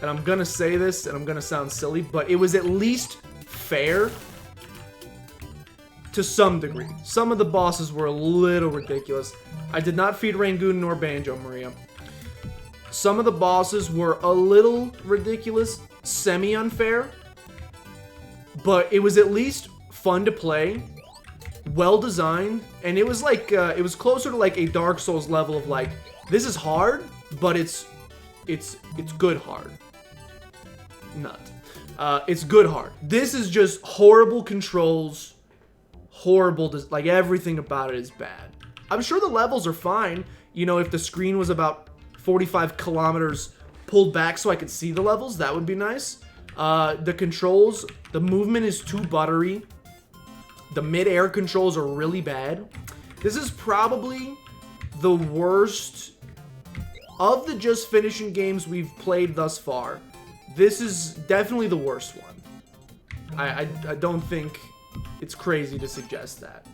Speaker 3: And I'm gonna say this, and I'm gonna sound silly, but it was at least fair to some degree. Some of the bosses were a little ridiculous. I did not feed Rangoon nor Banjo Maria. Some of the bosses were a little ridiculous, semi-unfair, but it was at least fun to play, well designed, and it was like, it was closer to like a Dark Souls level of like, this is hard, but it's good hard. Nut. It's good hard. This is just horrible controls, horrible, like everything about it is bad. I'm sure the levels are fine, you know, if the screen was about 45 kilometers pulled back so I could see the levels, that would be nice. The controls, the movement is too buttery. The mid-air controls are really bad. This is probably the worst of the Just Finishing games we've played thus far. This is definitely the worst one. I don't think it's crazy to suggest that.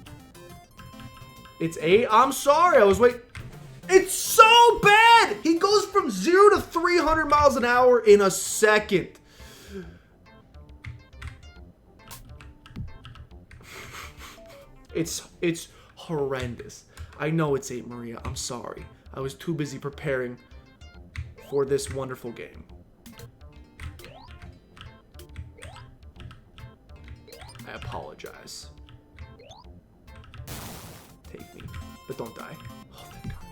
Speaker 3: It's 8. I'm sorry. I was waiting. It's so bad. He goes from 0 to 300 miles an hour in a second. It's horrendous. I know it's 8, Maria. I'm sorry. I was too busy preparing for this wonderful game. I apologize. Take me, but don't die. Oh, thank God.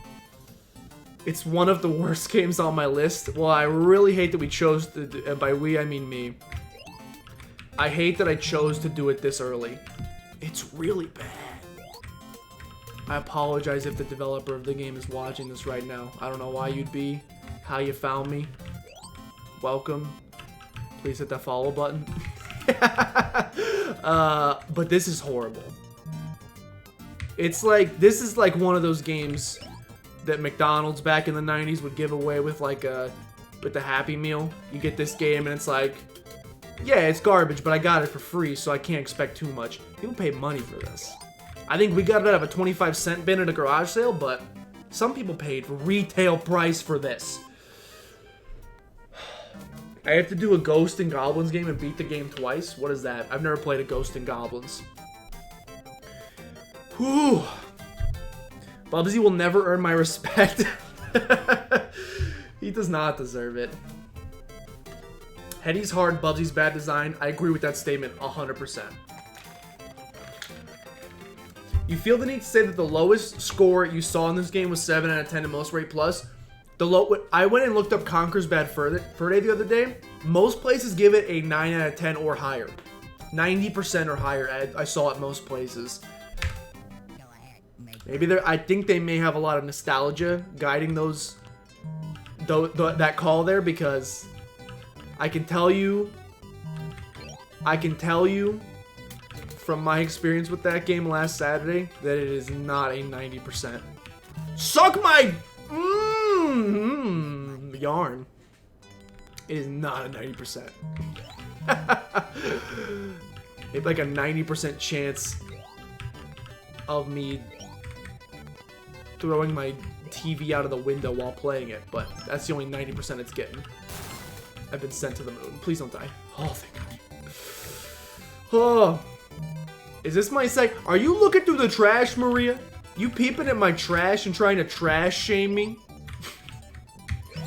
Speaker 3: It's one of the worst games on my list. Well, I really hate that we chose to, and by we I mean me. I hate that I chose to do it this early. It's really bad. I apologize if the developer of the game is watching this right now. I don't know why you'd be, how you found me. Welcome. Please hit that follow button. But this is horrible. It's like, this is like one of those games that McDonald's back in the 90s would give away with like with the Happy Meal. You get this game and it's like, yeah, it's garbage, but I got it for free, so I can't expect too much. People pay money for this. I think we got it out of a 25-cent bin at a garage sale, but some people paid retail price for this. I have to do a Ghost and Goblins game and beat the game twice? What is that? I've never played a Ghost and Goblins. Whew. Bubsy will never earn my respect. He does not deserve it. Hetty's hard, Bubsy's bad design. I agree with that statement 100%. You feel the need to say that the lowest score you saw in this game was 7 out of 10 and most rate plus? I went and looked up Conker's Bad Fur Day the other day. Most places give it a 9 out of 10 or higher. 90% or higher I saw at most places. Maybe I think they may have a lot of nostalgia guiding that call there, because I can tell you from my experience with that game last Saturday that it is not a 90%. Suck my yarn. It is not a 90%. It's like a 90% chance of me throwing my TV out of the window while playing it, but that's the only 90% it's getting. I've been sent to the moon. Please don't die. Oh, thank God. Oh. Is this my sec? Are you looking through the trash, Maria? You peeping at my trash and trying to trash shame me?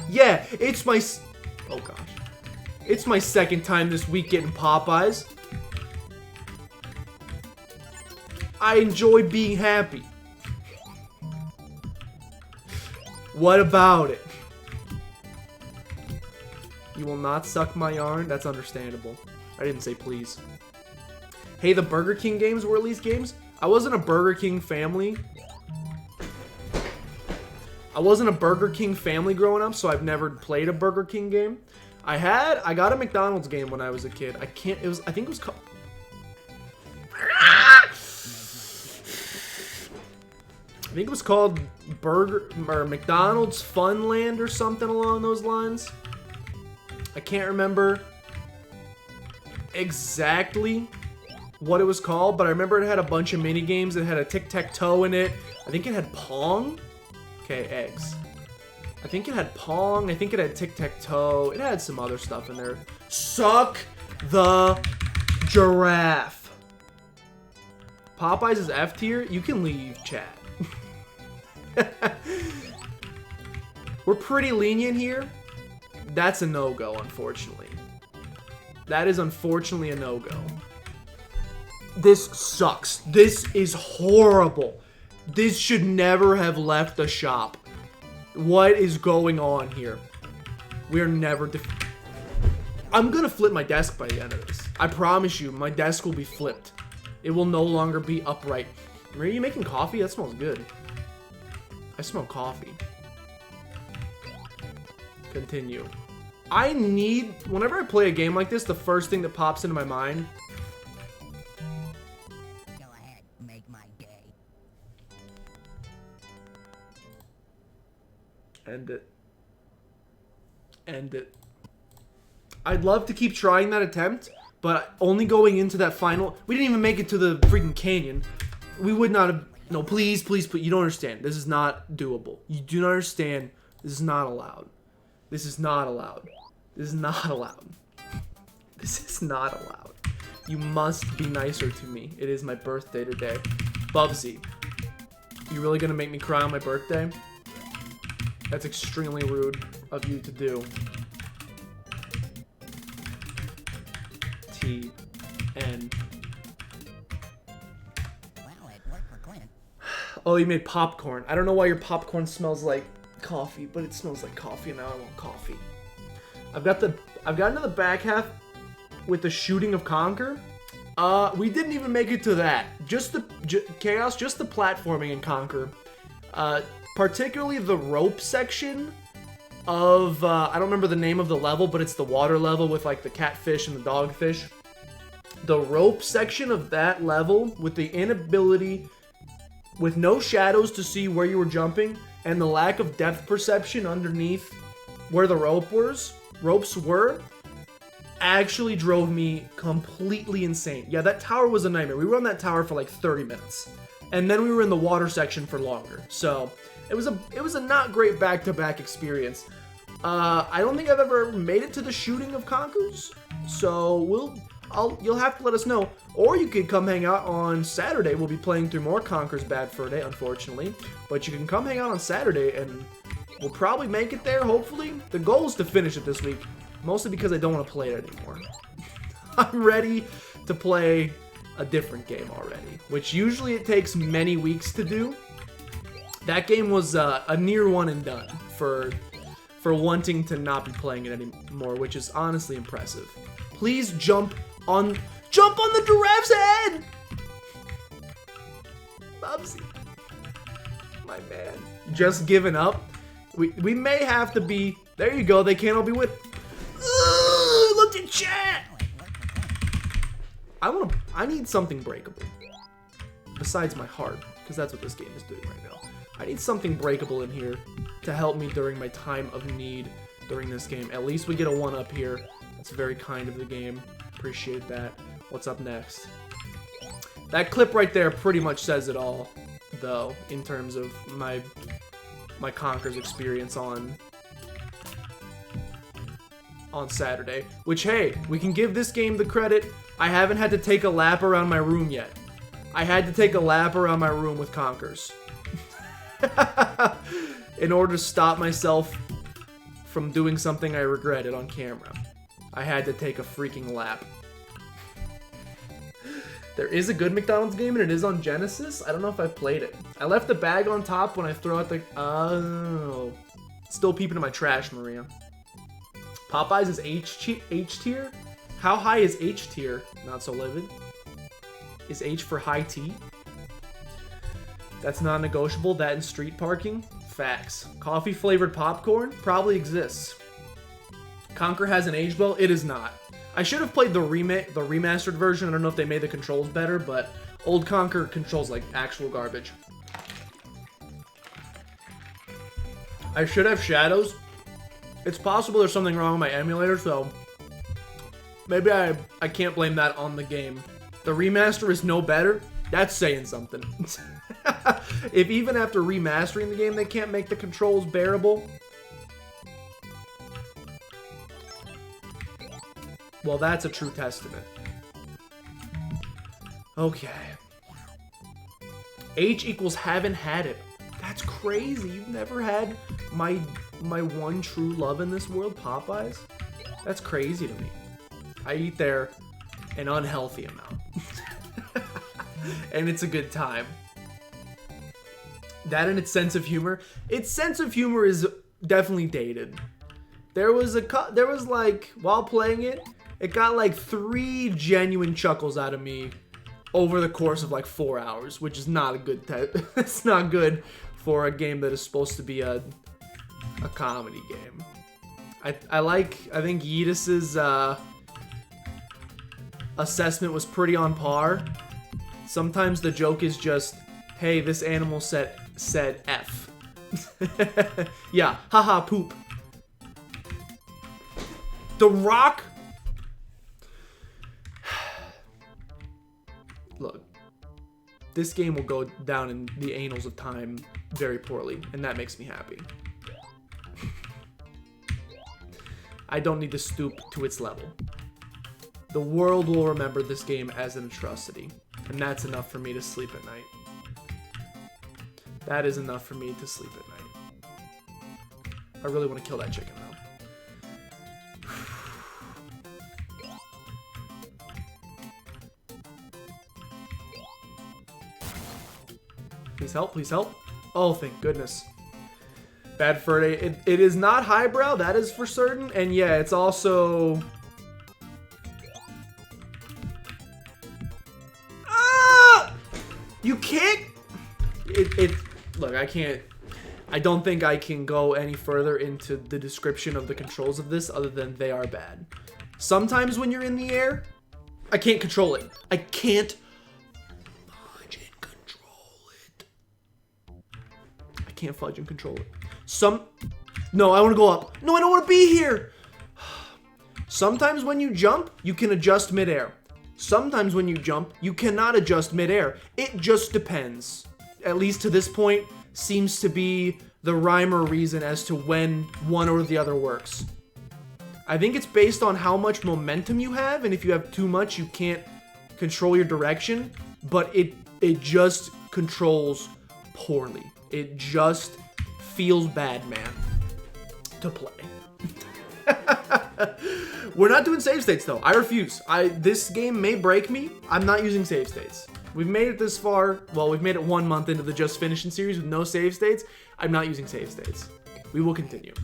Speaker 3: Yeah, it's my... Oh, gosh. It's my second time this week getting Popeyes. I enjoy being happy. What about it? You will not suck my yarn? That's understandable. I didn't say please. Hey, the Burger King games were at least games. I wasn't a Burger King family. I wasn't a Burger King family growing up, so I've never played a Burger King game. I got a McDonald's game when I was a kid. I think it was called... I think it was called McDonald's Funland or something along those lines. I can't remember exactly what it was called, but I remember it had a bunch of mini games. It had a tic-tac-toe in it. I think it had Pong. Okay, eggs. I think it had Pong. I think it had tic-tac-toe. It had some other stuff in there. Suck the giraffe. Popeyes is F tier. You can leave, chat. We're pretty lenient here. That's a no-go, unfortunately. That is unfortunately a no-go. This sucks. This is horrible. This should never have left the shop. What is going on here? We're never... I'm gonna flip my desk by the end of this. I promise you, my desk will be flipped. It will no longer be upright. Are you making coffee? That smells good. I smell coffee. Continue. Whenever I play a game like this, the first thing that pops into my mind...
Speaker 4: Go ahead, make my day.
Speaker 3: End it. End it. I'd love to keep trying that attempt, but only going into that final... We didn't even make it to the freaking canyon. We would not have... No, please, please, please. You don't understand. This is not doable. You do not understand. This is not allowed. This is not allowed. This is not allowed. This is not allowed. You must be nicer to me. It is my birthday today. Bubsy, you really gonna make me cry on my birthday? That's extremely rude of you to do. T-N.
Speaker 4: Well, it worked for Clint.
Speaker 3: Oh, you made popcorn. I don't know why your popcorn smells like coffee, but it smells like coffee, and now I want coffee. I've gotten to the back half with the shooting of Conquer. We didn't even make it to that. Just the chaos, just the platforming in Conquer. Particularly the rope section of, I don't remember the name of the level, but it's the water level with like the catfish and the dogfish. The rope section of that level with the inability, with no shadows to see where you were jumping, and the lack of depth perception underneath where the ropes were, actually drove me completely insane. Yeah, that tower was a nightmare. We were on that tower for like 30 minutes. And then we were in the water section for longer. So, it was a not great back-to-back experience. I don't think I've ever made it to the shooting of Conquers. So, you'll have to let us know. Or you could come hang out on Saturday. We'll be playing through more Conquer's Bad Fur Day, unfortunately. But you can come hang out on Saturday and we'll probably make it there, hopefully. The goal is to finish it this week. Mostly because I don't want to play it anymore. I'm ready to play a different game already. Which usually it takes many weeks to do. That game was a near one and done for wanting to not be playing it anymore. Which is honestly impressive. Please jump on the giraffe's head! Bubsy. My man. Just giving up. We may have to be... There you go, they can't all be with... Look at chat! I need something breakable. Besides my heart, because that's what this game is doing right now. I need something breakable in here to help me during my time of need during this game. At least we get a 1-up here. That's very kind of the game. Appreciate that. What's up next? That clip right there pretty much says it all, though, in terms of my Conquer's experience on Saturday. Which, hey, we can give this game the credit. I haven't had to take a lap around my room yet. I had to take a lap around my room with Conquers. In order to stop myself from doing something I regretted on camera. I had to take a freaking lap. There is a good McDonald's game and it is on Genesis. I don't know if I've played it. I left the bag on top when I throw out the... Oh. Still peeping in my trash, Maria. Popeyes is H tier? How high is H tier? Not so livid. Is H for high tea? That's non-negotiable. That and street parking? Facts. Coffee flavored popcorn? Probably exists. Conquer has an age bell? It is not. I should have played the remastered version. I don't know if they made the controls better, but old Conquer controls like actual garbage. I should have shadows. It's possible there's something wrong with my emulator, so maybe I can't blame that on the game. The remaster is no better. That's saying something. If even after remastering the game they can't make the controls bearable, well, that's a true testament. Okay. H equals haven't had it. That's crazy. You've never had my one true love in this world, Popeyes? That's crazy to me. I eat there an unhealthy amount. And it's a good time. That and its sense of humor. Its sense of humor is definitely dated. There was like, while playing it, it got like 3 genuine chuckles out of me over the course of like 4 hours, which is not a good it's not good for a game that is supposed to be a comedy game. I think Yeetus's assessment was pretty on par. Sometimes the joke is just, hey, this animal said F. Yeah, haha, poop. The Rock. Look, this game will go down in the annals of time very poorly, and that makes me happy. I don't need to stoop to its level. The world will remember this game as an atrocity, and that's enough for me to sleep at night. That is enough for me to sleep at night. I really want to kill that chicken, though. Please help, please help. Oh, thank goodness. Bad fur day. It is not highbrow, that is for certain. And yeah, it's also... Ah! You can't... Look, I can't... I don't think I can go any further into the description of the controls of this other than they are bad. Sometimes when you're in the air, I can't control it. I can't fudge and control it. No, I want to go up. No, I don't want to be here. Sometimes when you jump, you can adjust midair. Sometimes when you jump, you cannot adjust midair. It just depends. At least to this point, seems to be the rhyme or reason as to when one or the other works. I think it's based on how much momentum you have, and if you have too much, you can't control your direction, but it just controls poorly. It just feels bad, man, to play. We're not doing save states, though. I refuse. This game may break me. I'm not using save states. We've made it this far. Well, we've made it 1 month into the Just Finishin series with no save states. I'm not using save states. We will continue.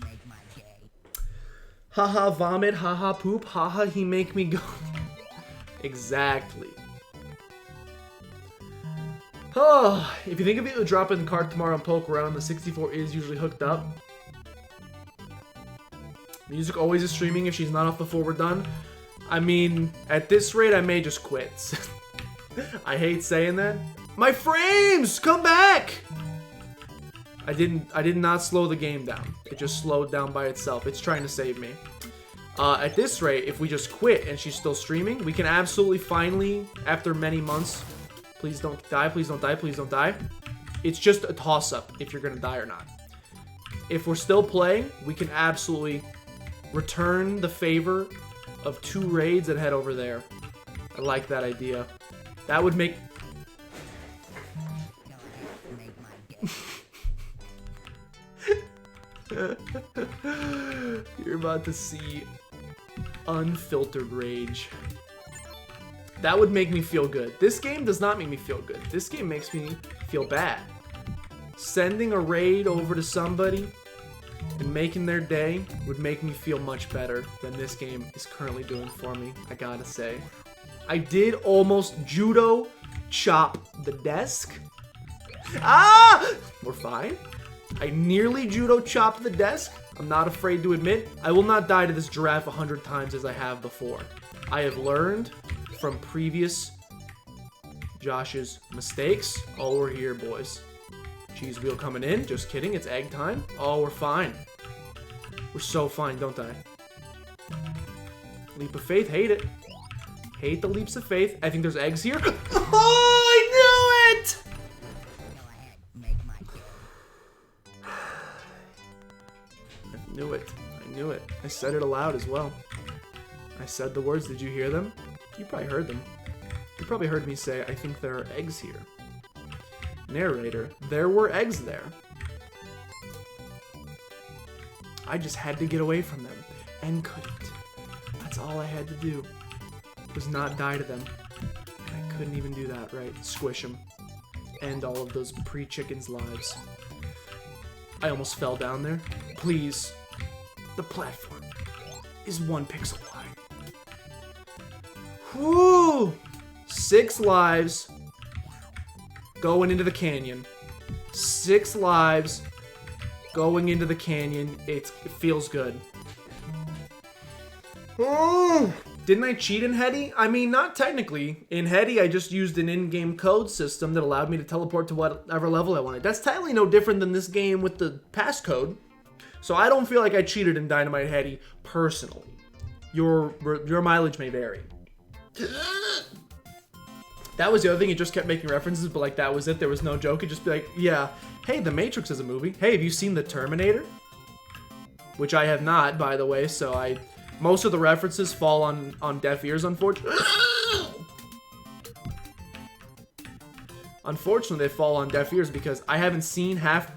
Speaker 3: Haha, vomit. Haha, poop. Haha, he make me go. Exactly. Oh, if you think of it, you'll drop in the cart tomorrow and poke around. The 64 is usually hooked up. Music always is streaming if she's not off before we're done. I mean, at this rate, I may just quit. I hate saying that. My frames! Come back! I did not slow the game down. It just slowed down by itself. It's trying to save me. At this rate, if we just quit and she's still streaming, we can absolutely finally, after many months... Please don't die, please don't die, please don't die. It's just a toss-up if you're gonna die or not. If we're still playing, we can absolutely return the favor of 2 raids and head over there. I like that idea. That would make... You're about to see unfiltered rage. That would make me feel good. This game does not make me feel good. This game makes me feel bad. Sending a raid over to somebody and making their day would make me feel much better than this game is currently doing for me, I gotta say. I did almost judo chop the desk. Ah! We're fine. I nearly judo chopped the desk. I'm not afraid to admit, I will not die to this giraffe 100 times as I have before. I have learned from previous Josh's mistakes. Oh, we're here, boys. Cheese wheel coming in. Just kidding. It's egg time. Oh, we're fine. We're so fine. Don't die. Leap of faith. Hate it. Hate the leaps of faith. I think there's eggs here. Oh, I knew it!
Speaker 4: Go ahead, make my day.
Speaker 3: I knew it. I knew it. I said it aloud as well. I said the words. Did you hear them? You probably heard them. You probably heard me say, I think there are eggs here. Narrator, there were eggs there. I just had to get away from them, and couldn't. That's all I had to do, was not die to them. And I couldn't even do that, right? Squish them. End all of those pre-chickens' lives. I almost fell down there. Please. The platform is 1 pixel wide. Whew! 6 lives going into the canyon. 6 lives going into the canyon. It feels good. Didn't I cheat in Heady? I mean, not technically. In Heady, I just used an in-game code system that allowed me to teleport to whatever level I wanted. That's technically no different than this game with the passcode. So I don't feel like I cheated in Dynamite Heady personally. Your mileage may vary. That was the other thing. He just kept making references, but like that was it. There was no joke. He'd just be like, yeah, hey, The Matrix is a movie. Hey, have you seen The Terminator? Which I have not, by the way. So most of the references fall on deaf ears, unfortunately. Unfortunately, they fall on deaf ears because I haven't seen half.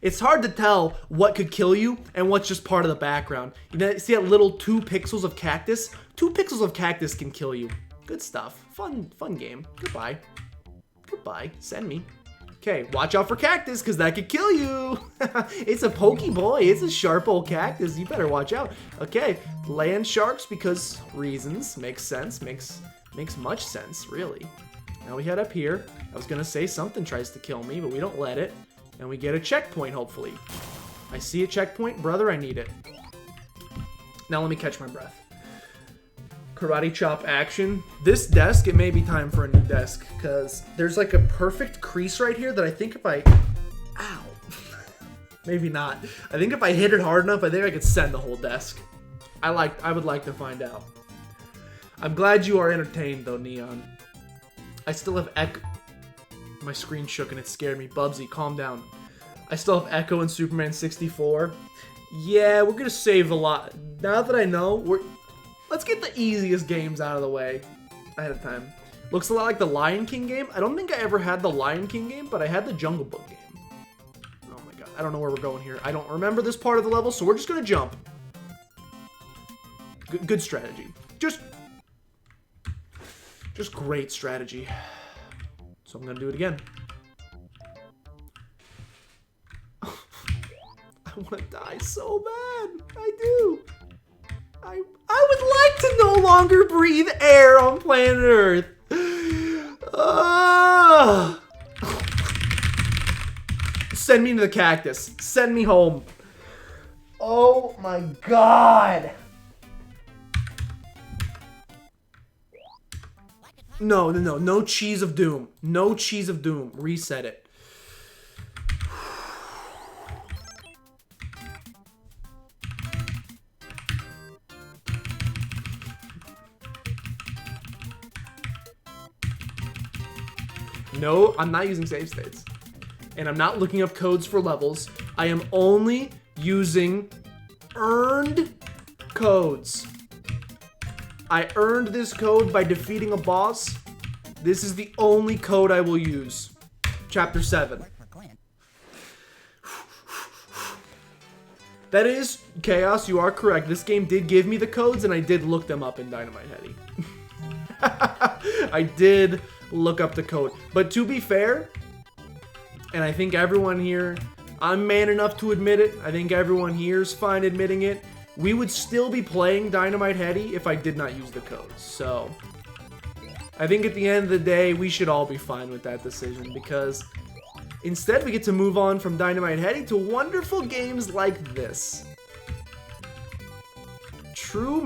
Speaker 3: It's hard to tell what could kill you and what's just part of the background. You know, see that little 2 pixels of cactus? 2 pixels of cactus can kill you. Good stuff. Fun game. Goodbye. Goodbye. Send me. Okay, watch out for cactus, because that could kill you. It's a pokey boy. It's a sharp old cactus. You better watch out. Okay, land sharks because reasons. Makes sense. Makes much sense, really. Now we head up here. I was going to say something tries to kill me, but we don't let it. And we get a checkpoint, hopefully. I see a checkpoint. Brother, I need it. Now let me catch my breath. Karate chop action. This desk, it may be time for a new desk, because there's like a perfect crease right here that I think if I... Ow. Maybe not. I think if I hit it hard enough, I think I could send the whole desk. I would like to find out. I'm glad you are entertained, though, Neon. I still have echo... My screen shook and it scared me. Bubsy, calm down. I still have Echo in Superman 64. Yeah, we're gonna save a lot. Now that I know, let's get the easiest games out of the way ahead of time. Looks a lot like the Lion King game. I don't think I ever had the Lion King game, but I had the Jungle Book game. Oh my god, I don't know where we're going here. I don't remember this part of the level, so we're just gonna jump. Good strategy. Just great strategy. So I'm gonna do it again. I want to die so bad. I do. I would like to no longer breathe air on planet Earth. Send me to the cactus. Send me home. Oh my god. No cheese of doom. No cheese of doom. Reset it. No, I'm not using save states. And I'm not looking up codes for levels. I am only using earned codes. I earned this code by defeating a boss. This is the only code I will use. Chapter 7. That is, Chaos, you are correct. This game did give me the codes, and I did look them up in Dynamite Heady. I did look up the code. But to be fair, and I think everyone here, I'm man enough to admit it, I think everyone here is fine admitting it, we would still be playing Dynamite Heady if I did not use the codes. So, I think at the end of the day, we should all be fine with that decision, because instead we get to move on from Dynamite Heady to wonderful games like this. True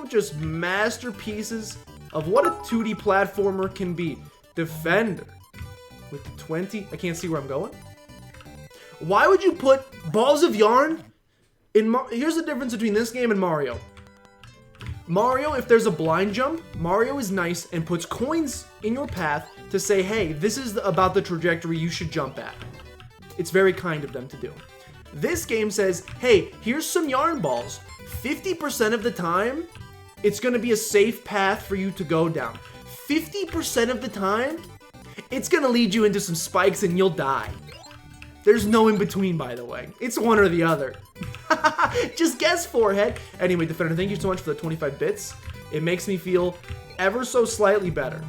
Speaker 3: just masterpieces of what a 2D platformer can be. Defender with the 20. I can't see where I'm going. Why would you put balls of yarn in here's the difference between this game and Mario. Mario, if there's a blind jump, Mario is nice and puts coins in your path to say, hey, this is about the trajectory you should jump at. It's very kind of them to do. This game says, hey, here's some yarn balls. 50% of the time, it's going to be a safe path for you to go down. 50% of the time, it's going to lead you into some spikes and you'll die. There's no in between, by the way. It's one or the other. Just guess, forehead. Anyway, Defender, thank you so much for the 25 bits. It makes me feel ever so slightly better.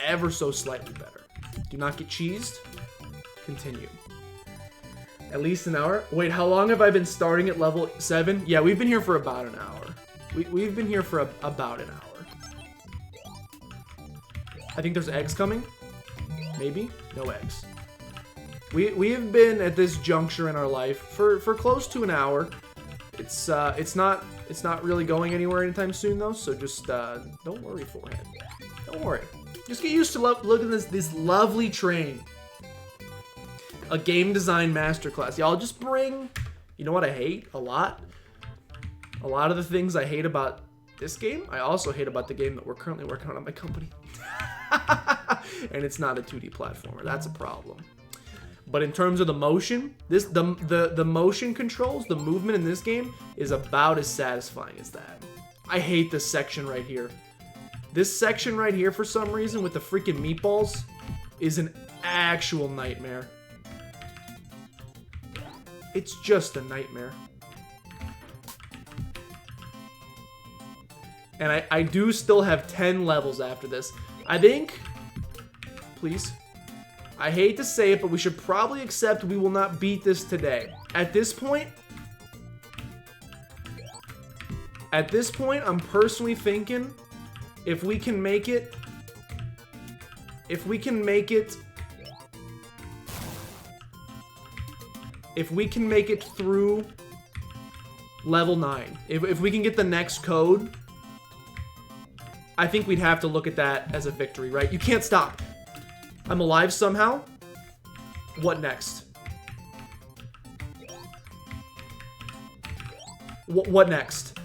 Speaker 3: Ever so slightly better. Do not get cheesed. Continue. At least an hour? Wait, how long have I been starting at level 7? Yeah, we've been here for about an hour. We've been here for about an hour. I think there's eggs coming. Maybe? No eggs. We have been at this juncture in our life for close to an hour. It's not really going anywhere anytime soon though, so just don't worry, forehead. Don't worry. Just get used to looking at this lovely train. A game design masterclass. Y'all just bring, you know what I hate a lot? A lot of the things I hate about this game, I also hate about the game that we're currently working on at my company. And it's not a 2D platformer. That's a problem. But in terms of the motion, the motion controls, the movement in this game is about as satisfying as that. I hate this section right here. This section right here, for some reason, with the freaking meatballs, is an actual nightmare. It's just a nightmare. And I do still have 10 levels after this. I think, please, I hate to say it, but we should probably accept we will not beat this today. At this point, I'm personally thinking if we can make it through level 9, if we can get the next code, I think we'd have to look at that as a victory, right? You can't stop. I'm alive somehow. What next? What next?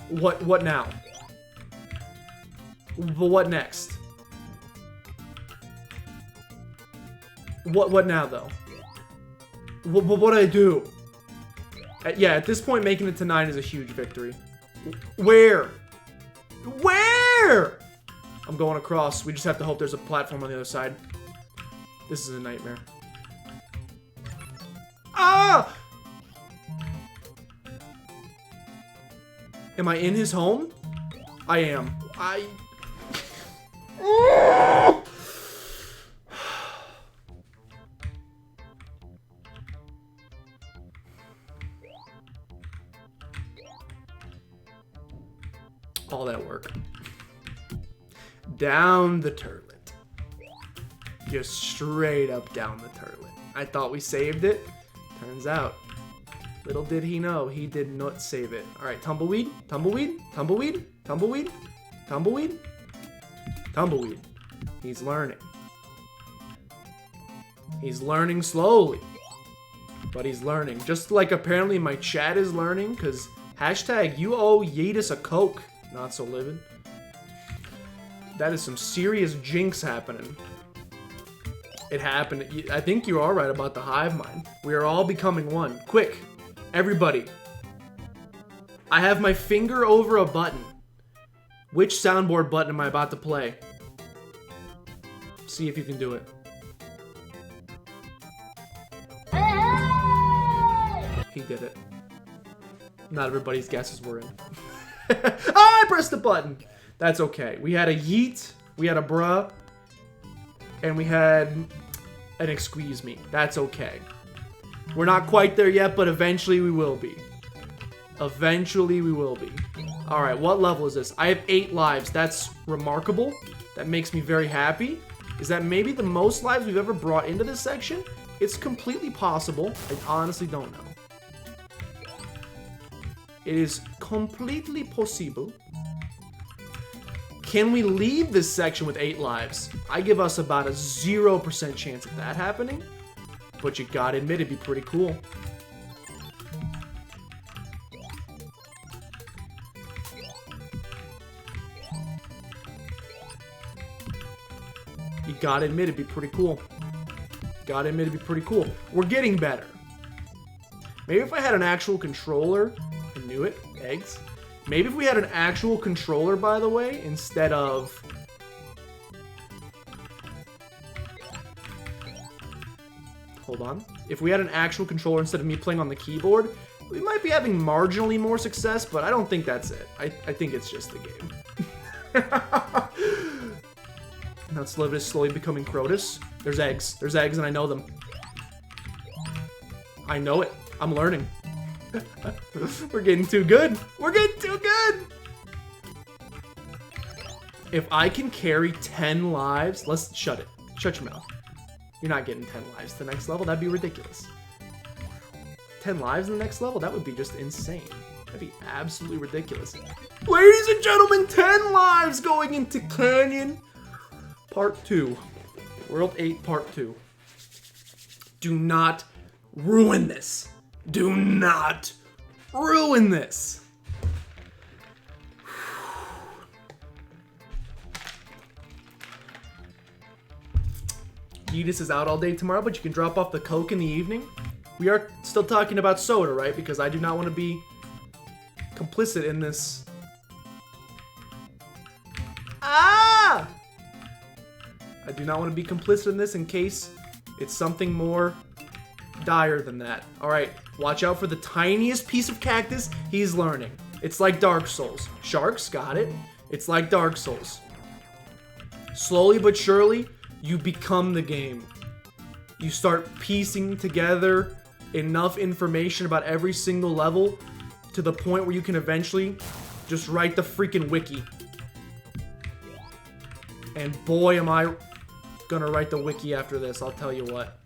Speaker 3: What now? But what next? What now though? What do I do? Yeah, at this point, making it to 9 is a huge victory. Where? Where? I'm going across. We just have to hope there's a platform on the other side. This is a nightmare. Ah! Am I in his home? I am. All that work. Down the turlet. Just straight up down the turlet. I thought we saved it. Turns out, little did he know, he did not save it. Alright, tumbleweed, tumbleweed, tumbleweed, tumbleweed, tumbleweed, tumbleweed. He's learning. He's learning slowly. But he's learning. Just like apparently my chat is learning, because hashtag you owe Yeetus a Coke. Not so livid. That is some serious jinx happening. It happened. I think you are right about the hive mind. We are all becoming one. Quick, everybody. I have my finger over a button. Which soundboard button am I about to play? See if you can do it. He did it. Not everybody's guesses were in. I pressed the button. That's okay. We had a yeet, we had a bruh, and we had an excuse me. That's okay. We're not quite there yet, but eventually we will be. Eventually we will be. Alright, what level is this? I have 8 lives. That's remarkable. That makes me very happy. Is that maybe the most lives we've ever brought into this section? It's completely possible. I honestly don't know. It is completely possible. Can we leave this section with 8 lives? I give us about a 0% chance of that happening. But you gotta admit, it'd be pretty cool. You gotta admit, it'd be pretty cool. Gotta admit, it'd be pretty cool. We're getting better. Maybe if I had an actual controller... I knew it. Eggs. Maybe if we had an actual controller, by the way, instead of... Hold on. If we had an actual controller instead of me playing on the keyboard, we might be having marginally more success, but I don't think that's it. I think it's just the game. Now Sliv is slowly becoming Crotus. There's eggs. There's eggs, and I know them. I know it. I'm learning. We're getting too good. We're getting too good. If I can carry 10 lives, let's shut it. Shut your mouth. You're not getting 10 lives to the next level. That'd be ridiculous. 10 lives in the next level? That would be just insane. That'd be absolutely ridiculous. Ladies and gentlemen, 10 lives going into Canyon Part 2. World 8 Part 2. Do not ruin this. Do not ruin this. Yeetus is out all day tomorrow, but you can drop off the Coke in the evening. We are still talking about soda, right? Because I do not want to be complicit in this. Ah! I do not want to be complicit in this in case it's something more dire than that. Alright, watch out for the tiniest piece of cactus. He's learning. It's like Dark Souls. Sharks, got it. It's like Dark Souls. Slowly but surely, you become the game. You start piecing together enough information about every single level to the point where you can eventually just write the freaking wiki. And boy, am I gonna write the wiki after this, I'll tell you what.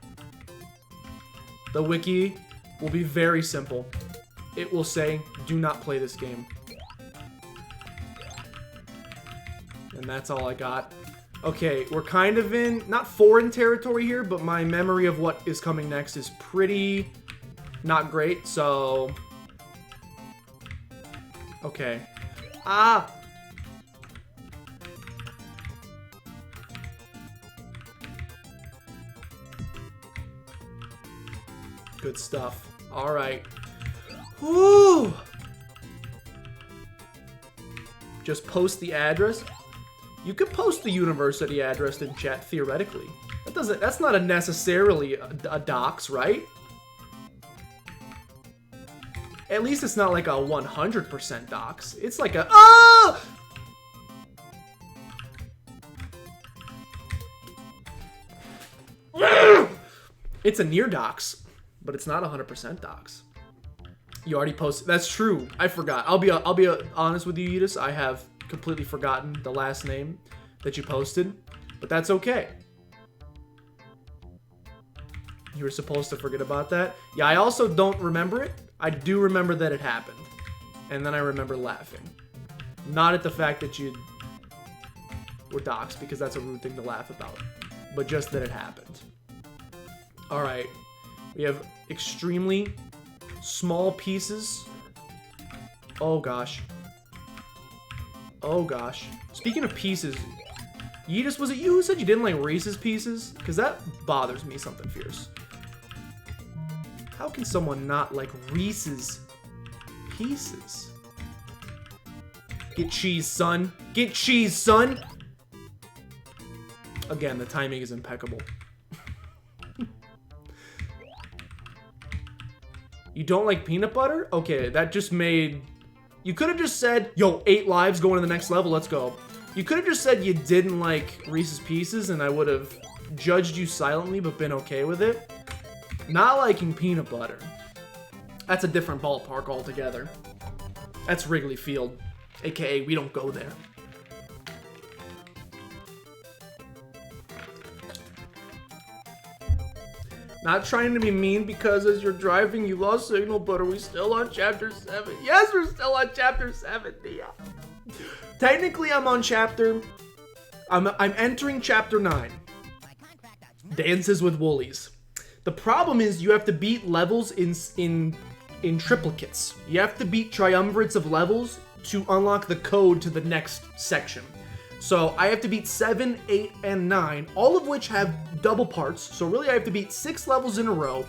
Speaker 3: The wiki will be very simple. It will say, do not play this game. And that's all I got. Okay, we're kind of in, not foreign territory here, but my memory of what is coming next is pretty not great, so... Okay. Ah! Good stuff. Alright. Woo! Just post the address. You could post the university address in chat, theoretically. That's not necessarily a dox, right? At least it's not like a 100% dox. It's like a, ah! It's a near dox, but it's not 100% dox. You already posted. That's true. I forgot. I'll be honest with you, Yeetus. I have completely forgotten the last name that you posted, but that's okay. You were supposed to forget about that. Yeah, I also don't remember it. I do remember that it happened, and then I remember laughing. Not at the fact that you were doxxed, because that's a rude thing to laugh about, but just that it happened. All right, we have extremely small pieces. Oh gosh. Oh gosh. Speaking of pieces, Yeetus, was it you who said you didn't like Reese's Pieces? Because that bothers me something fierce. How can someone not like Reese's Pieces? Get cheese, son. Get cheese, son! Again, the timing is impeccable. You don't like peanut butter? Okay, that just made... You could have just said, yo, 8 lives going to the next level, let's go. You could have just said you didn't like Reese's Pieces and I would have judged you silently but been okay with it. Not liking peanut butter. That's a different ballpark altogether. That's Wrigley Field, aka we don't go there. Not trying to be mean because as you're driving you lost signal, but are we still on chapter 7? Yes, we're still on chapter 7, Thea. Technically, I'm on chapter... I'm entering chapter 9. Dances with Woolies. The problem is you have to beat levels in triplicates. You have to beat triumvirates of levels to unlock the code to the next section. So I have to beat 7, 8, and 9, all of which have double parts. So really I have to beat 6 levels in a row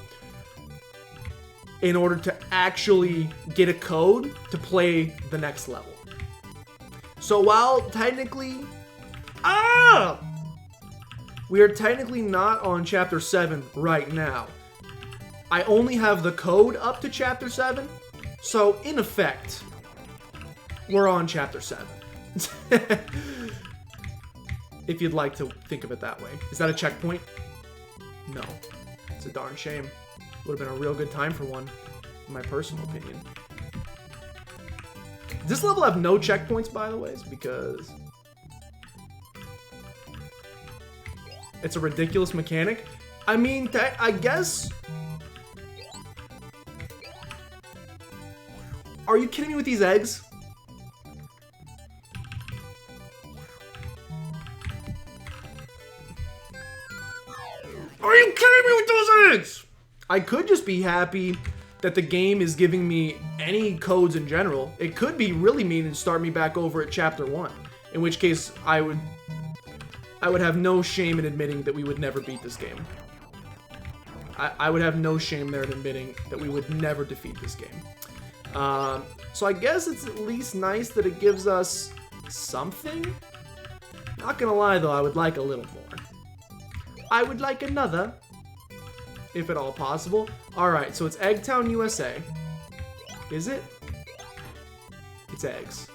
Speaker 3: in order to actually get a code to play the next level. So while technically... we are technically not on chapter 7 right now. I only have the code up to chapter 7. So in effect, we're on chapter 7. If you'd like to think of it that way. Is that a checkpoint? No. It's a darn shame. Would have been a real good time for one, in my personal opinion. Does this level have no checkpoints, by the way? It's because it's a ridiculous mechanic. I mean, I guess... Are you kidding me with these eggs? Are you kidding me with those eggs? I could just be happy that the game is giving me any codes in general. It could be really mean and start me back over at chapter 1, in which case I would have no shame in admitting that we would never beat this game. I would have no shame there in admitting that we would never defeat this game. So I guess it's at least nice that it gives us something. Not gonna lie though, I would like a little more. I would like another, if at all possible. Alright, so it's Eggtown, USA. Is it? It's eggs.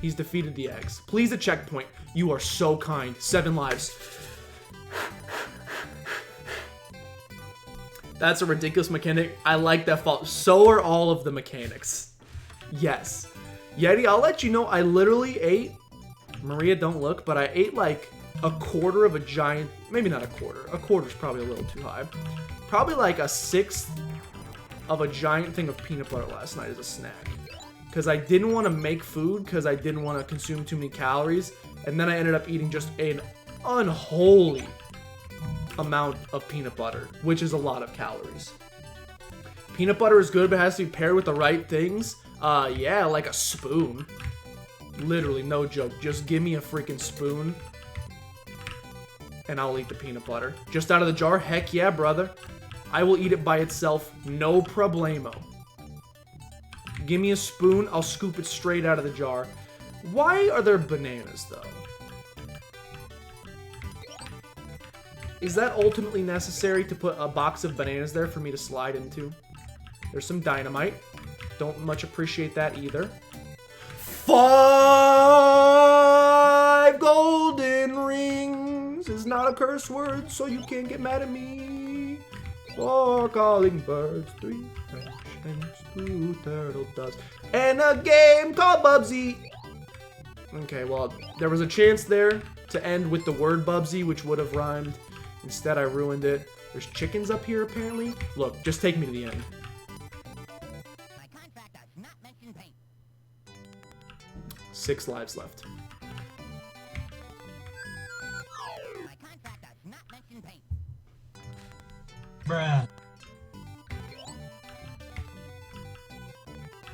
Speaker 3: He's defeated the eggs. Please a checkpoint. You are so kind. 7 lives. That's a ridiculous mechanic. I like that fault. So are all of the mechanics. Yes. Yeti, I'll let you know, I literally ate... Maria, don't look, but I ate like a quarter of a giant... Maybe not a quarter. A quarter's probably a little too high. Probably like a sixth of a giant thing of peanut butter last night as a snack. Because I didn't want to make food, because I didn't want to consume too many calories. And then I ended up eating just an unholy amount of peanut butter, which is a lot of calories. Peanut butter is good, but it has to be paired with the right things. Yeah, like a spoon. Literally, no joke. Just give me a freaking spoon, and I'll eat the peanut butter. Just out of the jar? Heck yeah, brother. I will eat it by itself, no problemo. Give me a spoon, I'll scoop it straight out of the jar. Why are there bananas, though? Is that ultimately necessary to put a box of bananas there for me to slide into? There's some dynamite. Don't much appreciate that either. 5 golden rings is not a curse word, so you can't get mad at me. 4 calling birds, 3 French hens, 2 turtle doves, and a game called Bubsy. Okay, well, there was a chance there to end with the word Bubsy, which would have rhymed. Instead, I ruined it. There's chickens up here, apparently. Look, just take me to the end.
Speaker 4: My contract does not mention paint.
Speaker 3: 6 lives left.
Speaker 4: My contract does not mention paint.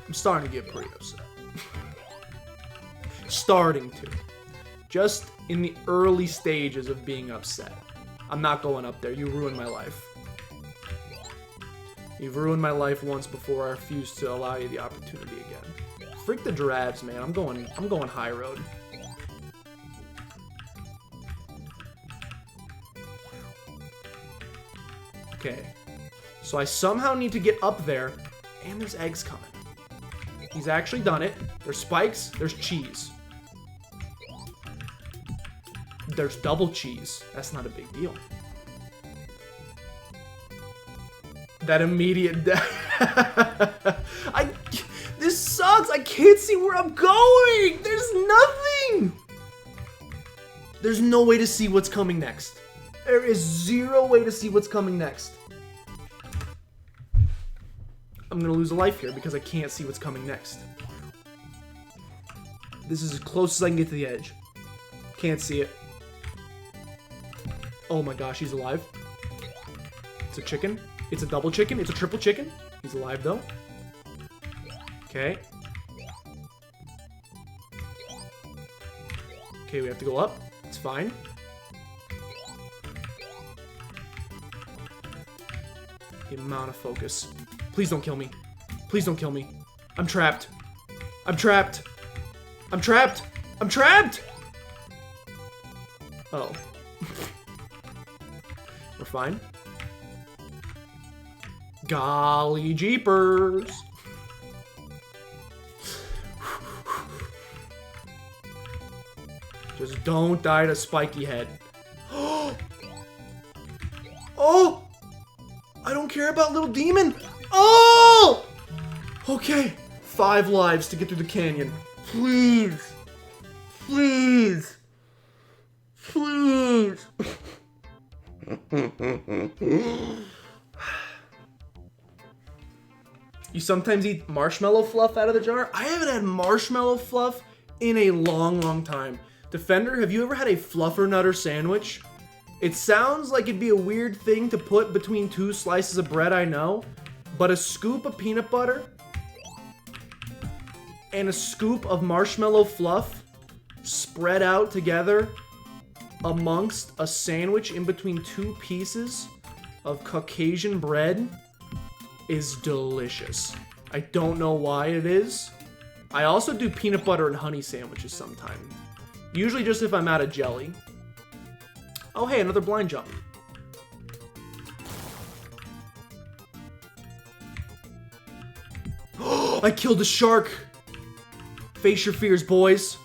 Speaker 3: I'm starting to get pretty upset. Starting to. Just in the early stages of being upset. I'm not going up there. You ruined my life. You've ruined my life once before. I refuse to allow you the opportunity again. Freak the giraffes, man. I'm going high road. Okay. So I somehow need to get up there, and there's eggs coming. He's actually done it. There's spikes. There's cheese. There's double cheese. That's not a big deal. That immediate death. This sucks. I can't see where I'm going. There's nothing. There's no way to see what's coming next. There is 0 way to see what's coming next. I'm gonna lose a life here because I can't see what's coming next. This is as close as I can get to the edge. Can't see it. Oh my gosh, he's alive. It's a chicken. It's a double chicken. It's a triple chicken. He's alive though. Okay. Okay, we have to go up. It's fine. The amount of focus. Please don't kill me. Please don't kill me. I'm trapped. I'm trapped. I'm trapped. I'm trapped! Oh. We're fine. Golly jeepers. Just don't die to spiky head. Oh! I don't care about little demon. Oh! Okay. 5 lives to get through the canyon. Please. Please. Please. You sometimes eat marshmallow fluff out of the jar? I haven't had marshmallow fluff in a long, long time. Defender, have you ever had a fluffernutter sandwich? It sounds like it'd be a weird thing to put between 2 slices of bread, I know. But a scoop of peanut butter and a scoop of marshmallow fluff spread out together amongst a sandwich in between 2 pieces of Caucasian bread is delicious. I don't know why it is. I also do peanut butter and honey sandwiches sometimes. Usually just if I'm out of jelly. Oh, hey, another blind jump. I killed a shark. Face your fears, boys.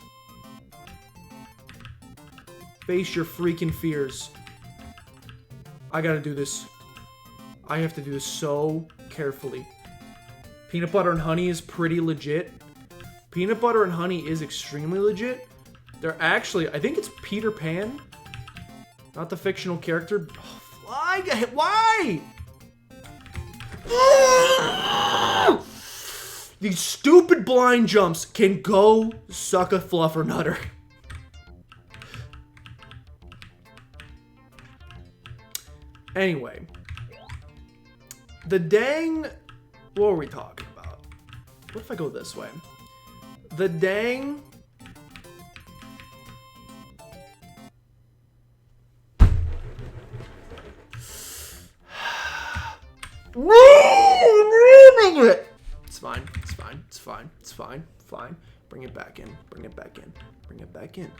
Speaker 3: Face your freaking fears. I gotta do this. I have to do this so carefully. Peanut butter and honey is pretty legit. Peanut butter and honey is extremely legit. They're actually, I think it's Peter Pan. Not the fictional character. Oh, why? These stupid blind jumps can go suck a fluffer nutter. Anyway. The dang... What were we talking about? What if I go this way? The dang... It's fine. It's fine. It's fine. It's fine. Fine. Bring it back in. Bring it back in. Bring it back in.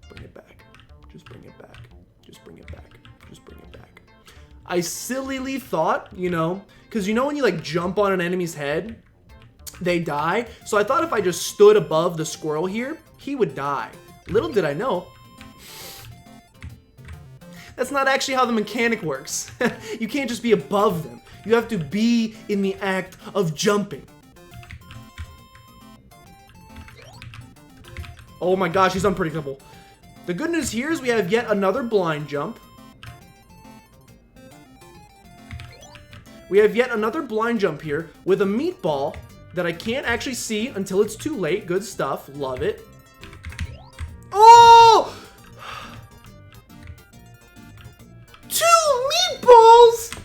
Speaker 3: Bring it back. Just bring it back. Just bring it back. Just bring it back. I sillily thought, you know, because you know when you like jump on an enemy's head, they die. So I thought if I just stood above the squirrel here, he would die. Little did I know, that's not actually how the mechanic works. You can't just be above them. You have to be in the act of jumping. Oh my gosh, he's unpredictable. The good news here is we have yet another blind jump. We have yet another blind jump here with a meatball that I can't actually see until it's too late. Good stuff. Love it. Oh! 2 meatballs!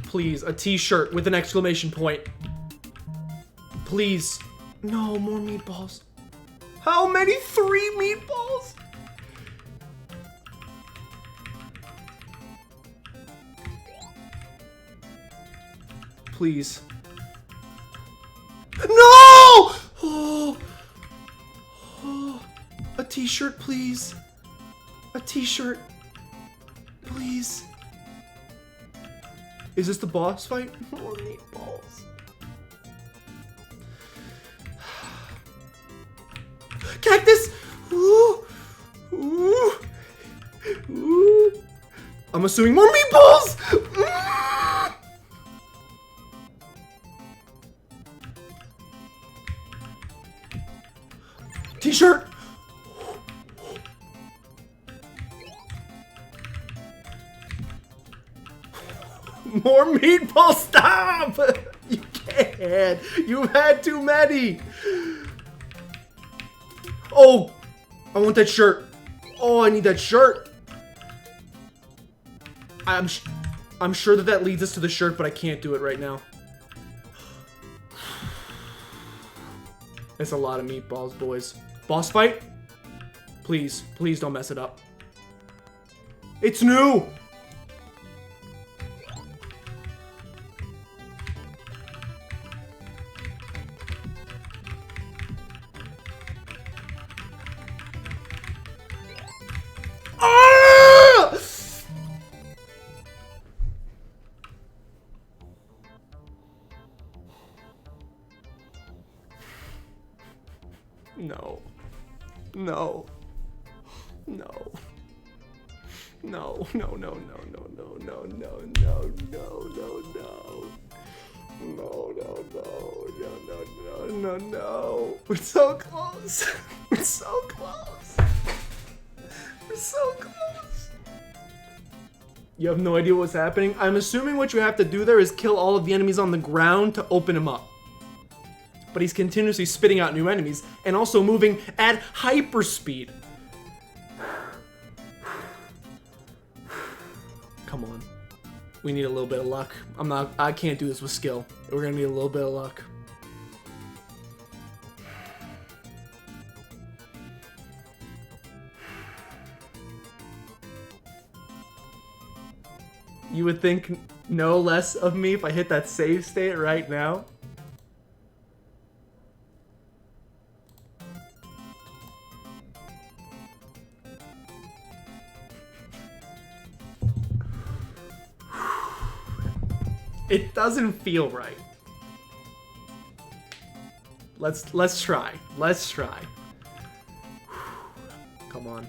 Speaker 3: Please, a t-shirt with an exclamation point. Please. No, more meatballs. How many? 3 meatballs? Please. No! Oh. Oh. A t-shirt, please. A t-shirt. Please. Is this the boss fight? More meatballs. Cactus! Ooh. Ooh. Ooh. I'm assuming more meatballs! T-shirt! More meatballs! Stop! You can't! You've had too many! Oh! I want that shirt. Oh, I need that shirt. I'm sure that leads us to the shirt, but I can't do it right now. That's a lot of meatballs, boys. Boss fight? Please, please don't mess it up. It's new! Ah! No. No. No. No, no, no, no, no, no, no, no, no, no, no, no. No, no, no, no, no, no, no. We're so close. We're so close. We're so close. You have no idea what's happening? I'm assuming what you have to do there is kill all of the enemies on the ground to open him up. But he's continuously spitting out new enemies and also moving at hyperspeed. Come on. We need a little bit of luck. I can't do this with skill. We're gonna need a little bit of luck. You would think no less of me if I hit that save state right now. It doesn't feel right. Let's try. Let's try. Come on.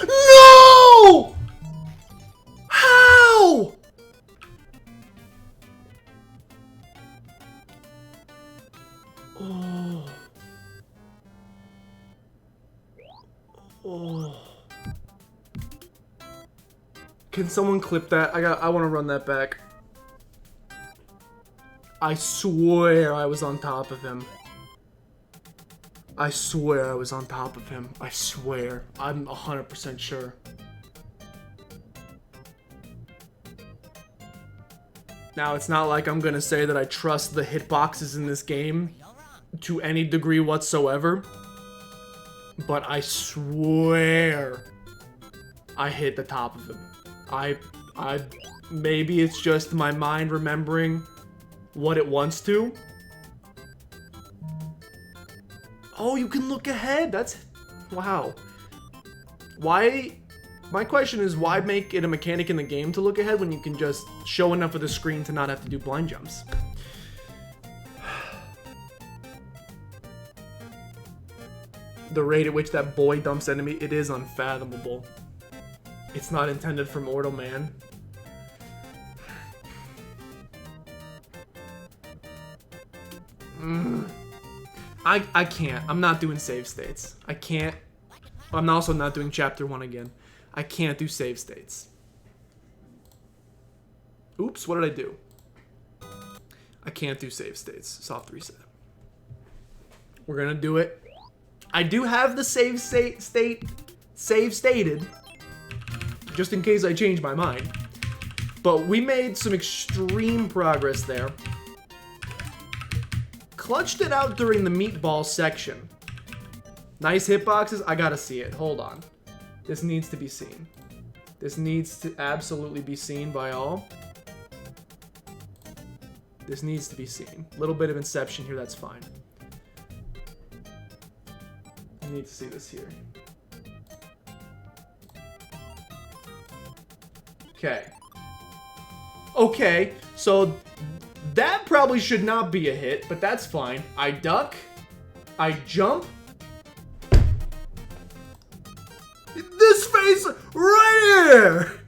Speaker 3: No! How? Oh. Oh. Can someone clip that? I want to run that back. I swear I was on top of him. I swear I was on top of him. I swear. I'm 100% sure. Now, it's not like I'm gonna say that I trust the hitboxes in this game to any degree whatsoever. But I swear I hit the top of him. Maybe it's just my mind remembering what it wants to. Oh, you can look ahead. That's... Wow. Why... My question is, why make it a mechanic in the game to look ahead when you can just show enough of the screen to not have to do blind jumps? The rate at which that boy dumps enemy, it is unfathomable. It's not intended for mortal man. I can't. I'm not doing save states. I can't. I'm also not doing chapter 1 again. I can't do save states. Oops, what did I do? I can't do save states. Soft reset. We're gonna do it. I do have the save stated, just in case I change my mind. But we made some extreme progress there. Clutched it out during the meatball section. Nice hitboxes. I gotta see it. Hold on. This needs to be seen. This needs to absolutely be seen by all. This needs to be seen. A little bit of inception here, that's fine. I need to see this here. Okay. Okay, so that probably should not be a hit, but that's fine. I duck. I jump. This face right here!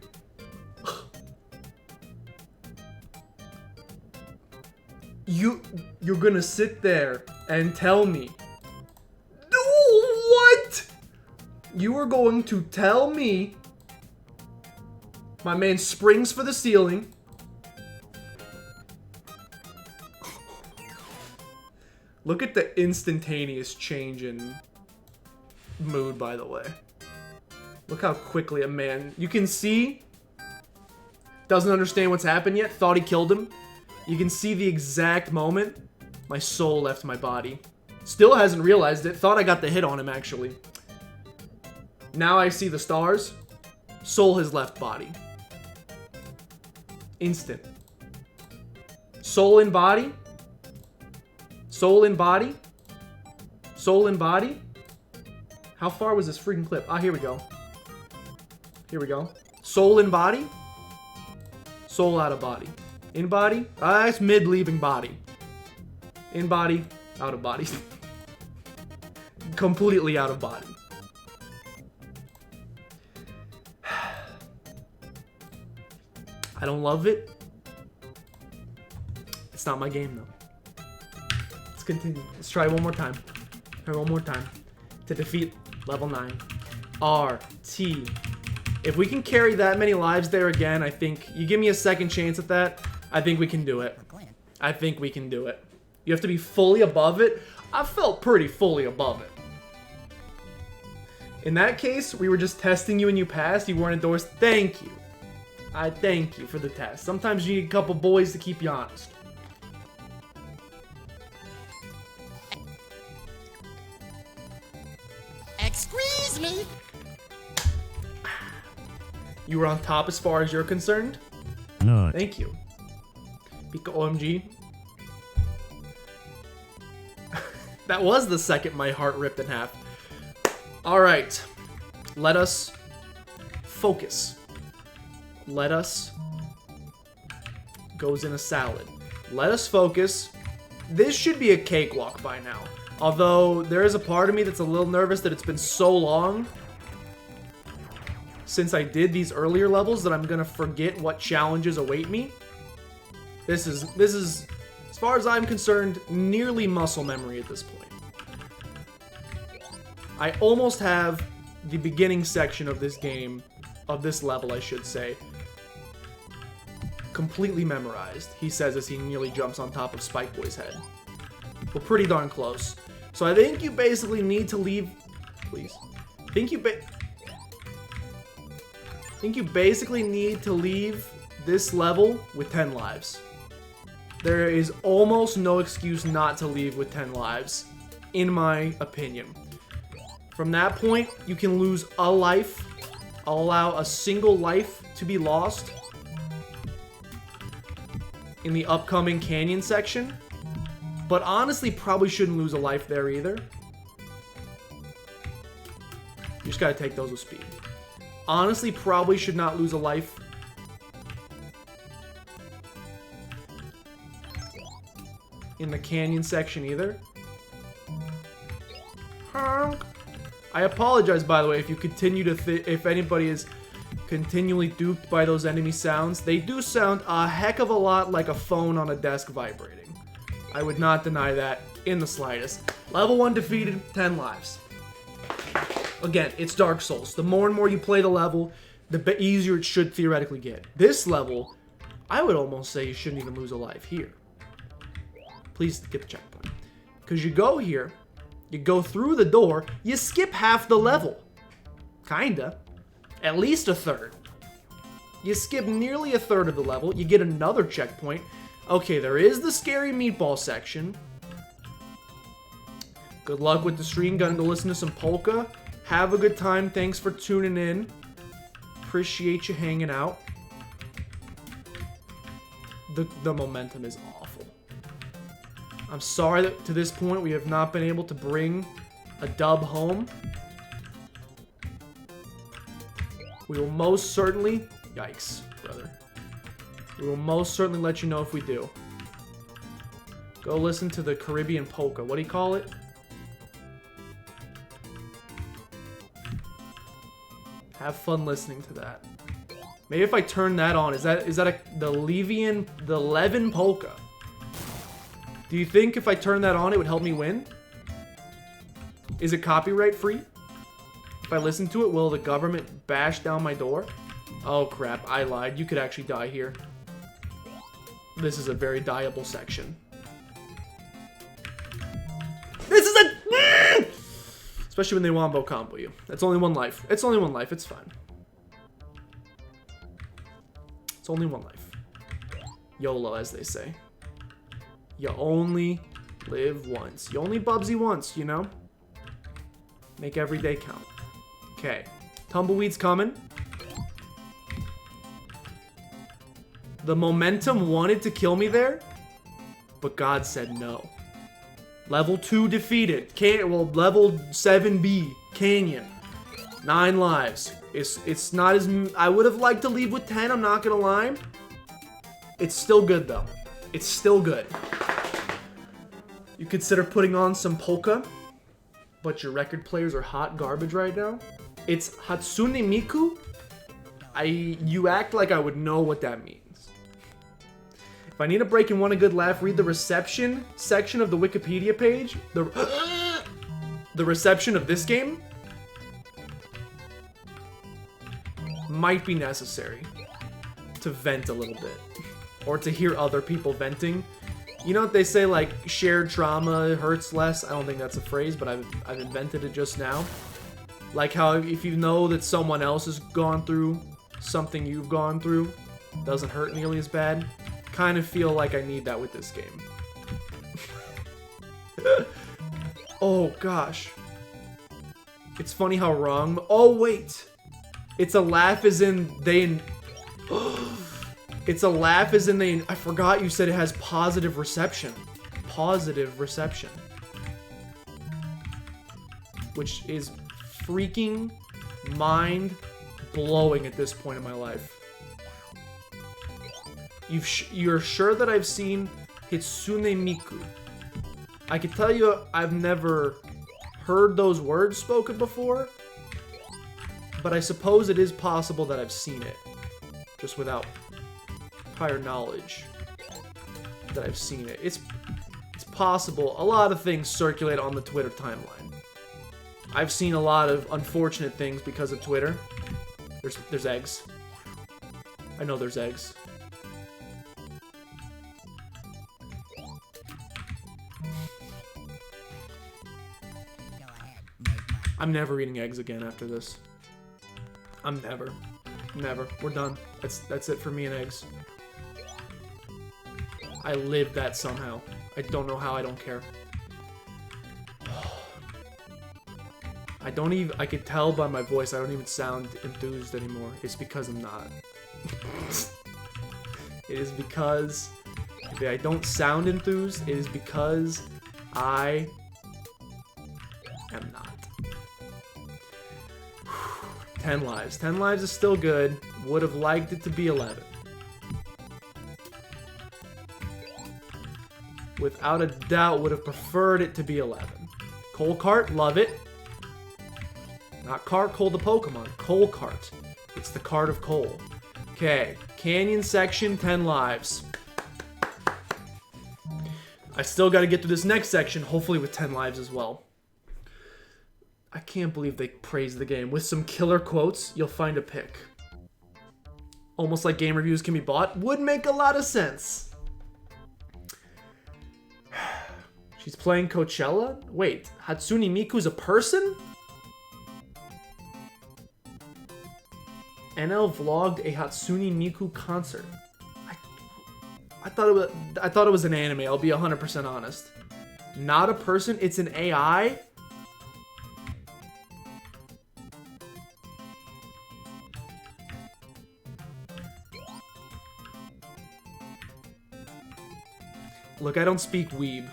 Speaker 3: You're gonna sit there and tell me. What? You are going to tell me my man springs for the ceiling. Look at the instantaneous change in mood, by the way. Look how quickly a man... You can see... Doesn't understand what's happened yet. Thought he killed him. You can see the exact moment my soul left my body. Still hasn't realized it. Thought I got the hit on him, actually. Now I see the stars. Soul has left body. Instant. Soul in body. Soul in body. Soul in body. How far was this freaking clip? Ah, here we go. Here we go. Soul in body. Soul out of body. In body. Ah, it's mid leaving body. In body, out of body. Completely out of body. I don't love it. It's not my game though. Let's continue. Let's try one more time. Try one more time. To defeat level 9. R, T. If we can carry that many lives there again, I think... You give me a second chance at that, I think we can do it. I think we can do it. You have to be fully above it. I felt pretty fully above it. In that case, we were just testing you and you passed. You weren't endorsed. Thank you. I thank you for the test. Sometimes you need a couple boys to keep you honest.
Speaker 4: Excuse me.
Speaker 3: You were on top as far as you're concerned?
Speaker 9: No.
Speaker 3: Thank you. Pika OMG. That was the second my heart ripped in half. Alright. Let us focus. Let us goes in a salad. Let us focus. This should be a cakewalk by now. Although there is a part of me that's a little nervous that it's been so long since I did these earlier levels that I'm gonna forget what challenges await me. This is, as far as I'm concerned, nearly muscle memory at this point. I almost have the beginning section of this game, of this level, I should say, completely memorized, he says as he nearly jumps on top of Spike Boy's head. We're pretty darn close. So I think you basically need to leave... Please. I think you basically need to leave this level with 10 lives. There is almost no excuse not to leave with 10 lives, in my opinion. From that point, you can lose a life. I'll allow a single life to be lost in the upcoming canyon section. But honestly, probably shouldn't lose a life there either. You just gotta take those with speed. Honestly, probably should not lose a life. In the canyon section either. Honk. I apologize, by the way, if you continue to if anybody is continually duped by those enemy sounds. They do sound a heck of a lot like a phone on a desk vibrating. I would not deny that in the slightest. Level 1 defeated, 10 lives. Again, it's Dark Souls. The more and more you play the level, the easier it should theoretically get. This level, I would almost say you shouldn't even lose a life here. Please get the checkpoint. Because you go here, you go through the door, you skip half the level. Kinda. At least a third. You skip nearly a third of the level, you get another checkpoint. Okay, there is the scary meatball section. Good luck with the stream. Gonna go listen to some polka. Have a good time. Thanks for tuning in. Appreciate you hanging out. The momentum is awful. I'm sorry that to this point we have not been able to bring a dub home. We will most certainly... Yikes, brother. We will most certainly let you know if we do. Go listen to the Caribbean polka. What do you call it? Have fun listening to that. Maybe if I turn that on, is that the Levin polka? Do you think if I turn that on, it would help me win? Is it copyright free? If I listen to it, will the government bash down my door? Oh crap, I lied. You could actually die here. This is a very dieable section. This is a... Especially when they wombo combo you. That's only one life. It's only one life. It's fine. It's only one life. YOLO, as they say. You only live once. You only Bubsy once, you know? Make every day count. Okay. Tumbleweed's coming. The momentum wanted to kill me there, but God said no. Level 2 defeated. Level 7B. Canyon. 9 lives. It's not as... I would have liked to leave with 10, I'm not gonna lie. It's still good, though. It's still good. You consider putting on some polka, but your record players are hot garbage right now? It's Hatsune Miku? You act like I would know what that means. If I need a break and want a good laugh, read the reception section of the Wikipedia page. The reception of this game might be necessary to vent a little bit. Or to hear other people venting. You know what they say, like, shared trauma hurts less? I don't think that's a phrase, but I've invented it just now. Like how if you know that someone else has gone through something you've gone through, doesn't hurt nearly as bad. Kind of feel like I need that with this game. Oh gosh. It's funny how wrong. Oh wait. It's a laugh as in they. It's a laugh as in they. I forgot you said it has positive reception. Positive reception. Which is freaking mind blowing at this point in my life. You're sure that I've seen Hatsune Miku? I can tell you I've never heard those words spoken before, but I suppose it is possible that I've seen it, just without prior knowledge that I've seen it. It's possible. A lot of things circulate on the Twitter timeline. I've seen a lot of unfortunate things because of Twitter. There's eggs. I know there's eggs. I'm never eating eggs again after this. I'm never. We're done. That's it for me and eggs. I live that somehow. I don't know how, I don't care. I could tell by my voice I don't even sound enthused anymore. It's because I'm not. It is because if I don't sound enthused, it is because I am not. 10 lives. 10 lives is still good. Would have liked it to be 11. Without a doubt, would have preferred it to be 11. Coal Cart, love it. Not Cart, Coal the Pokemon. Coal Cart. It's the cart of coal. Okay. Canyon section, 10 lives. I still got to get through this next section, hopefully with 10 lives as well. I can't believe they praised the game. With some killer quotes, you'll find a pic. Almost like game reviews can be bought. Would make a lot of sense. She's playing Coachella? Wait, Hatsune Miku's a person? NL vlogged a Hatsune Miku concert. I thought it was an anime, I'll be 100% honest. Not a person, it's an AI? Look, I don't speak weeb.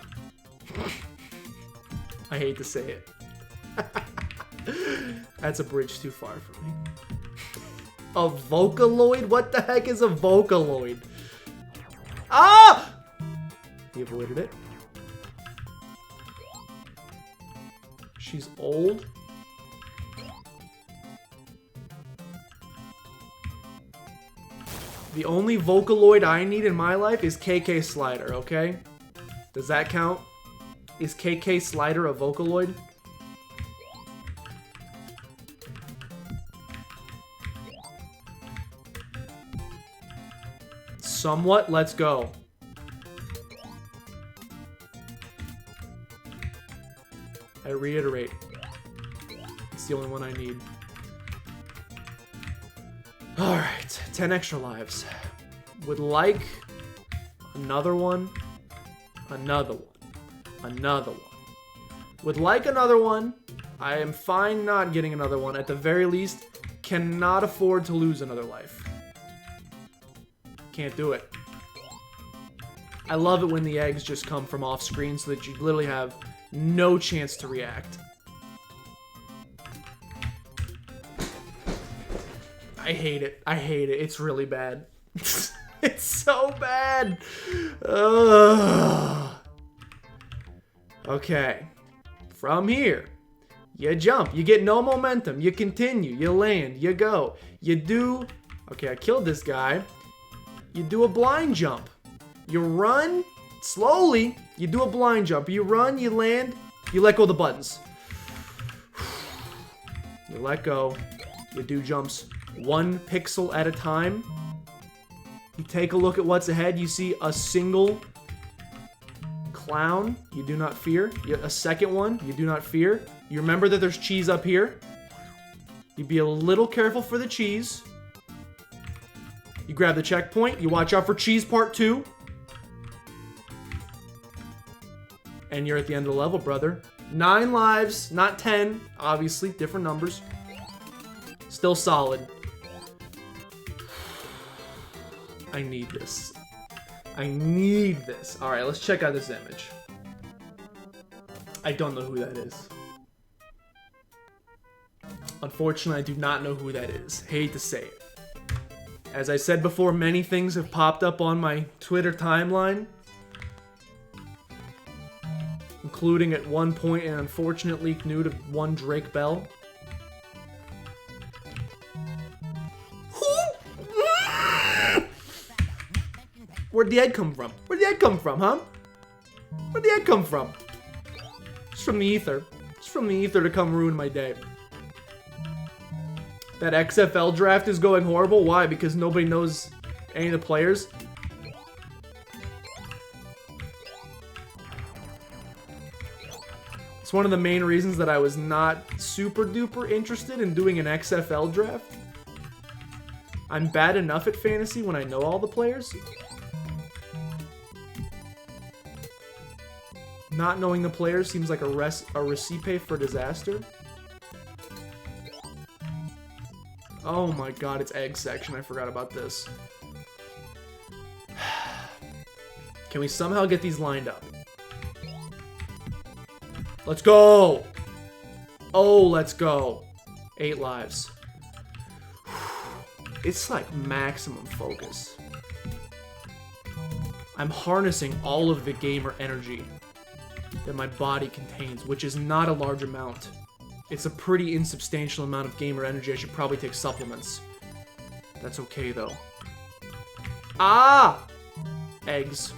Speaker 3: I hate to say it. That's a bridge too far for me. A Vocaloid? What the heck is a Vocaloid? Ah! He avoided it. She's old. The only Vocaloid I need in my life is KK Slider, okay? Does that count? Is KK Slider a Vocaloid? Somewhat, let's go. I reiterate, it's the only one I need. Alright, 10 extra lives. Would like another one, another one, another one. Would like another one. I am fine not getting another one. At the very least, cannot afford to lose another life. Can't do it. I love it when the eggs just come from off screen so that you literally have no chance to react. I hate it. I hate it. It's really bad. It's so bad. Okay. From here, you jump. You get no momentum. You continue. You land. You go. You do... Okay, I killed this guy. You do a blind jump. You run slowly. You do a blind jump. You run, you land, you let go of the buttons. You let go. You do jumps 1 pixel at a time. You take a look at what's ahead. You see a single clown. You do not fear. A second one. You do not fear. You remember that there's cheese up here. You be a little careful for the cheese. You grab the checkpoint. You watch out for cheese part 2. And you're at the end of the level, brother. 9 lives, not 10. Obviously, different numbers. Still solid. I need this. I need this. Alright, let's check out this image. I don't know who that is. Unfortunately, I do not know who that is. Hate to say it. As I said before, many things have popped up on my Twitter timeline. Including at one point an unfortunate leaked nude of one Drake Bell. Where'd the egg come from? Where'd the egg come from, huh? Where'd the egg come from? It's from the ether. It's from the ether to come ruin my day. That XFL draft is going horrible. Why? Because nobody knows any of the players. It's one of the main reasons that I was not super duper interested in doing an XFL draft. I'm bad enough at fantasy when I know all the players. Not knowing the players seems like a recipe for disaster. Oh my god, it's egg section. I forgot about this. Can we somehow get these lined up? Let's go! Oh, let's go. 8 lives. It's like maximum focus. I'm harnessing all of the gamer energy that my body contains, which is not a large amount. It's a pretty insubstantial amount of gamer energy. I should probably take supplements. That's okay, though. Ah! Eggs.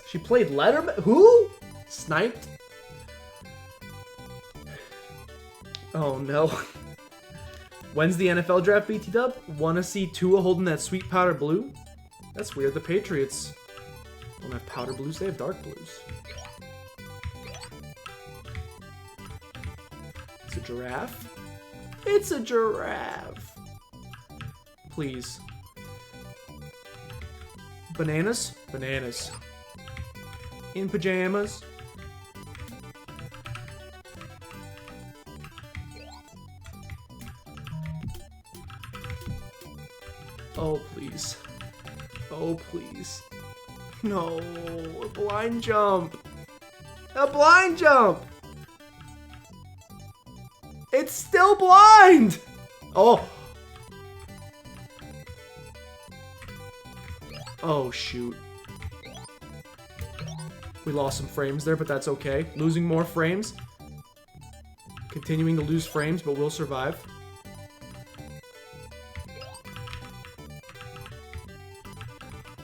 Speaker 3: She played Letterman? Who? Sniped? Oh, no. When's the NFL draft, BT Dub? Wanna see Tua holding that sweet powder blue? That's weird. The Patriots don't have powder blues. They have dark blues. It's a giraffe? It's a giraffe. Please. Bananas? Bananas. In pajamas. Oh, please. Oh, please. No, a blind jump. A blind jump. It's still blind. Oh. Oh, shoot. We lost some frames there, but that's okay. Losing more frames. Continuing to lose frames, but we'll survive.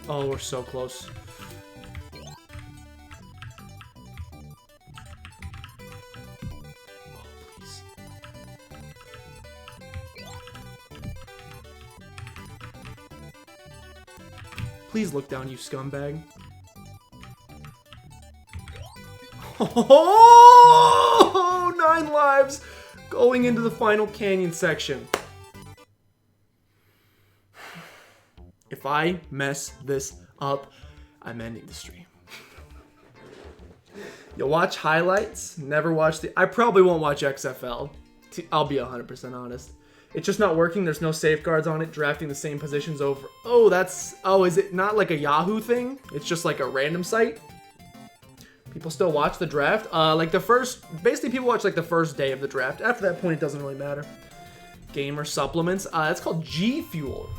Speaker 3: Oh, we're so close. Oh, please. Please look down, you scumbag. Oh, 9 lives going into the final canyon section. If I mess this up, I'm ending the stream. You'll watch highlights, never watch the... I probably won't watch XFL. I'll be 100% honest. It's just not working. There's no safeguards on it. Drafting the same positions over... Oh, that's... Oh, is it not like a Yahoo thing? It's just like a random site? People still watch the draft? Like the first... Basically, people watch like the first day of the draft. After that point, it doesn't really matter. Gamer supplements. It's called G Fuel.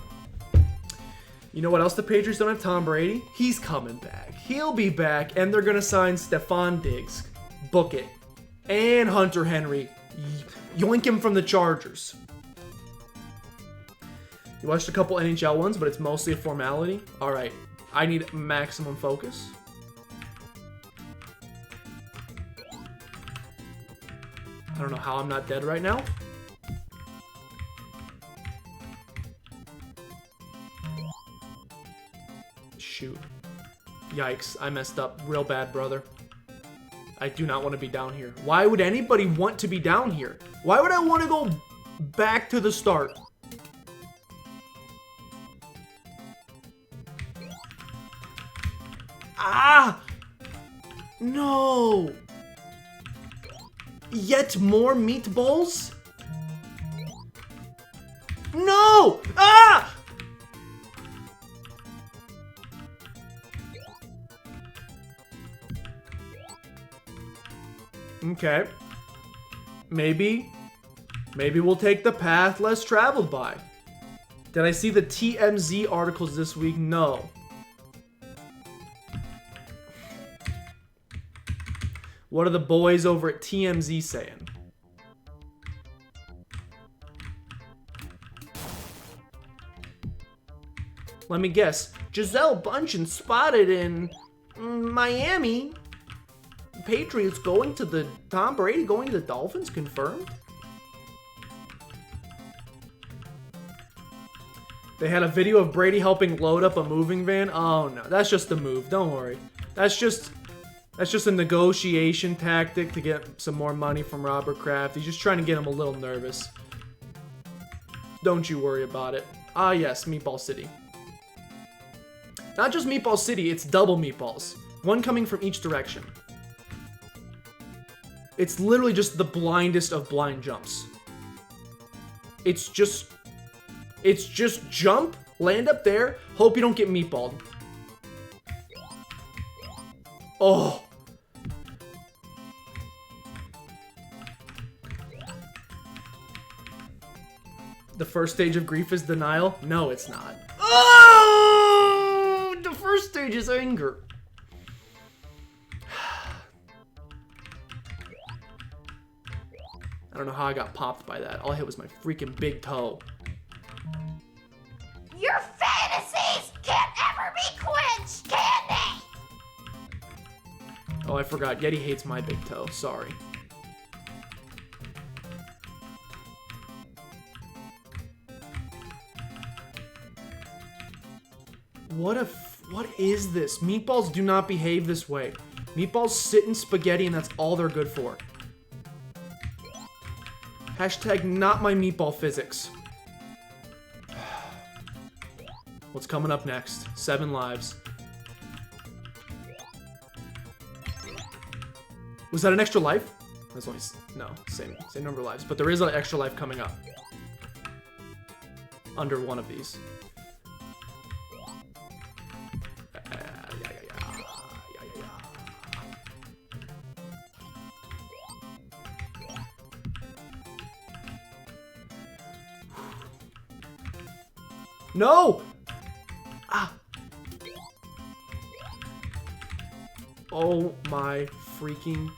Speaker 3: You know what else the Patriots don't have? Tom Brady. He's coming back. He'll be back, and they're gonna sign Stephon Diggs. Book it. And Hunter Henry. Yoink him from the Chargers. You watched a couple NHL ones, but it's mostly a formality. All right, I need maximum focus. I don't know how I'm not dead right now. Shoot. Yikes, I messed up real bad, brother. I do not want to be down here. Why would anybody want to be down here? Why would I want to go back to the start? Ah! No! Yet more meatballs? No! Ah! Okay. Maybe we'll take the path less traveled by. Did I see the TMZ articles this week? No. What are the boys over at TMZ saying? Let me guess. Giselle Bundchen spotted in Miami. Patriots going to the... Tom Brady going to the Dolphins confirmed? They had a video of Brady helping load up a moving van. Oh no, that's just a move. Don't worry. That's just a negotiation tactic to get some more money from Robert Kraft. He's just trying to get him a little nervous. Don't you worry about it. Ah yes, Meatball City. Not just Meatball City, it's double meatballs. One coming from each direction. It's literally just the blindest of blind jumps. It's just jump, land up there, hope you don't get meatballed. Oh. The first stage of grief is denial? No, it's not. Oh! The first stage is anger. I don't know how I got popped by that. All I hit was my freaking big toe.
Speaker 1: Your fantasies can't ever be quenched, can they?
Speaker 3: Oh, I forgot. Yeti hates my big toe. Sorry. What is this? Meatballs do not behave this way. Meatballs sit in spaghetti and that's all they're good for. Hashtag not my meatball physics. What's coming up next? 7 lives. Was that an extra life? That's only no, same number of lives, but there is an extra life coming up. Under one of these. No! Ah! Oh my freaking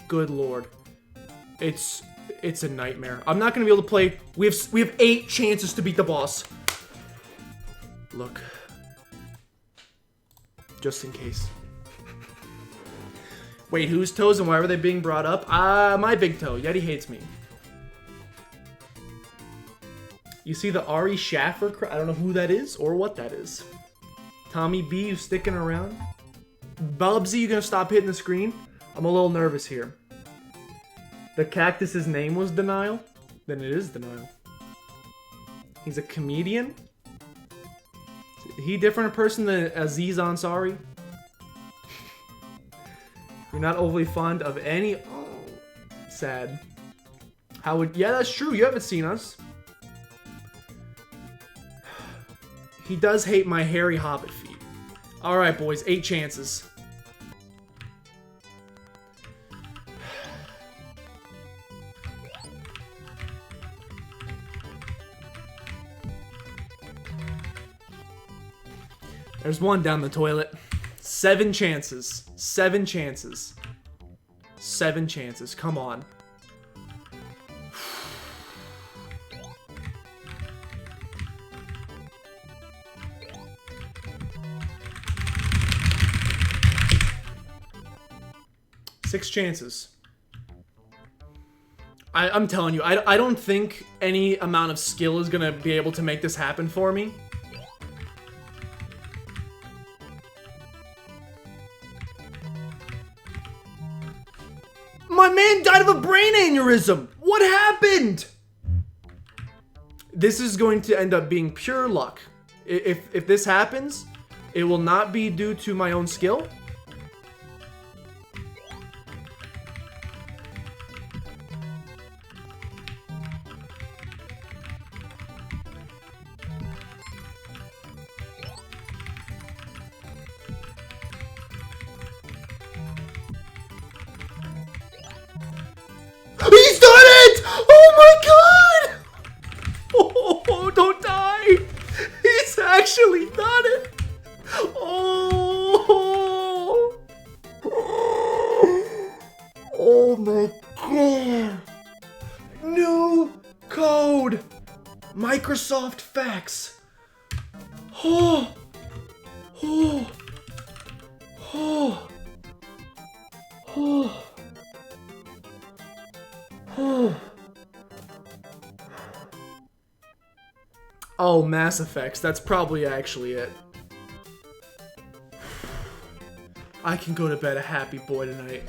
Speaker 3: good lord. It's a nightmare. I'm not gonna be able to play. We have 8 chances to beat the boss. Look. Just in case. Wait, whose toes and why were they being brought up? My big toe. Yeti hates me. You see the Ari Schaffer? I don't know who that is or what that is. Tommy B, you sticking around? Bubsy, you gonna stop hitting the screen? I'm a little nervous here. The cactus's name was Denial? Then it is Denial. He's a comedian? Is he different a person than Aziz Ansari? You're not overly fond of any... Oh, sad. How would... Yeah, that's true. You haven't seen us. He does hate my hairy hobbit feet. Alright, boys. 8 chances. There's one down the toilet. 7 chances. 7 chances. 7 chances. Come on. Six chances. I'm telling you, I don't think any amount of skill is gonna be able to make this happen for me. My man died of a brain aneurysm! What happened? This is going to end up being pure luck. If this happens, it will not be due to my own skill. He's done it! Oh my god! Oh, don't die! He's actually done it! Oh! Oh my god! New code! Microsoft Facts! Oh! Oh! Oh! Oh! Oh, Mass Effects. That's probably actually it. I can go to bed a happy boy tonight.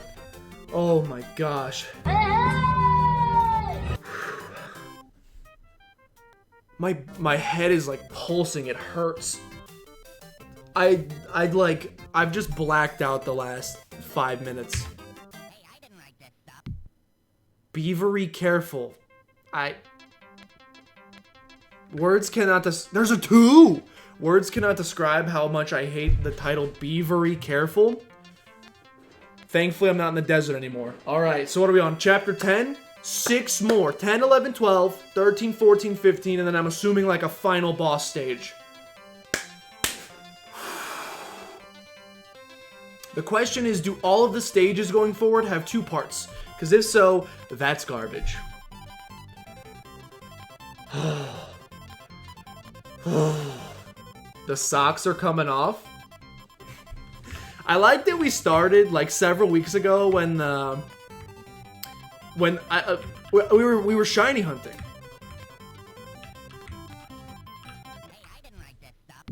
Speaker 3: Oh my gosh. My head is like pulsing. It hurts. I've just blacked out the last 5 minutes.
Speaker 4: Hey, I didn't like that stuff.
Speaker 3: Be very careful. Words cannot there's a 2! Words cannot describe how much I hate the title Be Very Careful. Thankfully, I'm not in the desert anymore. Alright, so what are we on? Chapter 10? 6 more. 10, 11, 12, 13, 14, 15, and then I'm assuming like a final boss stage. The question is, do all of the stages going forward have 2 parts? Because if so, that's garbage. The socks are coming off. I like that we started like several weeks ago when we were shiny hunting.
Speaker 4: Hey, I didn't like that stuff.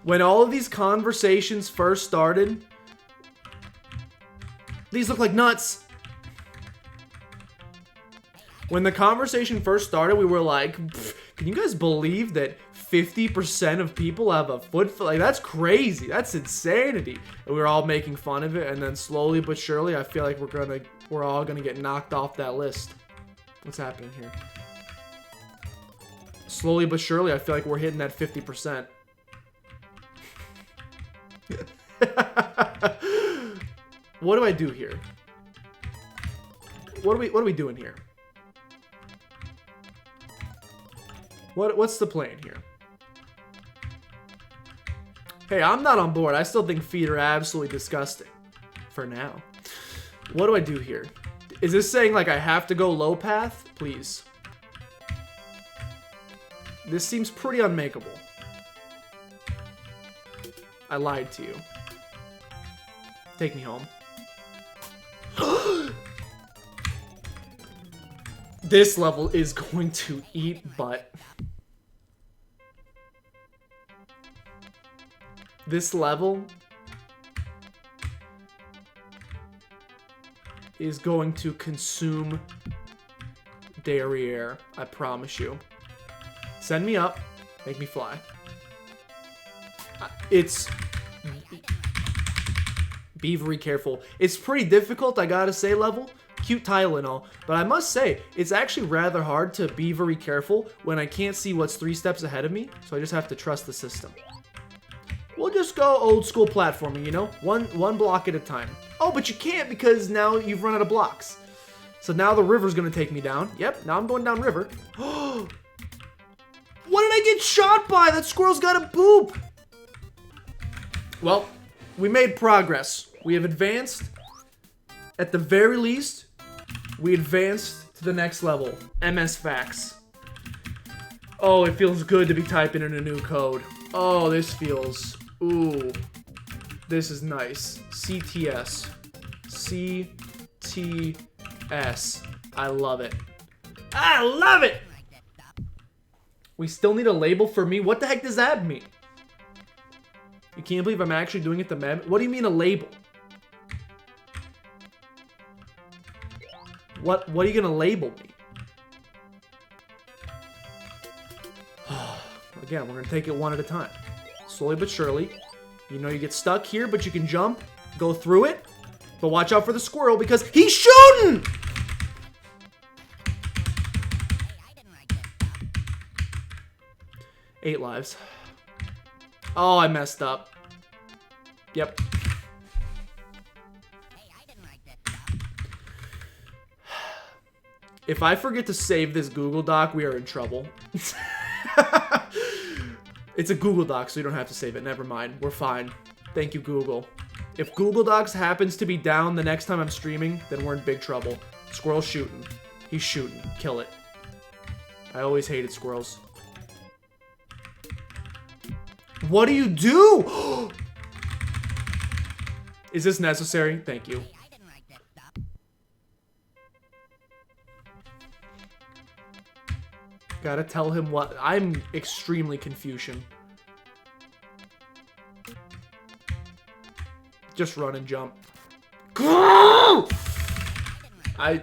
Speaker 3: When all of these conversations first started, these look like nuts. When the conversation first started, we were like, can you guys believe that 50% of people have a foot? Like, that's crazy. That's insanity. And we were all making fun of it, and then slowly but surely, I feel like we're all gonna get knocked off that list. What's happening here? Slowly but surely, I feel like we're hitting that 50%. What do I do here? What are we doing here? What's the plan here? Hey, I'm not on board. I still think feet are absolutely disgusting. For now. What do I do here? Is this saying like I have to go low path? Please. This seems pretty unmakeable. I lied to you. Take me home. This level is going to eat butt. This level is going to consume derriere, I promise you. Send me up, make me fly. It's... Be very careful. It's pretty difficult, I gotta say, level. Cute title and all, but I must say, it's actually rather hard to be very careful when I can't see what's 3 steps ahead of me, so I just have to trust the system. We'll just go old school platforming, you know? One block at a time. Oh, but you can't because now you've run out of blocks. So now the river's gonna take me down. Yep, now I'm going down river. What did I get shot by? That squirrel's got a boop. Well, we made progress. We have advanced. At the very least, we advanced to the next level. MS Facts. Oh, it feels good to be typing in a new code. Oh, this feels... Ooh. This is nice. CTS. CTS. I love it. I love it! We still need a label for me? What the heck does that mean? You can't believe I'm actually doing it to Mem? What do you mean a label? What are you gonna label me? Again, we're gonna take it one at a time. Slowly but surely. You know you get stuck here, but you can jump, go through it. But watch out for the squirrel because he's shooting! 8 lives. Oh, I messed up. Yep. If I forget to save this Google Doc, we are in trouble. It's a Google Doc, so you don't have to save it. Never mind. We're fine. Thank you, Google. If Google Docs happens to be down the next time I'm streaming, then we're in big trouble. Squirrel's shooting. He's shooting. Kill it. I always hated squirrels. What do you do? Is this necessary? Thank you. Gotta tell him what. I'm extremely Confucian. Just run and jump. I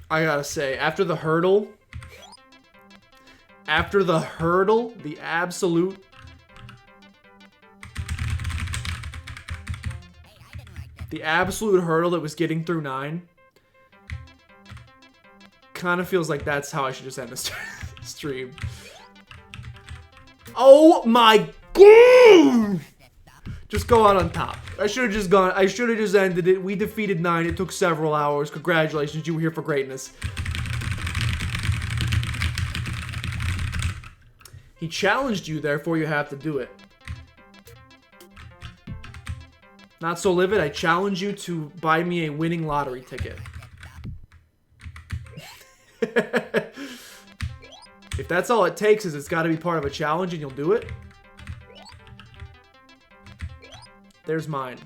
Speaker 3: gotta say, after the hurdle, the absolute hurdle that was getting through 9 kind of feels like that's how I should just end the stream. Oh my god! Just go out on top. I should have just gone. I should have just ended it. We defeated 9. It took several hours. Congratulations, you were here for greatness. He challenged you, therefore you have to do it. Not so livid, I challenge you to buy me a winning lottery ticket. If that's all it takes is it's got to be part of a challenge and you'll do it. There's mine.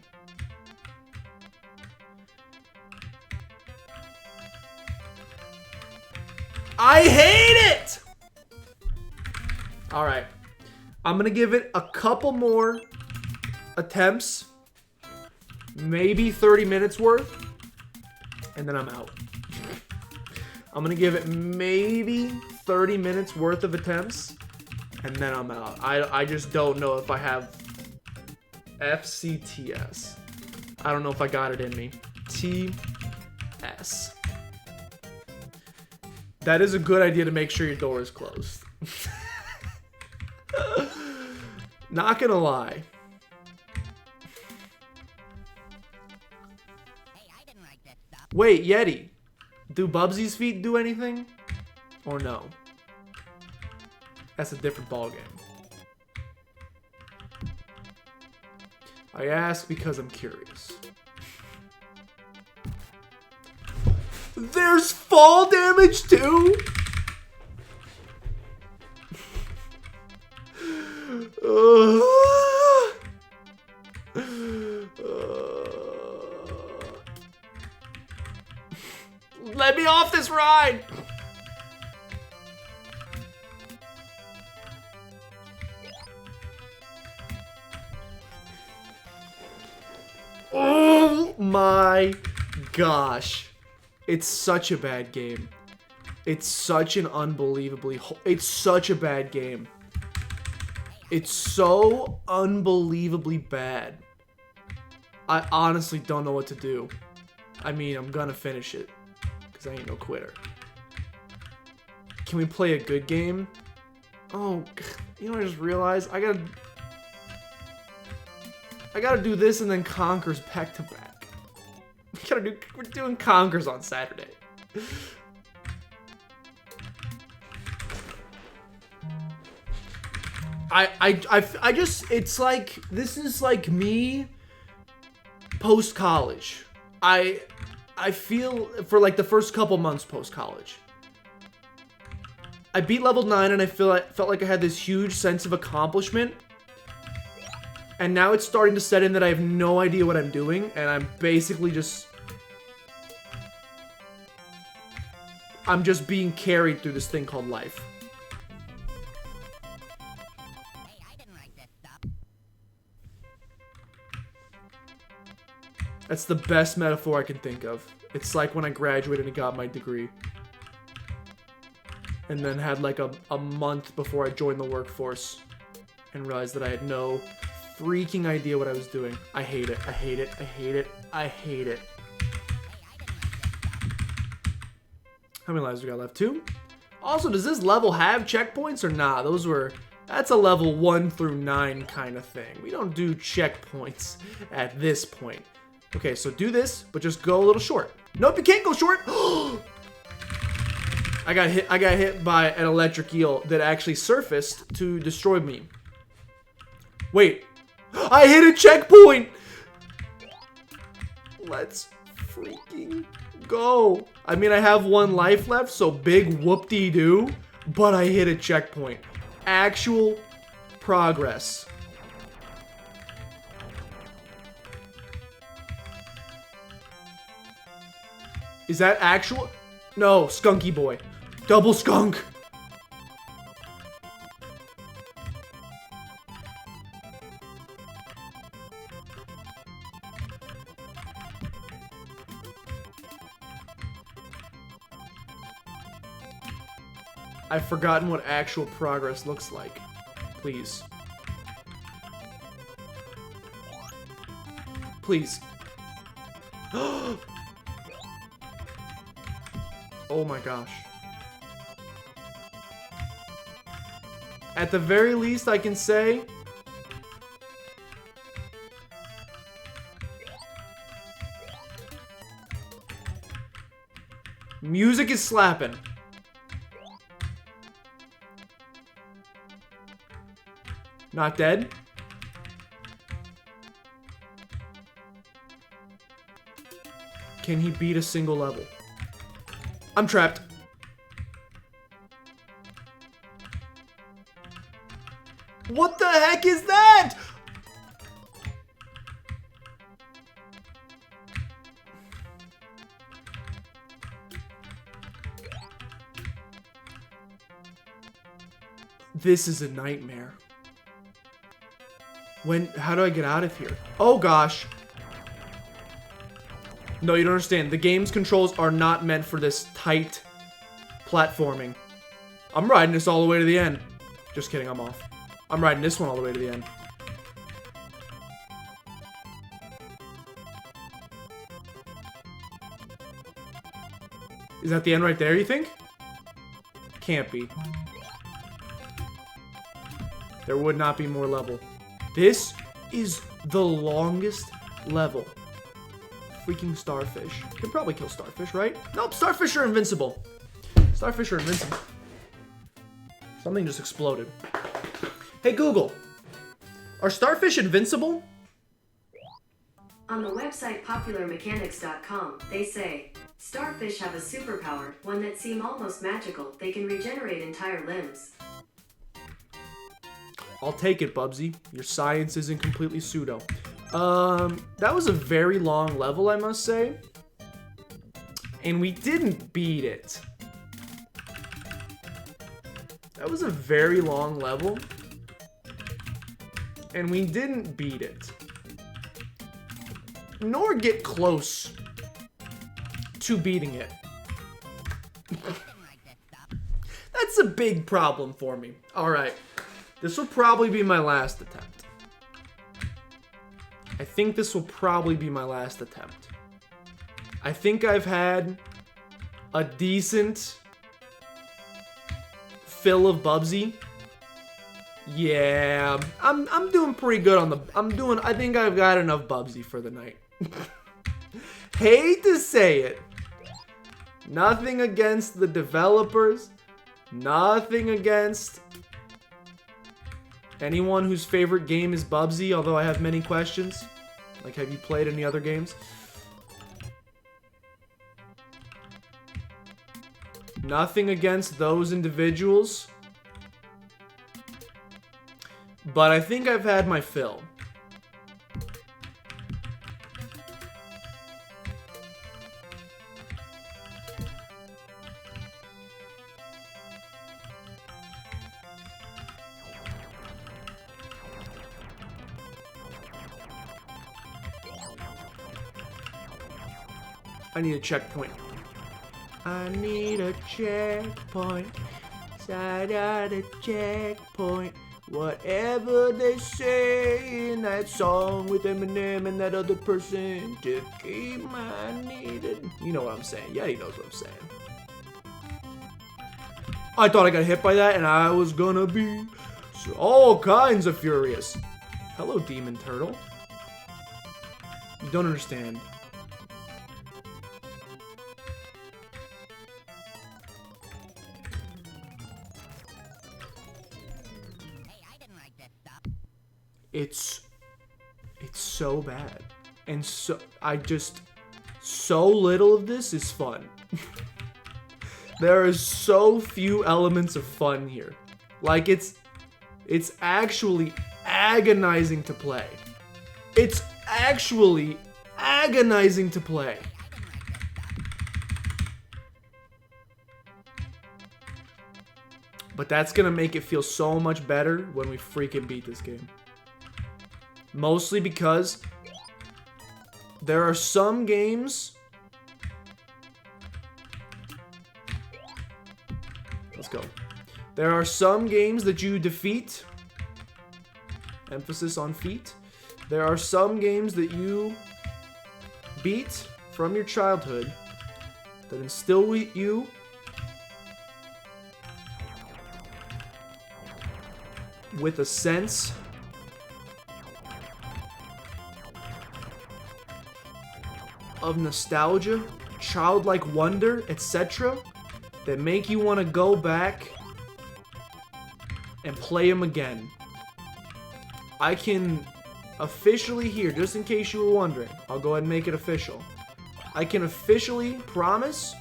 Speaker 3: I hate it! Alright. I'm going to give it a couple more attempts. Maybe 30 minutes worth. And then I'm out. I'm going to give it maybe 30 minutes worth of attempts. And then I'm out. I just don't know if I have FCTS. I don't know if I got it in me. TS. That is a good idea to make sure your door is closed. Not gonna lie. Wait, Yeti. Do Bubsy's feet do anything? Or no? That's a different ballgame. I ask because I'm curious. There's fall damage too? Let me off this ride! Oh my gosh. It's such a bad game. It's such an unbelievably... It's such a bad game. It's so unbelievably bad. I honestly don't know what to do. I mean, I'm gonna finish it. Because I ain't no quitter. Can we play a good game? Oh, you know what I just realized? I gotta do this and then Conker's back to back. We're doing Conker's on Saturday. I just, it's like, this is like me post-college. I feel, for like the first couple months post-college. I beat level 9 and I felt like I had this huge sense of accomplishment. And now it's starting to set in that I have no idea what I'm doing, and I'm basically just... I'm just being carried through this thing called life.
Speaker 4: Hey, I didn't write this stuff.
Speaker 3: That's the best metaphor I can think of. It's like when I graduated and got my degree. And then had like a month before I joined the workforce and realized that I had no freaking idea what I was doing. I hate it. I hate it. I hate it. I hate it. How many lives we got left? 2? Also, does this level have checkpoints or not? That's a level 1 through 9 kind of thing. We don't do checkpoints at this point. Okay, so do this, but just go a little short. Nope, you can't go short. I got hit by an electric eel that actually surfaced to destroy me. Wait. I hit a checkpoint! Let's freaking go. I mean, I have 1 life left, so big whoop-de-doo, but I hit a checkpoint. Actual progress. Is that actual? No, Skunky Boy. Double skunk. I've forgotten what actual progress looks like. Please. Please. Oh my gosh. At the very least, I can say... music is slapping. Not dead? Can he beat a single level? I'm trapped. What the heck is that? This is a nightmare. How do I get out of here? Oh gosh. No, you don't understand. The game's controls are not meant for this tight platforming. I'm riding this all the way to the end. Just kidding, I'm off. I'm riding this one all the way to the end. Is that the end right there, you think? Can't be. There would not be more level. This is the longest level. Freaking starfish. You can probably kill starfish, right? Nope, starfish are invincible. Starfish are invincible. Something just exploded. Hey Google, are starfish invincible?
Speaker 9: On the website popularmechanics.com, they say, starfish have a superpower, one that seems almost magical. They can regenerate entire limbs.
Speaker 3: I'll take it, Bubsy. Your science isn't completely pseudo. That was a very long level, I must say. And we didn't beat it. That was a very long level. And we didn't beat it. Nor get close to beating it. That's a big problem for me. Alright. This will probably be my last attempt. I think this will probably be my last attempt. I think I've had a decent fill of Bubsy. Yeah, I'm doing pretty good on the, I think I've got enough Bubsy for the night. Hate to say it. Nothing against the developers. Nothing against Anyone whose favorite game is Bubsy, although I have many questions. Like, have you played any other games? Nothing against those individuals. But I think I've had my fill. I need a checkpoint. I need a checkpoint. Side out a checkpoint. Whatever they say in that song with Eminem and that other person to keep my needed. You know what I'm saying. Yeah, he knows what I'm saying. I thought I got hit by that and I was gonna be all kinds of furious. Hello, Demon Turtle. You don't understand. It's so bad. And so little of this is fun. There is so few elements of fun here. Like it's actually agonizing to play. It's actually agonizing to play. But that's gonna make it feel so much better when we freaking beat this game. Mostly because there are some games. Let's go. There are some games that you defeat. Emphasis on feet. There are some games that you beat from your childhood that instill with you with a sense of nostalgia, childlike wonder, etc. that make you want to go back and play them again. I can officially here, just in case you were wondering, I'll go ahead and make it official. I can officially promise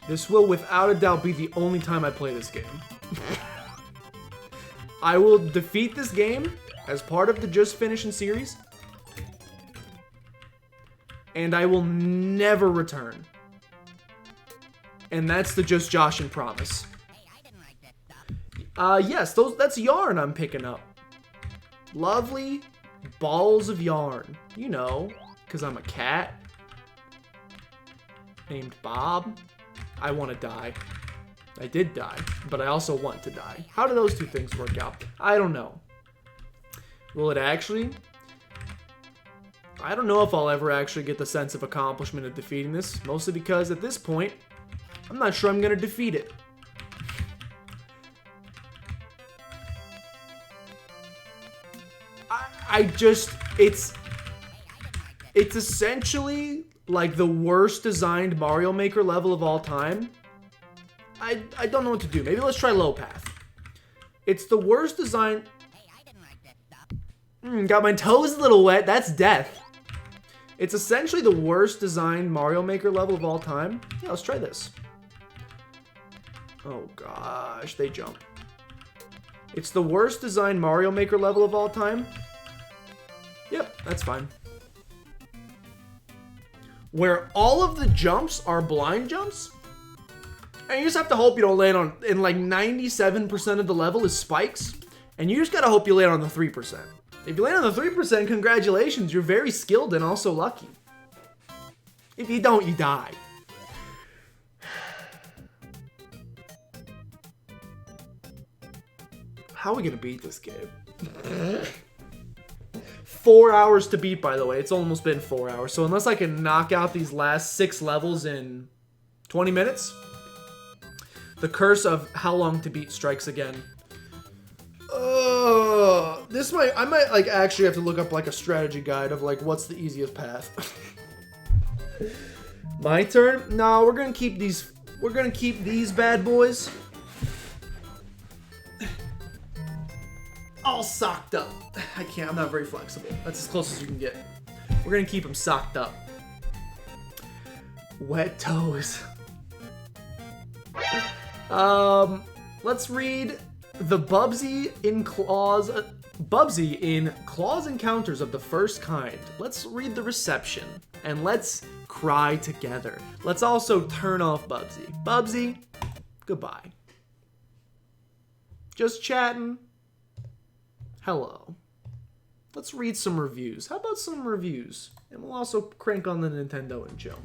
Speaker 3: this will without a doubt be the only time I play this game. I will defeat this game as part of the Just Finishin series, and I will never return. And that's the Just Joshin promise. Yes, that's yarn I'm picking up. Lovely balls of yarn. You know, because I'm a cat named Bob. I want to die. I did die, but I also want to die. How do those two things work out? I don't know. Will it actually? I don't know if I'll ever actually get the sense of accomplishment of defeating this, mostly because at this point, I'm not sure I'm going to defeat it. It's essentially like the worst designed Mario Maker level of all time. I don't know what to do. Maybe let's try low path. It's the worst design. Got my toes a little wet. That's death. It's essentially the worst designed Mario Maker level of all time. Yeah, let's try this. Oh gosh, they jump. It's the worst designed Mario Maker level of all time. Yep, that's fine. Where all of the jumps are blind jumps. And you just have to hope you don't land on, in like 97% of the level is spikes. And you just gotta hope you land on the 3%. If you land on the 3%, congratulations, you're very skilled and also lucky. If you don't, you die. How are we gonna beat this game? 4 hours to beat, by the way. It's almost been 4 hours. So unless I can knock out these last 6 levels in 20 minutes, the curse of how long to beat strikes again. I might like actually have to look up like a strategy guide of like what's the easiest path. My turn? No, we're gonna keep these. We're gonna keep these bad boys all socked up. I can't. I'm not very flexible. That's as close as you can get. We're gonna keep them socked up. Wet toes. Let's read the Bubsy in Claws Encounters of the First Kind. Let's read the reception and let's cry together. Let's also turn off Bubsy. Bubsy, goodbye. Just chatting. Hello. Let's read some reviews. How about some reviews? And we'll also crank on the Nintendo and chill.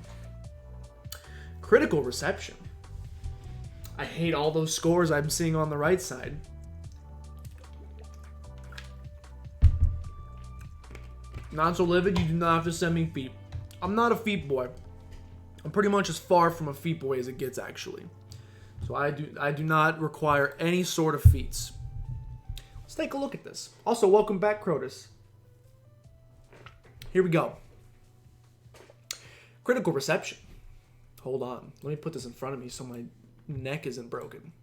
Speaker 3: Critical reception. I hate all those scores I'm seeing on the right side. Not so livid, you do not have to send me feet. I'm not a feet boy. I'm pretty much as far from a feet boy as it gets, actually. So I do not require any sort of feats. Let's take a look at this. Also, welcome back, Crotus. Here we go. Critical reception. Hold on. Let me put this in front of me so my neck isn't broken.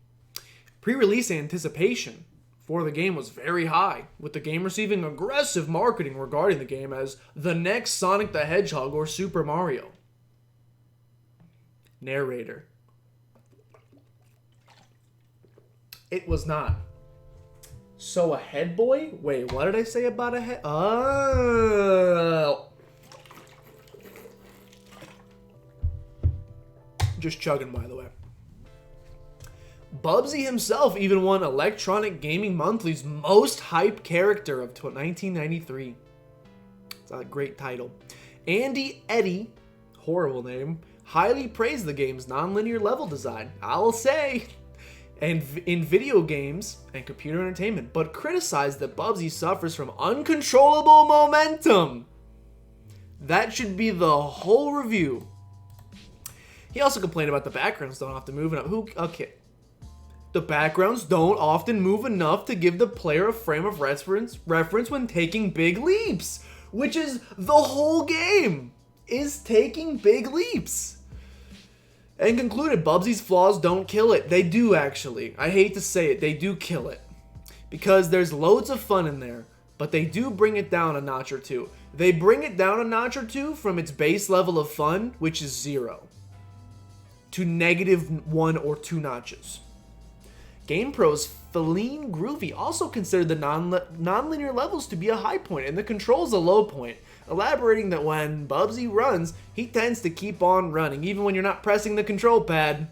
Speaker 3: Pre-release anticipation for the game was very high, with the game receiving aggressive marketing regarding the game as the next Sonic the Hedgehog or Super Mario. Narrator. It was not. So a head boy? Wait, what did I say about a head? Oh. Just chugging, by the way. Bubsy himself even won Electronic Gaming Monthly's Most Hyped Character of 1993. It's a great title. Andy Eddy, horrible name, highly praised the game's non-linear level design, I'll say, and in video games and computer entertainment, but criticized that Bubsy suffers from uncontrollable momentum. That should be the whole review. He also complained about the backgrounds don't often move enough. Okay. The backgrounds don't often move enough to give the player a frame of reference when taking big leaps, which is the whole game, is taking big leaps. And concluded, Bubsy's flaws don't kill it. They do, actually. I hate to say it, they do kill it. Because there's loads of fun in there, but they do bring it down a notch or two. They bring it down a notch or two from its base level of fun, which is 0, to -1 or 2 notches. GamePro's Feline Groovy also considered the non-linear levels to be a high point and the controls a low point, elaborating that when Bubsy runs, he tends to keep on running, even when you're not pressing the control pad.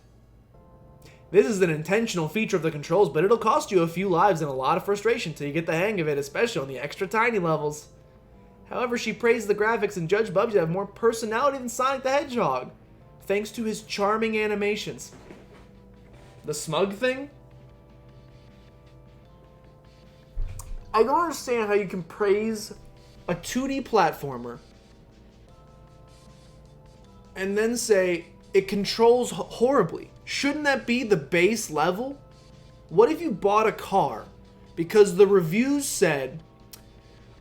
Speaker 3: This is an intentional feature of the controls, but it'll cost you a few lives and a lot of frustration till you get the hang of it, especially on the extra tiny levels. However, she praised the graphics and judged Bubsy to have more personality than Sonic the Hedgehog, thanks to his charming animations. The smug thing? I don't understand how you can praise a 2D platformer and then say it controls horribly. Shouldn't that be the base level? What if you bought a car because the reviews said,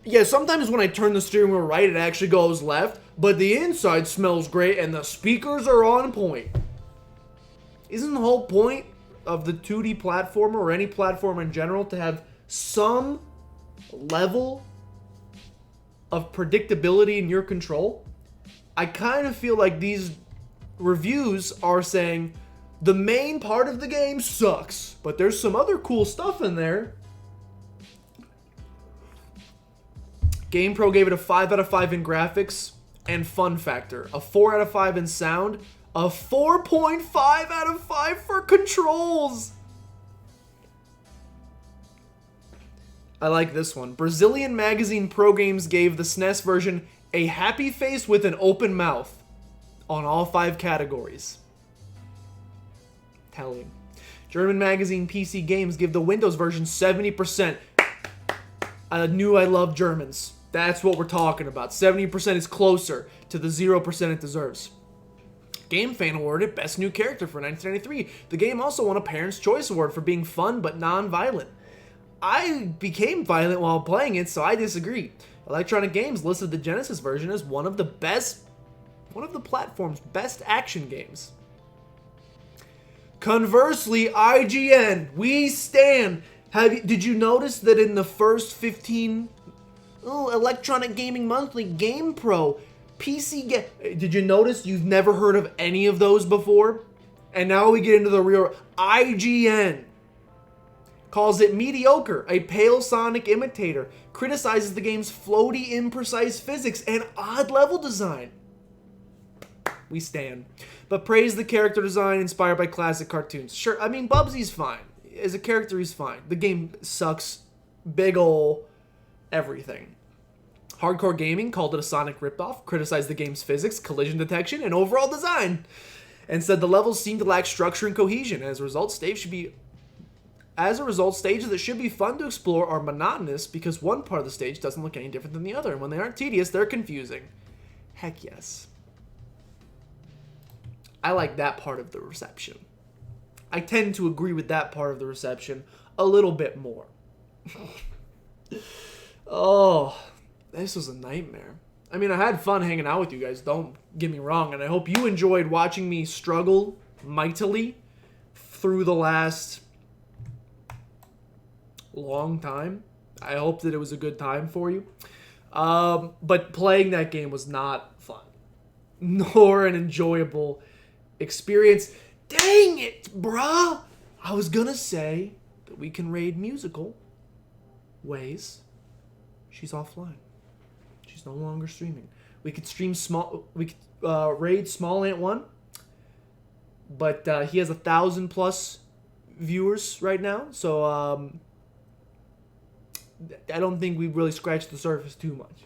Speaker 3: yeah, sometimes when I turn the steering wheel right, it actually goes left, but the inside smells great and the speakers are on point. Isn't the whole point of the 2D platformer or any platformer in general to have some level of predictability in your control? I kind of feel like these reviews are saying the main part of the game sucks, but there's some other cool stuff in there. GamePro gave it a 5 out of 5 in graphics and fun factor, a 4 out of 5 in sound, a 4.5 out of 5 for controls. I like this one. Brazilian magazine Pro Games gave the SNES version a happy face with an open mouth on all 5 categories. Telling. German magazine PC Games give the Windows version 70%. I knew I loved Germans. That's what we're talking about. 70% is closer to the 0% it deserves. Game Fan awarded Best New Character for 1993. The game also won a Parents' Choice Award for being fun but non-violent. I became violent while playing it, so I disagree. Electronic Games listed the Genesis version as one of the best one of the platform's best action games. Conversely, IGN, we stand. Did you notice that in the first 15 Electronic Gaming Monthly, Game Pro, did you notice you've never heard of any of those before? And now we get into the real. IGN calls it mediocre, a pale Sonic imitator, criticizes the game's floaty, imprecise physics and odd level design. We stand. But praise the character design inspired by classic cartoons. Sure, I mean, Bubsy's fine. As a character, he's fine. The game sucks. Big ol' everything. Hardcore Gaming called it a Sonic ripoff, criticized the game's physics, collision detection, and overall design, and said the levels seem to lack structure and cohesion. As a result, stages that should be fun to explore are monotonous because one part of the stage doesn't look any different than the other, and when they aren't tedious, they're confusing. Heck yes. I like that part of the reception. I tend to agree with that part of the reception a little bit more. Oh, this was a nightmare. I mean, I had fun hanging out with you guys, don't get me wrong, and I hope you enjoyed watching me struggle mightily through the last long time. I hope that it was a good time for you. But playing that game was not fun, nor an enjoyable experience. Dang it, bruh! I was gonna say that we can raid musical ways. She's offline. She's no longer streaming. We could stream small. We could raid Small Ant 1, but he has 1,000+ viewers right now. So I don't think we really scratched the surface too much.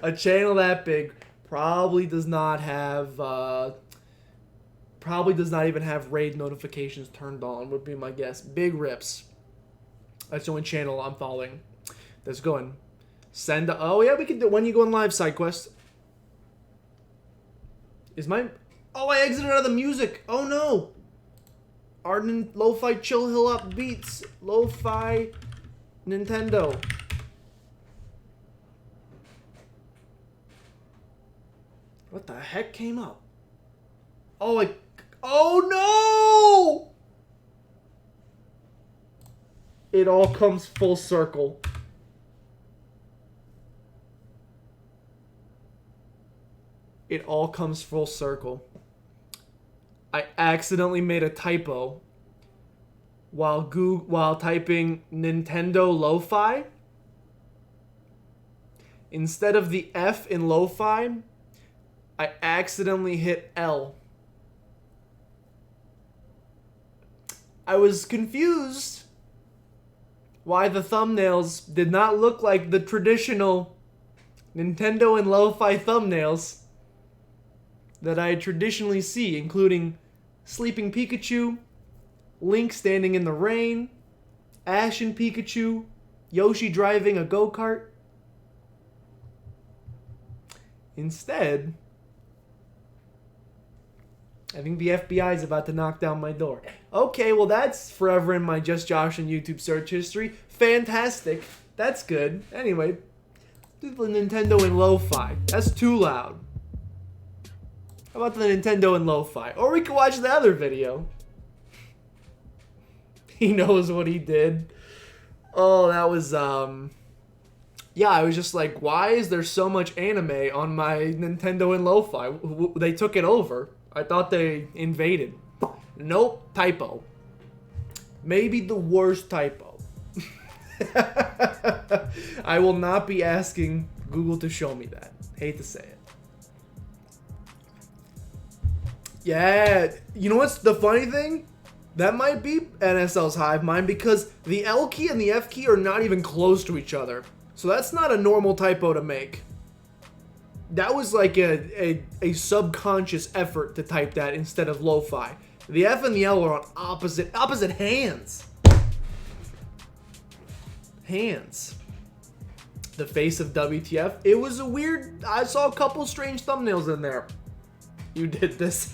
Speaker 3: A channel that big probably does not have. Probably does not even have raid notifications turned on, would be my guess. Big rips. That's the only channel I'm following that's going. Oh yeah, we can do when you go on live side quest. Oh, I exited out of the music. Oh no. Ardent Lo-Fi Chill Hill Up Beats. Lo-Fi Nintendo. What the heck came up? Oh no! It all comes full circle. It all comes full circle. I accidentally made a typo while typing Nintendo Lo-Fi. Instead of the F in Lo-Fi, I accidentally hit L. I was confused why the thumbnails did not look like the traditional Nintendo and Lo-Fi thumbnails that I traditionally see, including Sleeping Pikachu, Link standing in the rain, Ash and Pikachu, Yoshi driving a go-kart. Instead, I think the FBI is about to knock down my door. Okay, well that's forever in my Just Josh and YouTube search history. Fantastic. That's good. Anyway, do the Nintendo and Lo-Fi. That's too loud. How about the Nintendo and Lo-Fi? Or we could watch the other video. He knows what he did. Oh, that was, yeah, I was just like, why is there so much anime on my Nintendo and Lo-Fi? They took it over. I thought they invaded. Nope, typo. Maybe the worst typo. I will not be asking Google to show me that. Hate to say it. Yeah, you know what's the funny thing? That might be NSL's hive mind because the L key and the F key are not even close to each other. So that's not a normal typo to make. That was like a subconscious effort to type that instead of Lo-Fi. The F and the L are on opposite hands. Hands. The face of WTF. It was a weird. I saw a couple strange thumbnails in there. You did this.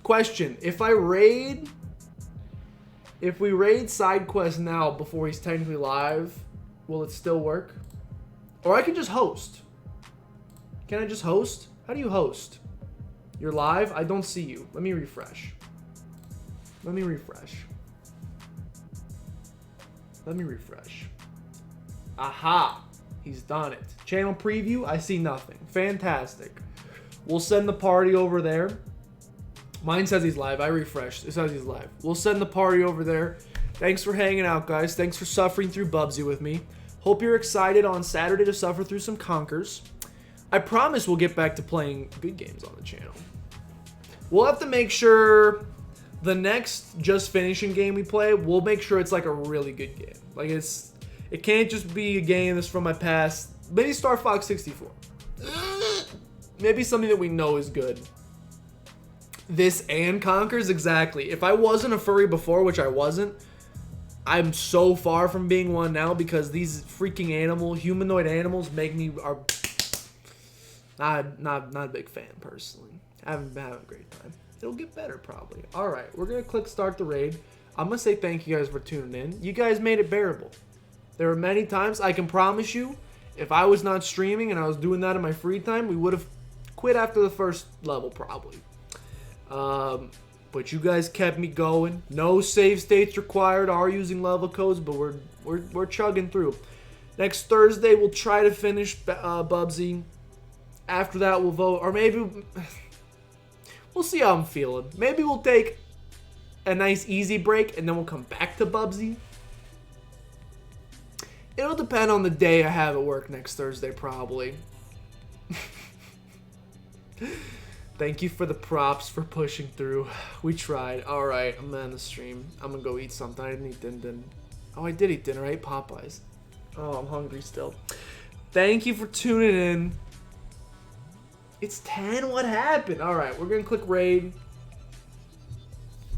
Speaker 3: Question: if we raid side quest now before he's technically live, will it still work? Or I can just host. Can I just host? How do you host? You're live? I don't see you. Let me refresh. Let me refresh. Let me refresh. Aha! He's done it. Channel preview, I see nothing. Fantastic. We'll send the party over there. Mine says he's live. I refreshed. It says he's live. We'll send the party over there. Thanks for hanging out, guys. Thanks for suffering through Bubsy with me. Hope you're excited on Saturday to suffer through some conkers. I promise we'll get back to playing good games on the channel. We'll have to make sure the next Just Finishing game we play, we'll make sure it's like a really good game. Like it can't just be a game that's from my past. Maybe Star Fox 64. Maybe something that we know is good. This and Conkers, exactly. If I wasn't a furry before, which I wasn't, I'm so far from being one now because these freaking humanoid animals make me not a big fan personally. I haven't been having a great time. It'll get better probably. All right, we're gonna click start the raid. I'm gonna say thank you guys for tuning in. You guys made it bearable. There were many times, I can promise you, if I was not streaming and I was doing that in my free time, we would have quit after the first level probably. But you guys kept me going. No save states required. Are using level codes, but we're chugging through. Next Thursday we'll try to finish Bubsy. After that we'll vote, or maybe we'll see how I'm feeling. Maybe we'll take a nice easy break and then we'll come back to Bubsy. It'll depend on the day I have at work next Thursday probably. Thank you for the props for pushing through. We tried. Alright, I'm gonna end the stream. I'm gonna go eat something. I didn't eat dinner. Oh, I did eat dinner. I ate Popeyes. Oh, I'm hungry still. Thank you for tuning in. It's 10. What happened? Alright, we're gonna click raid.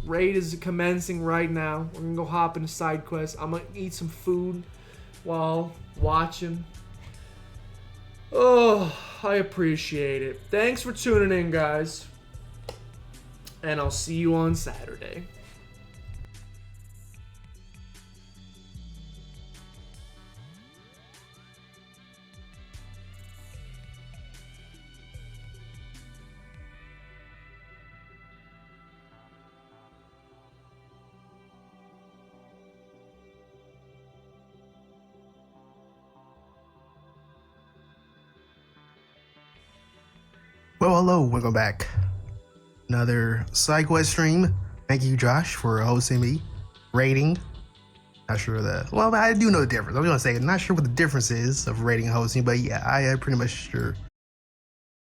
Speaker 3: Raid is commencing right now. We're gonna go hop into side quests. I'm gonna eat some food while watching. Oh, I appreciate it. Thanks for tuning in, guys. And I'll see you on Saturday.
Speaker 10: Well, hello, welcome back. Another side quest stream. Thank you, Josh, for hosting me. Rating. Not sure well, I do know the difference. I was gonna say, not sure what the difference is of rating and hosting, but yeah, I pretty much sure